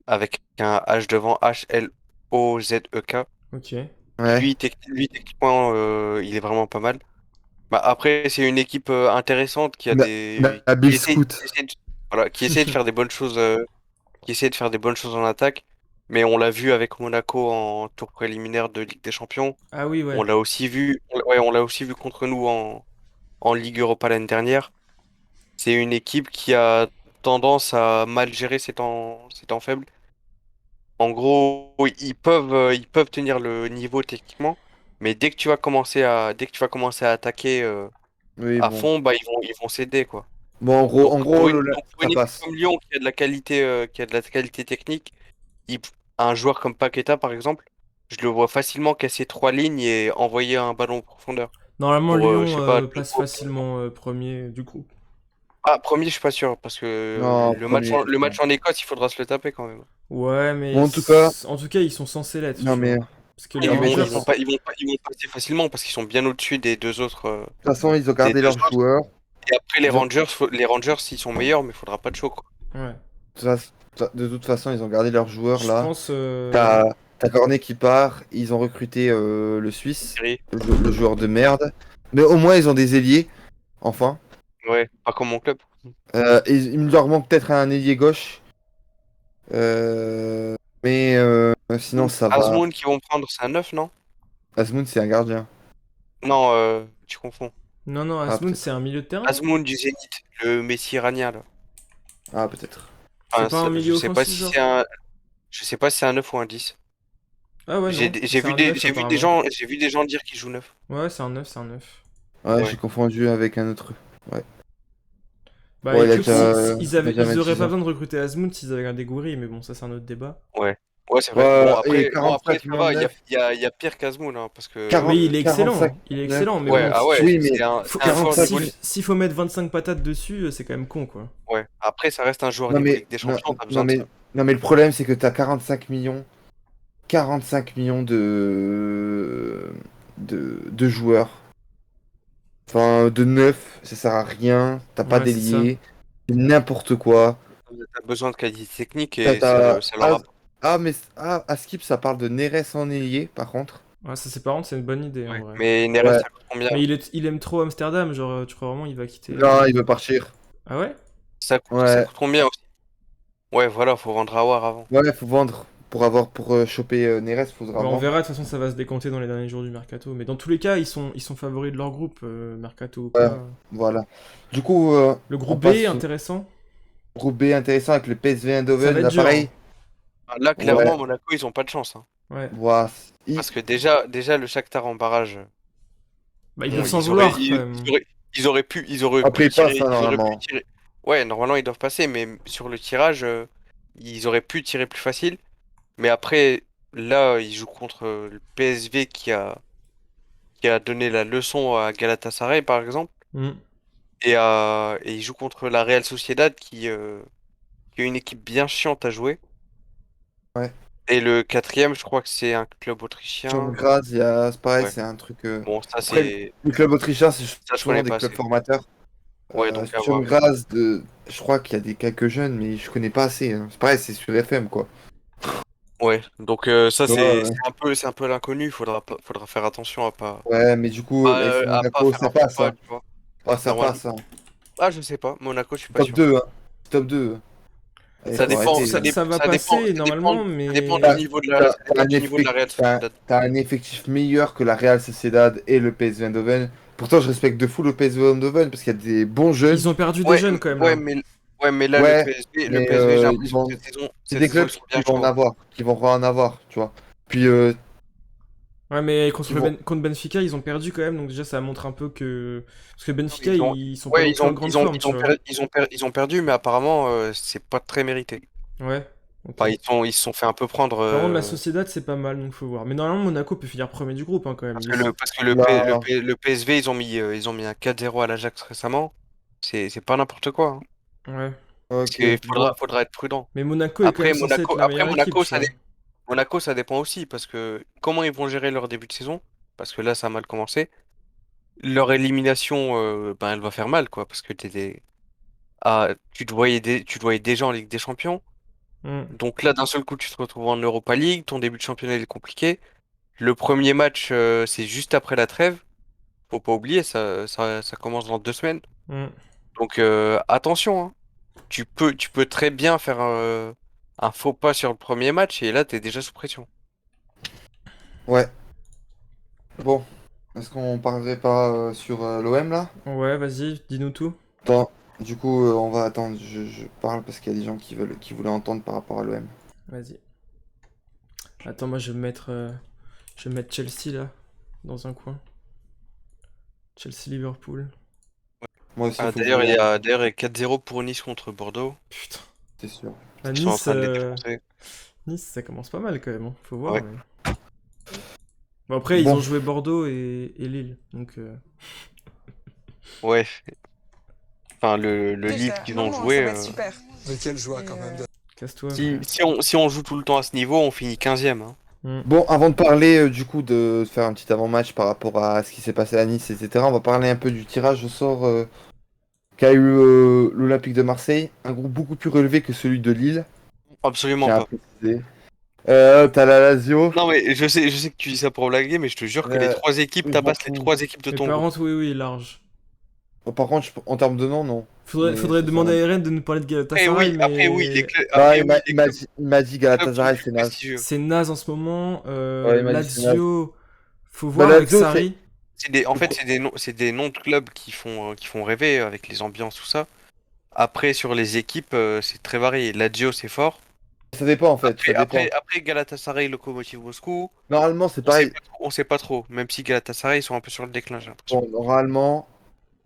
avec un H devant, H-L-O-Z-E-K. Ok. ouais. Lui, techniquement, il est vraiment pas mal. Bah, après, c'est une équipe intéressante Nabil Scout. voilà, qui essaie de faire des bonnes choses, qui essaie de faire des bonnes choses en attaque. Mais on l'a vu avec Monaco en tour préliminaire de Ligue des Champions. Ah oui, On ouais. l'a aussi vu, ouais, on l'a aussi vu contre nous en Ligue Europa l'année dernière. C'est une équipe qui a tendance à mal gérer ses temps faibles. En gros, ils peuvent tenir le niveau techniquement, mais dès que tu vas commencer à attaquer Oui, à bon. fond, bah ils vont céder quoi. Bon, en gros, Donc pour ça une équipe passe. comme Lyon qui a de la qualité, qui a de la qualité technique, il- un joueur comme Paqueta par exemple, Je le vois facilement casser 3 lignes et envoyer un ballon en profondeur. Normalement, Pour, je Lyon sais pas, passe facilement premier du groupe. Ah, premier, je suis pas sûr, parce que Non, premier. le match en Écosse, il faudra se le taper quand même. Ouais, mais Bon, en tout cas, en tout cas, ils sont censés l'être, non tu mais vois. de Parce que les Ils vont, Rangers, ils vont passer facilement parce qu'ils sont bien au-dessus des deux autres. toute façon, ils ont Des gardé deux leurs autres. joueurs. Et après, Ils ont... Les Rangers, ils sont meilleurs, mais il faudra pas de choc, quoi. ouais. De toute façon, ils ont gardé leurs joueurs Je là. pense. T'as Cornet qui part. Ils ont recruté le Suisse, Série. le joueur de merde. Mais au moins, ils ont des ailiers. Enfin. Ouais, pas comme mon club. Et il leur manque peut-être un ailier gauche. Euh, Mais sinon, ça va. Azmoun qui vont prendre, c'est un 9, non? Asmoun, c'est un gardien. Non, tu confonds. Non, non, Ah, Asmoun, c'est peut-être. un milieu de terrain. Azmoun du Zénith, le Messi iranien, là. Ah, peut-être. C'est Enfin, pas un je milieu sais pas offensif, si genre. c'est un, je sais pas si c'est un 9 ou un 10. Ah ouais, non. C'est un 9 apparemment. J'ai vu des gens dire qu'il joue 9. Ouais, c'est un 9, c'est un 9. Ouais, Ouais. j'ai confondu avec un autre. Ouais. Bah Bon, il a écoute, déjà, ils il a déjà ils auraient 26 pas ans. besoin de recruter Asmoun s'ils avaient gardé Gouiri, mais bon, ça c'est un autre débat. Ouais. Ouais, c'est vrai. Ouais, et Bon, après, 45 ça millions de va, neuf. il y a pire qu'Azmoun, hein, parce que, Oui, 40, il est excellent, 45 hein. Il est neuf. excellent, mais ouais, bon, ah ouais, Oui, mais faut- c'est un joueur de 45 niveau. s'il faut mettre 25 patates dessus, c'est quand même con, quoi. Ouais. Après, ça reste un joueur Non niveau mais Ligue des non, Champions, t'as non besoin de mais ça. non mais le problème c'est que t'as 45 millions de joueurs. Enfin de neuf, ça sert à rien. T'as pas Ouais, c'est ça. d'ailier, c'est n'importe quoi. T'as besoin de qualité technique T'as et t'as- ça leur apporte. à Skip ça parle de Neres en ailier par contre. Ouais, ça c'est par contre, c'est une bonne idée en Ouais. vrai. Mais Neres, Ouais. ça coûte combien? Mais il aime trop Amsterdam, genre, tu crois vraiment il va quitter. Non, il veut partir. Ah ouais? Ça Ouais. coûte combien aussi? Ouais, voilà, faut vendre Aouar avant. Ouais, faut vendre pour choper Neres, faudra Bah, on vendre. verra, de toute façon ça va se décompter dans les derniers jours du mercato. Mais dans tous les cas, ils sont favoris de leur groupe, mercato ou Ouais, pas. voilà. Du coup, Le on groupe B, passe au intéressant. groupe B intéressant avec le PSV Ça va Eindhoven, être là dur, hein. pareil. Là, Ouais. clairement, Monaco, ils ont pas de chance, hein. Ouais. Ouah, Parce que déjà, le Shakhtar en barrage, Bah ils bon, vont s'en vouloir quand même. ils auraient Après, pu il passe, tirer, hein, ils auraient pu normalement. tirer. Ouais, normalement, ils doivent passer, mais sur le tirage, ils auraient pu tirer plus facile. Mais après, là, ils jouent contre le PSV qui a donné la leçon à Galatasaray, par exemple. Hmm. Et ils jouent contre la Real Sociedad qui est une équipe bien chiante à jouer. Ouais. Et le quatrième, je crois que c'est un club Sturm autrichien. Graz, c'est pareil, Ouais. c'est un truc. Bon, ça, Après, les clubs autrichiens, c'est ça, je souvent connais des pas clubs assez. formateurs. Ouais, donc à Sturm voir. Graz, je crois qu'il y a des quelques jeunes, mais je connais pas assez, hein. C'est pareil, c'est sur FM, quoi. Ouais, donc ça, Tu vois, c'est un peu l'inconnu. Faudra faire attention ouais, mais du coup, FC à pas Monaco, faire ça un faux passe, pas, hein. tu vois. Ah, ça Normalement. passe, hein. Ah, je sais pas. Monaco, je suis pas Top sûr. 2, hein. Top 2. Allez, Ça faut dépend, arrêter. Ça va passer normalement, ça dépend mais. du niveau T'as un de la Real Sociedad. t'as un effectif meilleur que la Real Sociedad et le PSV Eindhoven. Pourtant, je respecte de fou le PSV Eindhoven parce qu'il y a des bons jeunes. Ils ont perdu des Ouais, jeunes quand même ouais, là. mais là, Ouais, Le mais PSV, j'ai ils l'impression que vont. C'est cette des saison, clubs ils sont qui bien vont en chauds. avoir, qui vont en avoir, tu vois. Puis, Ouais, mais qui vont. contre Benfica, ils ont perdu quand même, donc déjà ça montre un peu que. Parce que Benfica, Ils ont, ils sont pas ouais, non plus en grande forme, tu vois. ils ont perdu, mais apparemment, c'est pas très mérité. Ouais, ok. Enfin, ils se sont fait un peu prendre, Par contre, la Sociedad, c'est pas mal, donc faut voir. Mais normalement, Monaco peut finir premier du groupe, hein, quand même. parce que Là, le PSV, ils ont mis un 4-0 à l'Ajax récemment. C'est pas n'importe quoi, hein. Ouais. ok. Bon. Faudra être prudent. Mais Monaco est quand même censé être la Après meilleure équipe, tu vois. Monaco, ça dépend aussi parce que comment ils vont gérer leur début de saison, parce que là, ça a mal commencé. Leur élimination, ben, elle va faire mal, quoi, parce que tu te voyais déjà en Ligue des Champions. Hmm. Donc là, d'un seul coup, tu te retrouves en Europa League. Ton début de championnat il est compliqué. Le premier match, c'est juste après la trêve. Faut pas oublier, ça commence dans 2 semaines. Hmm. Donc attention, hein. Tu peux très bien faire un faux pas sur le premier match et là, t'es déjà sous pression. Ouais. Bon. Est-ce qu'on parlerait pas sur l'OM là? Ouais, vas-y, dis-nous tout. Attends. Du coup, on va attendre. Je parle parce qu'il y a des gens qui voulaient entendre par rapport à l'OM. Vas-y. Attends, moi je vais mettre Chelsea là, dans un coin. Chelsea-Liverpool. Moi aussi, Ah, faut que je regarde, d'ailleurs, il y a 4-0 pour Nice contre Bordeaux. Putain. c'est sûr. À Ils sont en Nice, train de les défoncer. Nice, ça commence pas mal quand même, hein. Faut voir. Ouais. Mais... Bon, après, ils Bon. ont joué Bordeaux et Lille. Donc, Ouais. Enfin, le Lille Déjà, qu'ils non, ont non, joué. ça va être super. Mais quelle joie Et, quand même. casse-toi, Si, frère. si on joue tout le temps à ce niveau, on finit 15e. Hein. Bon, avant de parler du coup de faire un petit avant-match par rapport à ce qui s'est passé à Nice, etc., on va parler un peu du tirage au sort qu'a eu l'Olympique de Marseille. Un groupe beaucoup plus relevé que celui de Lille, Absolument j'ai à pas. préciser. T'as la Lazio. Non, mais je sais que tu dis ça pour blaguer, mais je te jure que les Euh, trois équipes je m'en tabassent les fous. trois équipes de Mais ton par groupe. contre, oui, large. Par contre, en termes de nom, non. Faudrait, Mais faudrait ça, demander ça- à Eren de nous parler de Après, Galatasaray, mais après, oui, Ah, après, il oui, m'a les il m'a clubs, dit, il m'a dit les clubs sont Galatasaray, plus c'est naze. prestigieux. c'est naze en ce moment. Ouais, il m'a dit c'est naze. Lazio, faut Bah, voir avec Lazio, Sarri. En fait, c'est des noms de clubs qui font rêver avec les ambiances, tout ça. Après, sur les équipes, c'est très varié. Lazio, c'est fort. ça dépend en fait, ça dépend. Après Galatasaray, Lokomotiv Moscou, Normalement, c'est on sait pareil. pas trop, on sait pas trop. Même si Galatasaray, ils sont un peu sur le déclin, j'ai l'impression. Bon,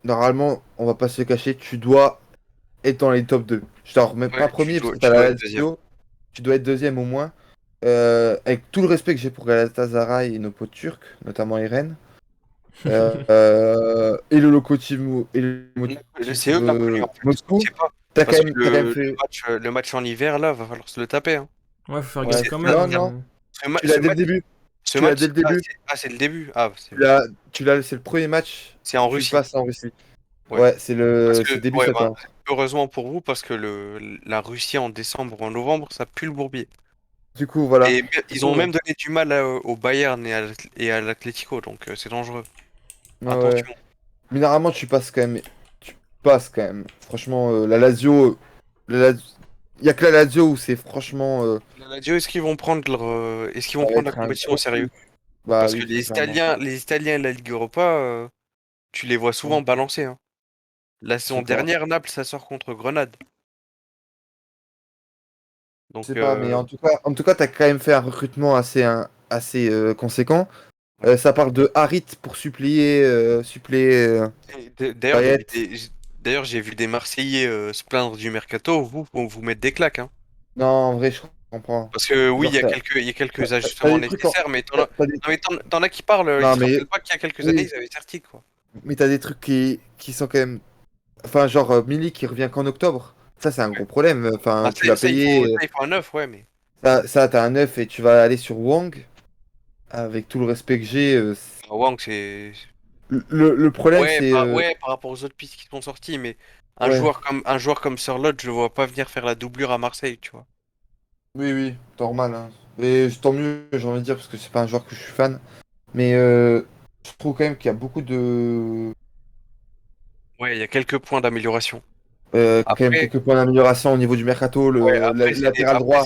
normalement, on va pas se le cacher, tu dois être dans les top 2. Je t'en remets pas Ouais, premier parce que tu t'as dois la être deuxième. Lazio, tu dois être deuxième au moins. Avec tout le respect que j'ai pour Galatasaray et nos potes turcs, notamment Eren. Et le Lokomotiv C'est eux l'inconnu, en fait. Moscou, Je sais pas. t'as Parce quand que même, t'as quand même fait. le match en hiver, là, va falloir se le taper. Hein. Ouais, faut faire Ouais, gaffe quand non, même. non, Ce, ma- tu ce l'as dès le match, début. ce Tu l'as match, dès le début. c'est le début. Ah, C'est le premier match. c'est en Tu le Russie. passes en Russie. Ouais. Ouais, Parce c'est que, début ouais, bah, septembre. heureusement pour vous, parce que la Russie en décembre ou en novembre, ça pue le bourbier. Du coup, voilà. Et Du ils ont coup, même donné du mal au Bayern et à l'Atlético, donc c'est dangereux. ouais, ouais. Attention. Mais normalement, tu passes quand même. Tu passes quand même. Franchement, la Lazio. Il y a que la Lazio où c'est franchement. La Lazio, est-ce qu'ils vont prendre est-ce qu'ils Ça vont va prendre la être un compétition au gros sérieux? truc. Bah Parce que oui, clairement. Les Italiens et la Ligue Europa, tu les vois souvent Ouais, balancer. Hein. La je saison sais pas. dernière, Naples, ça sort contre Grenade. Je Donc, sais pas, mais en tout cas, t'as quand même fait un recrutement assez conséquent. ouais. Ça parle de Harit pour suppléer Et D'ailleurs, Payet. d'ailleurs, j'ai vu des Marseillais se plaindre du mercato. Vous mettre des claques, hein. Non, en vrai, je comprends. Parce que oui, Genre, il y a quelques t'as ajustements des trucs nécessaires, mais t'as des- non, mais t'en as qui parlent, ils Non, se mais rappellent pas qu'il y a quelques années, oui, ils avaient Certic, quoi. mais t'as des trucs qui sont quand même. Enfin, genre Milik qui revient qu'en octobre. Ça, c'est un gros problème. Ah, Enfin, tu l'as payé. ça, il faut un neuf, ouais, mais. T'as un 9 et tu vas aller sur Wang. Avec tout le respect que j'ai. Ah, Wang, c'est. Le problème, Ouais, c'est. ouais, par rapport aux autres pistes qui sont sorties, mais Ouais. un joueur comme Sørloth, je le vois pas venir faire la doublure à Marseille, tu vois. Oui, oui, normal. Hein. Et tant mieux, j'ai envie de dire, parce que c'est pas un joueur que je suis fan. Mais je trouve quand même qu'il y a beaucoup de. Ouais, il y a quelques points d'amélioration. Quand même Après, quelques points d'amélioration au niveau du mercato. ouais, Le latéral droit.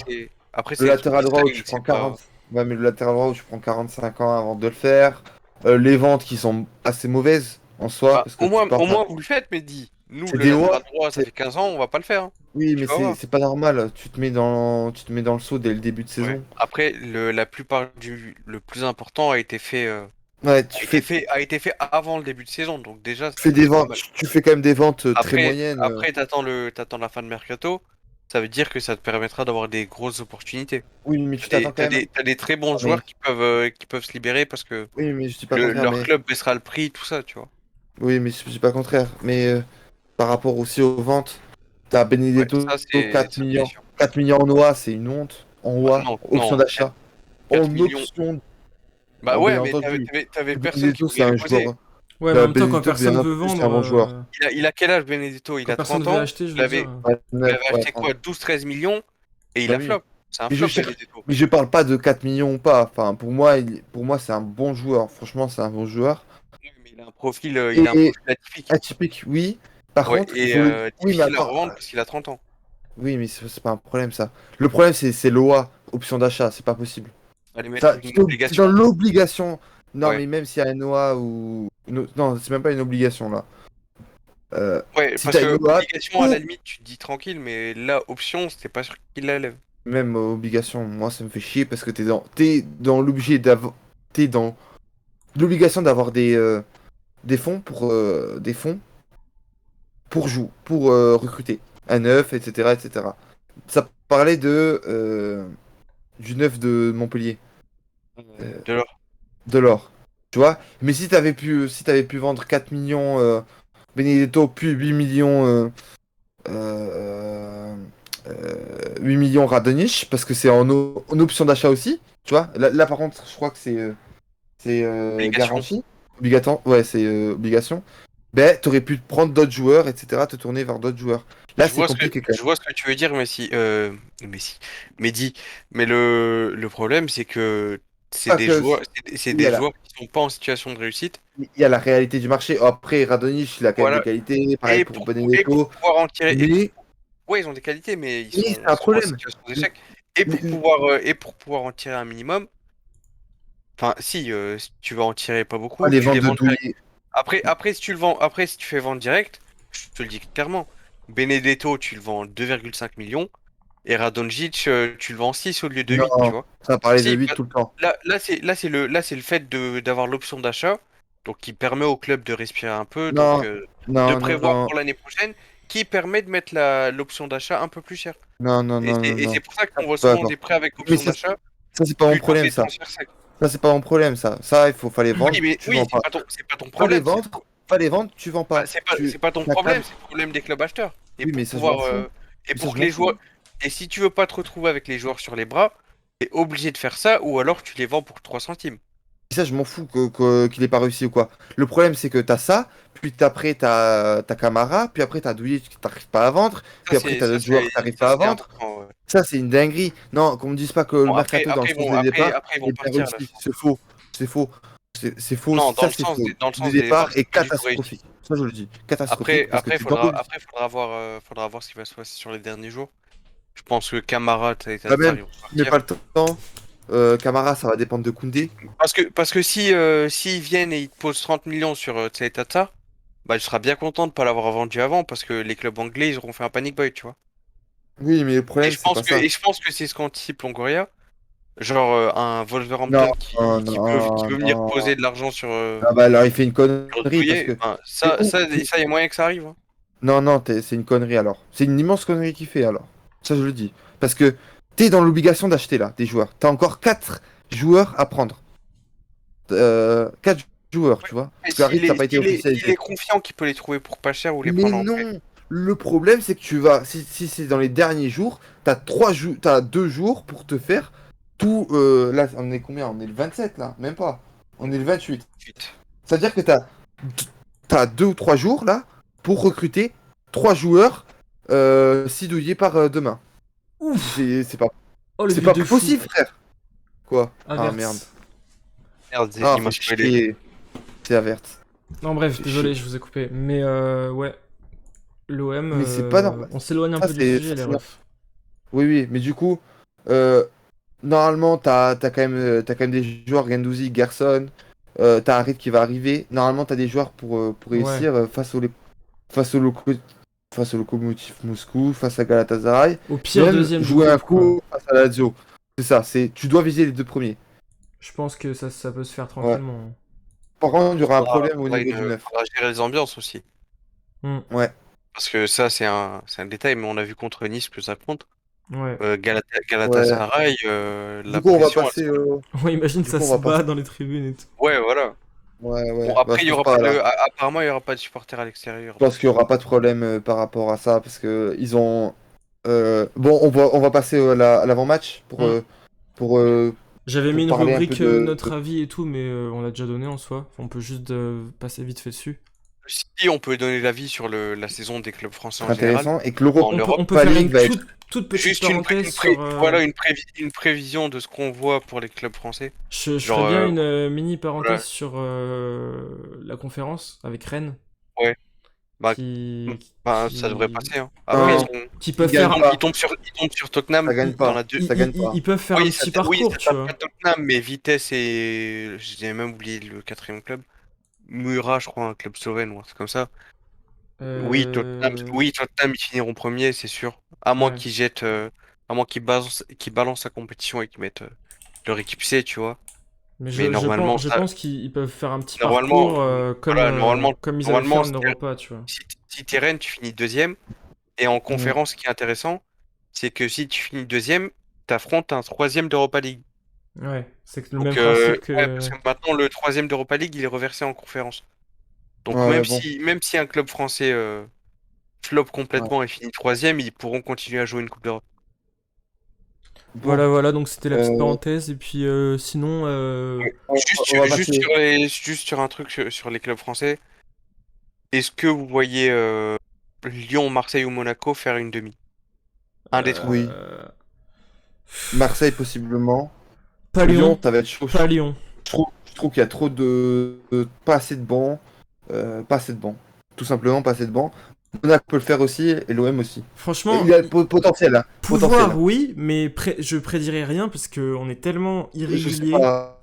après, Le c'est le latéral droit où tu freestyle, prends c'est pas. 40. Ouais, mais le latéral droit où tu prends 45 ans avant de le faire. Les ventes qui sont assez mauvaises en soi. Bah, Parce que tu au portes moins, vous le faites, mais dis. Nous, c'est le des lois. latéral droit, ça fait 15 ans, on va pas le faire. Hein. Oui, Tu mais vas voir. c'est pas normal. Tu te mets dans le saut dès le début de Ouais. saison. Après, la plupart le plus important a été fait, Ouais, tu a été fait avant le début de saison, donc déjà, fais c'est des plutôt pas ventes. mal. Tu fais quand même des ventes très Après, moyennes. t'attends la fin de mercato, ça veut dire que ça te permettra d'avoir des grosses opportunités. Oui, mais tu t'attends quand même. T'as des très bons Ah, mais... joueurs qui peuvent se libérer parce que Oui, mais je dis pas le contraire. leur Mais club baissera le prix, tout ça, tu vois. oui, mais je dis pas le contraire. Mais par rapport aussi aux ventes, t'as Ouais, Benedetto 4 ça, c'est millions. sûr. 4 millions en OA, c'est une honte. En Ah, OA, non, option non, d'achat. 4 En millions. option. Bah Alors, ouais, bien mais entendu, t'avais personne qui Benedetto, c'est voulait les un poser. joueur. Ouais, mais en même temps, quand Benedetto, bien personne veut entendu, c'est vendre, un bon joueur. Il a quel âge Benedetto? Il quand a personne 30 veut ans. acheter, je Il veux avait, dire. Ouais, il 9, avait ouais, acheté 30. quoi? 12-13 millions et il Bah a oui. flop. C'est un Mais je flop, cherche. Benedetto. Mais je parle pas de 4 millions ou pas. Enfin, pour moi, c'est un bon joueur. Franchement, c'est un bon joueur. Oui, mais il a un Et profil atypique. atypique, oui. Par Ouais, contre, il et faut. Oui, mais difficile à attends. revendre parce qu'il a 30 ans. Oui, mais c'est pas un problème, ça. Le problème, c'est l'OA, option d'achat. C'est pas possible. Allez mettre Ça, une t'es dans obligation. l'obligation. Non, Ouais. mais même s'il y a un OA ou. Non, c'est même pas une obligation, là. Euh, Ouais, si parce t'as une que OA, obligation, à la limite, tu te dis tranquille, mais là, option, c'était pas sûr qu'il la lève. même obligation, moi, ça me fait chier parce que t'es dans l'obligation d'avoir des fonds pour recruter un neuf, etc., etc. Ça parlait du neuf de Montpellier. De l'or. de l'or. Tu vois? Mais si t'avais pu vendre 4 millions Benedetto, puis 8 millions, 8 millions Radonjic, parce que c'est en option d'achat aussi. Tu vois? Là, par contre, je crois que c'est Obligation. garanti. Obligatoire. Ouais, c'est obligation. Ben, t'aurais pu prendre d'autres joueurs, etc., te tourner vers d'autres joueurs. Là, Je c'est vois ce que, compliqué quand je vois ce que tu veux dire, Mehdi. Mais le problème, c'est que c'est même. des Que, joueurs, c'est il y des a la, joueurs qui sont pas en situation de réussite. il y a la réalité du marché. Après, Radonjic, il a quand même des Voilà. qualités. Pareil Et pour pour Benedetto. pouvoir en tirer, Mais, ouais, ils ont des qualités, mais mais c'est ils un sont en problème. situation Les- d'échec. Et les- et pour pouvoir en tirer un minimum, enfin, si tu vas en tirer pas beaucoup, les tu les ventes de vends direct. Douillet. Après, si tu le vends, après, si tu fais vendre direct, je te le dis clairement, Benedetto, tu le vends 2,5 millions, et Radonjic, tu le vends 6 au lieu de 8, tu Non, vois. ça parlait de Si, 8 tout le temps. là, c'est le fait d'avoir l'option d'achat, donc qui permet au club de respirer un peu, donc Non, de non, non, prévoir non, pour l'année prochaine, qui permet de mettre l'option d'achat un peu plus chère. non, non, non, non, Et non. c'est pour ça Ah, qu'on voit pas souvent d'accord. des prêts avec Mais option d'achat ça, c'est pas mon plutôt que problème, des ça. transferts secs. Ça, c'est pas mon problème, ça. Ça, fallait vendre, tu Oui, vends pas. c'est pas ton Fallait problème, vendre, fallait vendre, tu vends pas. c'est pas ton La cam... problème, c'est le problème des clubs acheteurs. Et Oui, pour mais ça, je m'en pouvoir, fous. et Mais ça, pour je que m'en les joueurs, fous. et si tu veux pas te retrouver avec les joueurs sur les bras, t'es obligé de faire ça, ou alors tu les vends pour 3 centimes. Ça, je m'en fous qu'il ait pas réussi ou quoi. Le problème, c'est que t'as ça, puis après, t'as Camara, puis après, t'as Douillet que t'arrives pas à vendre, puis après, t'as d'autres joueurs que t'arrives Ça pas à c'est vendre. important. Ouais. Ça, c'est une dinguerie. Non, qu'on me dise pas que le Bon, mercato dans le sens des départs après ils vont est bien partir là, je réussi. pense. C'est faux. C'est faux. C'est faux. Non, Ça, c'est faux. dans le Le sens des départ départs, est c'est pas du tout réussi. catastrophique. Ça, je le dis. Catastrophique parce que t'es dans le... Après, faudra voir ce qui va se passer sur les derniers jours. Je pense que Camara, Bah Tatar, même, ils vont tu mets partir. pas le temps. Camara, ça va dépendre de Koundé. Parce que s'ils viennent et ils te posent 30 millions sur Tata, bah, tu seras bien content de pas l'avoir vendu avant parce que les clubs anglais, ils auront fait un panic buy, tu vois. Oui, mais le problème, c'est pas ça. Et je pense que c'est ce qu'anticipe Longoria. Genre un Non, Wolverhampton non, qui non, peut venir non. poser de l'argent Ah bah alors, il fait une sur connerie parce Douillet, que... ben, t'es où ça, y a moyen que ça arrive. Hein. Non, non, c'est une connerie alors. C'est une immense connerie qu'il fait alors. Ça, je le dis. Parce que t'es dans l'obligation d'acheter là des joueurs. T'as encore 4 joueurs à prendre. 4 joueurs, tu vois. Et Parce que Harit, ça n'a pas été s'il est officialisé. confiant qu'il peut les trouver pour pas cher ou les Mais prendre en prêt. non! Le problème, c'est que si c'est dans les derniers jours, t'as 2 jours pour te faire tout. Là, on est combien? On est le 27 là? Même pas. On est le 28. Ensuite. C'est-à-dire que t'as 2 ou 3 jours là pour recruter 3 joueurs si douillés par demain. Ouf. C'est pas, Oh, le c'est but pas de fou. possible, frère. Quoi? Ah Avertz. merde. Merde, Ah, il m'a fait spoilé. chier. C'est Avertz. Non, bref, C'est désolé, chier. je vous ai coupé. Mais ouais, l'OM, Mais c'est pas normal. on s'éloigne un Ça, peu du c'est. sujet, les refs. Oui, oui, mais du coup, euh, normalement, t'as quand même des joueurs, Guendouzi, Gerson, t'as Harit qui va arriver. Normalement, t'as des joueurs pour Ouais. réussir face au, loco- face au Lokomotiv Moscou, face à Galatasaray. Au pire Même deuxième du jouer un groupe, quoi. coup face à Lazio. C'est ça, tu dois viser les 2 premiers. Je pense que ça peut se faire Ouais. tranquillement. Par contre, il y aura un problème au niveau du 9. Faudra gérer les ambiances aussi. Hmm. Ouais. Parce que ça, c'est un détail, mais on a vu contre Nice que ça compte. Ouais. Ouais. Galatasaray, Du la coup, on va pression, elle passer. sera- Ouais, imagine, Du ça coup, on se va bat passer. dans les tribunes et tout. Ouais, voilà. Ouais, Bon, ouais. Bah, après, je il y pense aura pas pas là. apparemment, il y aura pas de supporters à l'extérieur. Je pense qu'il y aura pas de problème par rapport à ça parce que ils ont. Bon, on va passer à l'avant-match Hmm. pour J'avais mis pour une parler un peu rubrique de. notre avis et tout, mais on l'a déjà donné en soi. Enfin, on peut juste passer vite fait dessus. Si on peut donner l'avis sur la saison des clubs français en général, Intéressant et que en On peut Europe, l'Europa faire League une va être. toute petite juste parenthèse sur. voilà, une prévision de ce qu'on voit pour les clubs français. Je Genre, ferais bien une mini voilà, parenthèse sur la conférence avec Rennes ouais, bah, qui, ça devrait qui, passer. Hein. Après, Non, qui ils peuvent gagnent faire. pas. ils tombent sur Tottenham Ça gagne dans pas. la deux. Ça gagne pas. Ils peuvent faire un petit Oui, parcours, ça tu tape vois. pas Tottenham, mais Vitesse et j'ai même oublié le quatrième club. Mura, je crois, un club slovène ou un truc comme ça. Euh, Tottenham, ils finiront premier, c'est sûr. À moins Ouais. qu'ils jettent, à moins qu'ils balancent la compétition et qu'ils mettent leur équipe C, tu vois. Mais Mais normalement, je ça, pense qu'ils peuvent faire un petit normalement, parcours voilà, comme ils avaient fait normalement, en Europa, tu vois. si t'es Rennes, tu finis deuxième. Et en Mm. conférence, ce qui est intéressant, c'est que si tu finis deuxième, t'affrontes un troisième d'Europa League. Ouais, c'est le Donc, même principe que. ouais, parce que maintenant, le troisième d'Europa League, il est reversé en conférence. Donc, Ouais, bon. même si un club français flop Ouais. complètement et finit troisième, ils pourront continuer à jouer une Coupe d'Europe. Bon. Voilà, donc c'était la petite Euh, parenthèse. Et puis sinon, on va passer. Juste sur un truc sur les clubs français, est-ce que vous voyez Lyon, Marseille ou Monaco faire une demi? Un des trois. Oui. euh, Marseille, possiblement. pas Lyon, Lyon, ça va être chaud. pas Lyon. Je trouve qu'il y a trop pas assez de bancs. Pas assez de bancs. Tout simplement, pas assez de bancs. Monaco peut le faire aussi, et l'OM aussi. Franchement, Il a potentiel, hein. Potentiel, pouvoir, hein. oui, mais je prédirais rien parce qu'on est tellement Je sais irrégulier. pas.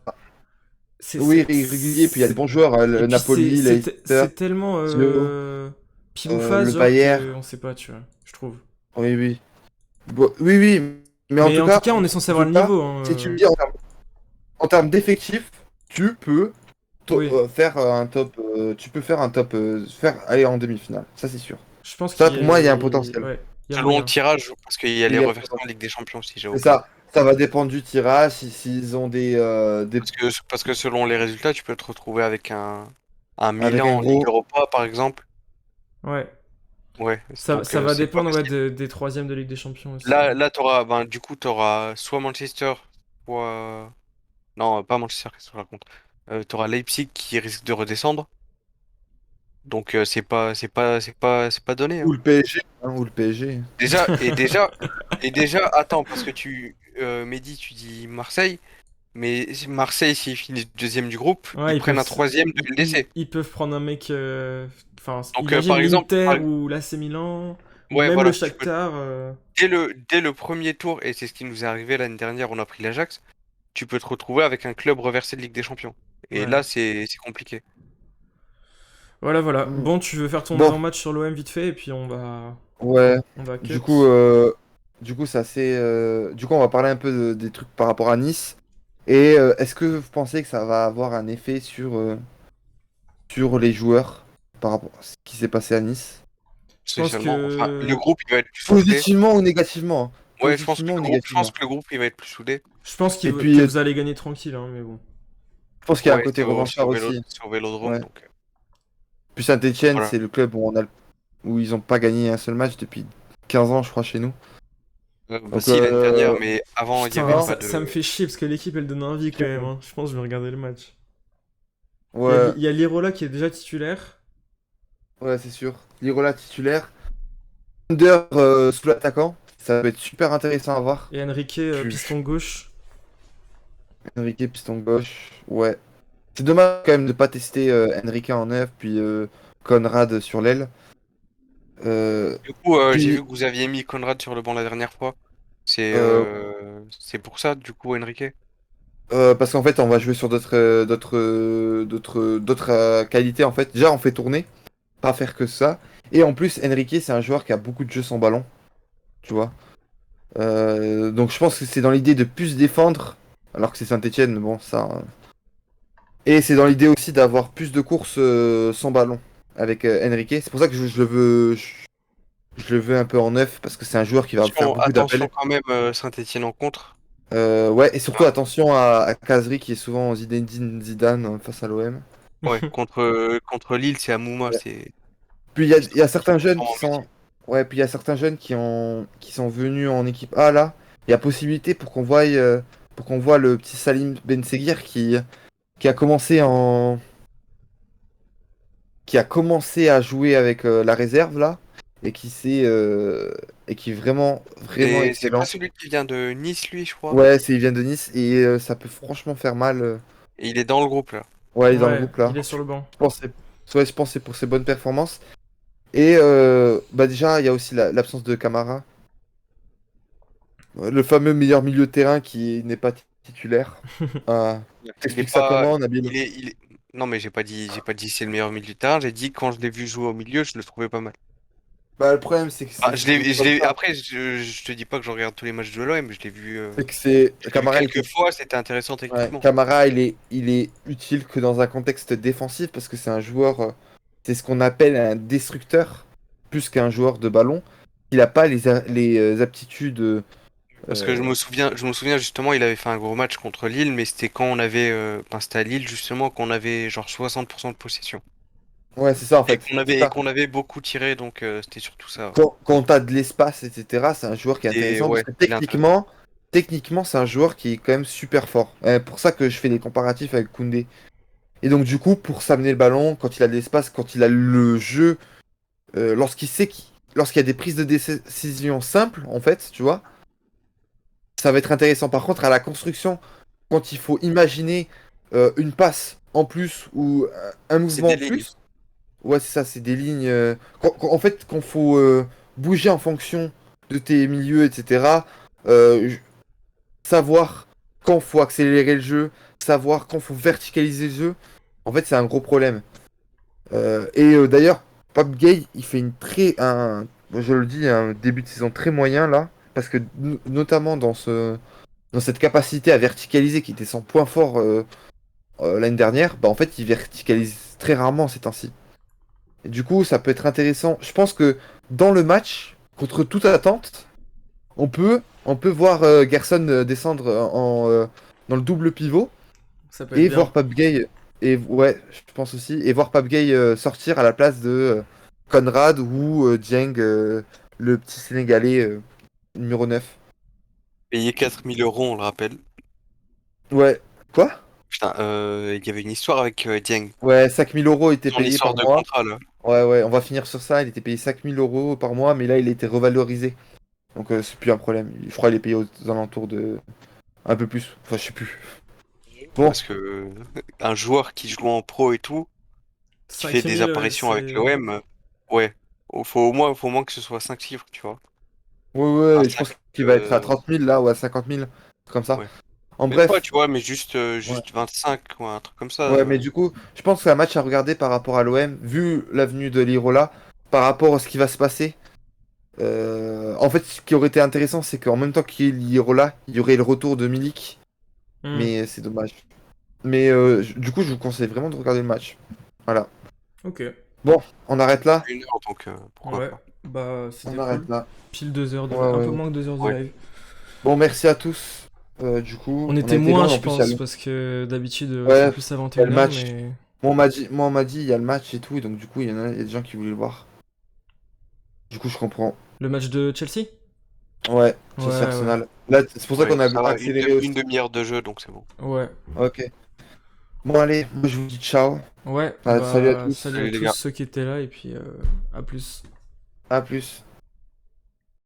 Oui, irrégulier, puis il y a des bons joueurs, hein, Et le puis Napoli, Leicester, c'est tellement Lazio, pile ou face, le genre Bayern. que on sait pas, tu vois, je trouve. Oui, oui. Bon, oui, oui. Mais Mais en tout cas, on est censé en avoir tout le cas, niveau. Hein, si tu me dis en termes d'effectifs, tu peux Oui, faire un top. Tu peux faire un top. Faire aller en demi-finale. Ça, c'est sûr. je pense Ça, qu'il y pour moi, il y a un a... potentiel. Ouais, il y a Selon le moyen. tirage, parce qu'il y a Il les y a un reversements en potentiel. Ligue des Champions, si j'ai Et aucun. ça va dépendre du tirage. S'ils ont des Parce que selon les résultats, tu peux te retrouver avec un avec un Milan en Ligue gros. Europa, par exemple. Ouais. Ouais, donc Ça va c'est pas dépendre ouais, facile. des troisièmes de Ligue des Champions aussi. Là, du coup, t'auras soit Manchester, soit. Non, pas Manchester, qu'est-ce que je raconte? T'auras Leipzig qui risque de redescendre. Donc c'est pas donné, Ou hein. le PSG. Ou le PSG. Déjà, attends, parce que Mehdi, tu dis Marseille, mais Marseille, s'ils finissent deuxième du groupe, ils Ouais, prennent un troisième de LDC. ils peuvent prendre un mec. Enfin, Donc, imagine par exemple, l'Inter ou l'AC Milan, ou ouais, même le voilà, Shakhtar. dès le premier tour, et c'est ce qui nous est arrivé l'année dernière, on a pris l'Ajax, tu peux te retrouver avec un club reversé de Ligue des Champions. Et Ouais. là, c'est compliqué. Voilà. Mm. Bon, tu veux faire ton Bon, avant-match sur l'OM vite fait, et puis ouais. on va Du cut. coup, c'est assez. Du coup, on va parler un peu des trucs par rapport à Nice. Et est-ce que vous pensez que ça va avoir un effet sur les joueurs par rapport à ce qui s'est passé à Nice? Je pense Enfin, le que. groupe, il va être plus soudé. Positivement ou négativement? Hein. Ouais, Positivement ou je pense négativement? que le groupe, il va être plus soudé. Je pense Et que puis, vous allez gagner tranquille, hein, mais bon. je pense qu'il y a un Ouais, côté revanchard aussi. c'est au Vélodrome, Ouais. donc Puis Saint-Etienne, voilà. c'est le club où ils n'ont pas gagné un seul match depuis 15 ans, je crois, chez nous. Bah Donc, si, l'année dernière, mais avant, il y avait Putain, non, pas ça me de... fait chier parce que l'équipe elle donne envie quand même. Hein. Je pense que je vais regarder le match. ouais, Il y a Lirola qui est déjà titulaire. ouais, c'est sûr. Lirola titulaire. Under sous l'attaquant, ça va être super intéressant à voir. Et Enrique, Tu... piston gauche. Enrique piston gauche, ouais. C'est dommage quand même de pas tester Enrique en neuf, puis Conrad sur l'aile. Euh, Du coup, j'ai vu puis que vous aviez mis Conrad sur le banc la dernière fois. euh, C'est pour ça, du coup, Enrique? parce qu'en fait, on va jouer sur d'autres qualités en fait. Déjà, on fait tourner, pas faire que ça. Et en plus, Enrique, c'est un joueur qui a beaucoup de jeux sans ballon, tu vois. Donc je pense que c'est dans l'idée de plus défendre, alors que c'est Saint-Etienne, bon, ça. Et c'est dans l'idée aussi d'avoir plus de courses sans ballon avec Enrique. C'est pour ça que je le veux un peu en neuf, parce que c'est un joueur qui va faire beaucoup Attention d'appels. quand même, Saint-Étienne en contre. Ouais, et surtout Ah, attention à Kazri qui est souvent Zinedine Zidane face à l'OM. ouais, contre Lille, c'est Amouma, Ouais. c'est... Puis qui se il y a certains jeunes transforme qui en Messi. sont. Ouais, puis il y a certains jeunes qui sont venus en équipe A là. Il y a possibilité pour qu'on voit le petit Salim Ben Seguir qui a commencé qui a commencé à jouer avec la réserve là et qui est vraiment vraiment Et c'est pas excellent. celui qui vient de Nice, lui, je crois. Ouais, il vient de Nice et ça peut franchement faire mal. Et il est dans le groupe, là. Ouais, il est dans le Ouais, groupe là. il est sur le banc. Je pense que c'est pour ses bonnes performances. Et bah déjà, il y a aussi l'absence de Camara, le fameux meilleur milieu de terrain qui n'est pas titulaire. Euh, Il est T'expliques ça pas... comment, Nabil? il est... Non, mais j'ai pas dit c'est le meilleur milieu de terrain. J'ai dit quand je l'ai vu jouer au milieu, je le trouvais pas mal. Bah, le problème, c'est que Ah, c'est comme ça. Après, je te dis pas que je regarde tous les matchs de l'OM, je l'ai vu, C'est que c'est je l'ai vu Camara, quelques fois, c'était intéressant ouais, techniquement. Camara, il est utile que dans un contexte défensif parce que c'est un joueur, c'est ce qu'on appelle un destructeur plus qu'un joueur de ballon. Il n'a pas les aptitudes Parce que je me souviens justement, il avait fait un gros match contre Lille, mais c'était quand on avait, enfin, c'était à Lille justement qu'on avait genre 60% de possession. Ouais, c'est ça en Et fait. qu'on C'est avait, et ça. qu'on avait beaucoup tiré, donc c'était surtout ça. Quand t'as de l'espace, etc., c'est un joueur qui est Et intéressant parce ouais, que il est intéressant. techniquement, c'est un joueur qui est quand même super fort. Pour ça que je fais des comparatifs avec Koundé. Et donc, du coup, pour s'amener le ballon, quand il a de l'espace, quand il a le jeu, lorsqu'il y a des prises de décision simples, en fait, tu vois, ça va être intéressant. Par contre, à la construction, quand il faut imaginer une passe en plus ou un C'est mouvement des en lignes. plus, ouais, c'est ça, c'est des lignes. En fait, quand faut bouger en fonction de tes milieux, etc., savoir quand faut accélérer le jeu, savoir quand faut verticaliser le jeu, en fait, c'est un gros problème. D'ailleurs, Pape Gay, il fait je le dis, un début de saison très moyen là, parce que notamment dans cette capacité à verticaliser qui était son point fort l'année dernière, bah en fait, il verticalise très rarement ces temps-ci. Et du coup, ça peut être intéressant. Je pense que dans le match, contre toute attente, on peut voir Gerson descendre dans le double pivot Ça peut être et bien. voir Pape Gay, et ouais, je pense aussi, et voir Pape Gay sortir à la place de Conrad ou Dieng, le petit Sénégalais numéro 9. Payé 4 000 euros, on le rappelle. Ouais. Quoi? Putain, il y avait une histoire avec Dieng. Ouais, 5 000 € étaient Son payés histoire par de mois. contrat, là. Ouais, ouais, on va finir sur ça. Il était payé 5 000 € par mois, mais là, il était revalorisé. Donc, c'est plus un problème. Je crois qu'il est payé aux alentours de un peu plus. Enfin, je sais plus. Bon, Parce que un joueur qui joue en pro et tout, qui fait 5 des 000, apparitions avec c'est. l'OM, ouais. Faut au moins que ce soit 5 chiffres, tu vois. ouais, Un ouais, je 5, pense qu'il va être à 30 000 là ou à 50 000, comme ça. ouais. En Même pas, bref, tu vois, mais juste, ouais. juste 25 ou un truc comme ça. Ouais, mais du coup, je pense que c'est un match à regarder par rapport à l'OM, vu l'avenue de l'Irola, par rapport à ce qui va se passer. En fait, ce qui aurait été intéressant, c'est qu'en même temps qu'il y ait l'Irola, il y aurait le retour de Milik, Hmm. mais c'est dommage. Mais du coup, je vous conseille vraiment de regarder le match. Voilà. Ok. Bon, on Ça arrête dure là. 1 heure, donc pourquoi Ouais. pas. Bah, On c'était arrête cool. là. Pile 2 heures de Ouais, live. Un ouais, peu ouais. moins que 2 heures de Ouais. live. Bon, merci à tous. Du coup, On on a était été moins, long et je en plus, il y a pense, parce que d'habitude, c'est ouais, plus à il y a le 21 h, match. mais. Moi, on m'a dit, il y a le match et tout, et donc du coup, il y a des gens qui voulaient le voir. Du coup, je comprends. Le match de Chelsea? Ouais, Ouais, Chelsea ouais. Arsenal. Là, c'est pour ça Ouais, qu'on a ça va, accéléré une aussi. demi-heure de jeu, donc c'est bon. Ouais. Ok. Bon, allez, moi je vous dis ciao. Ouais, Salut à bah, tous. salut à Salut les tous gars. ceux qui étaient là, et puis à plus. À plus.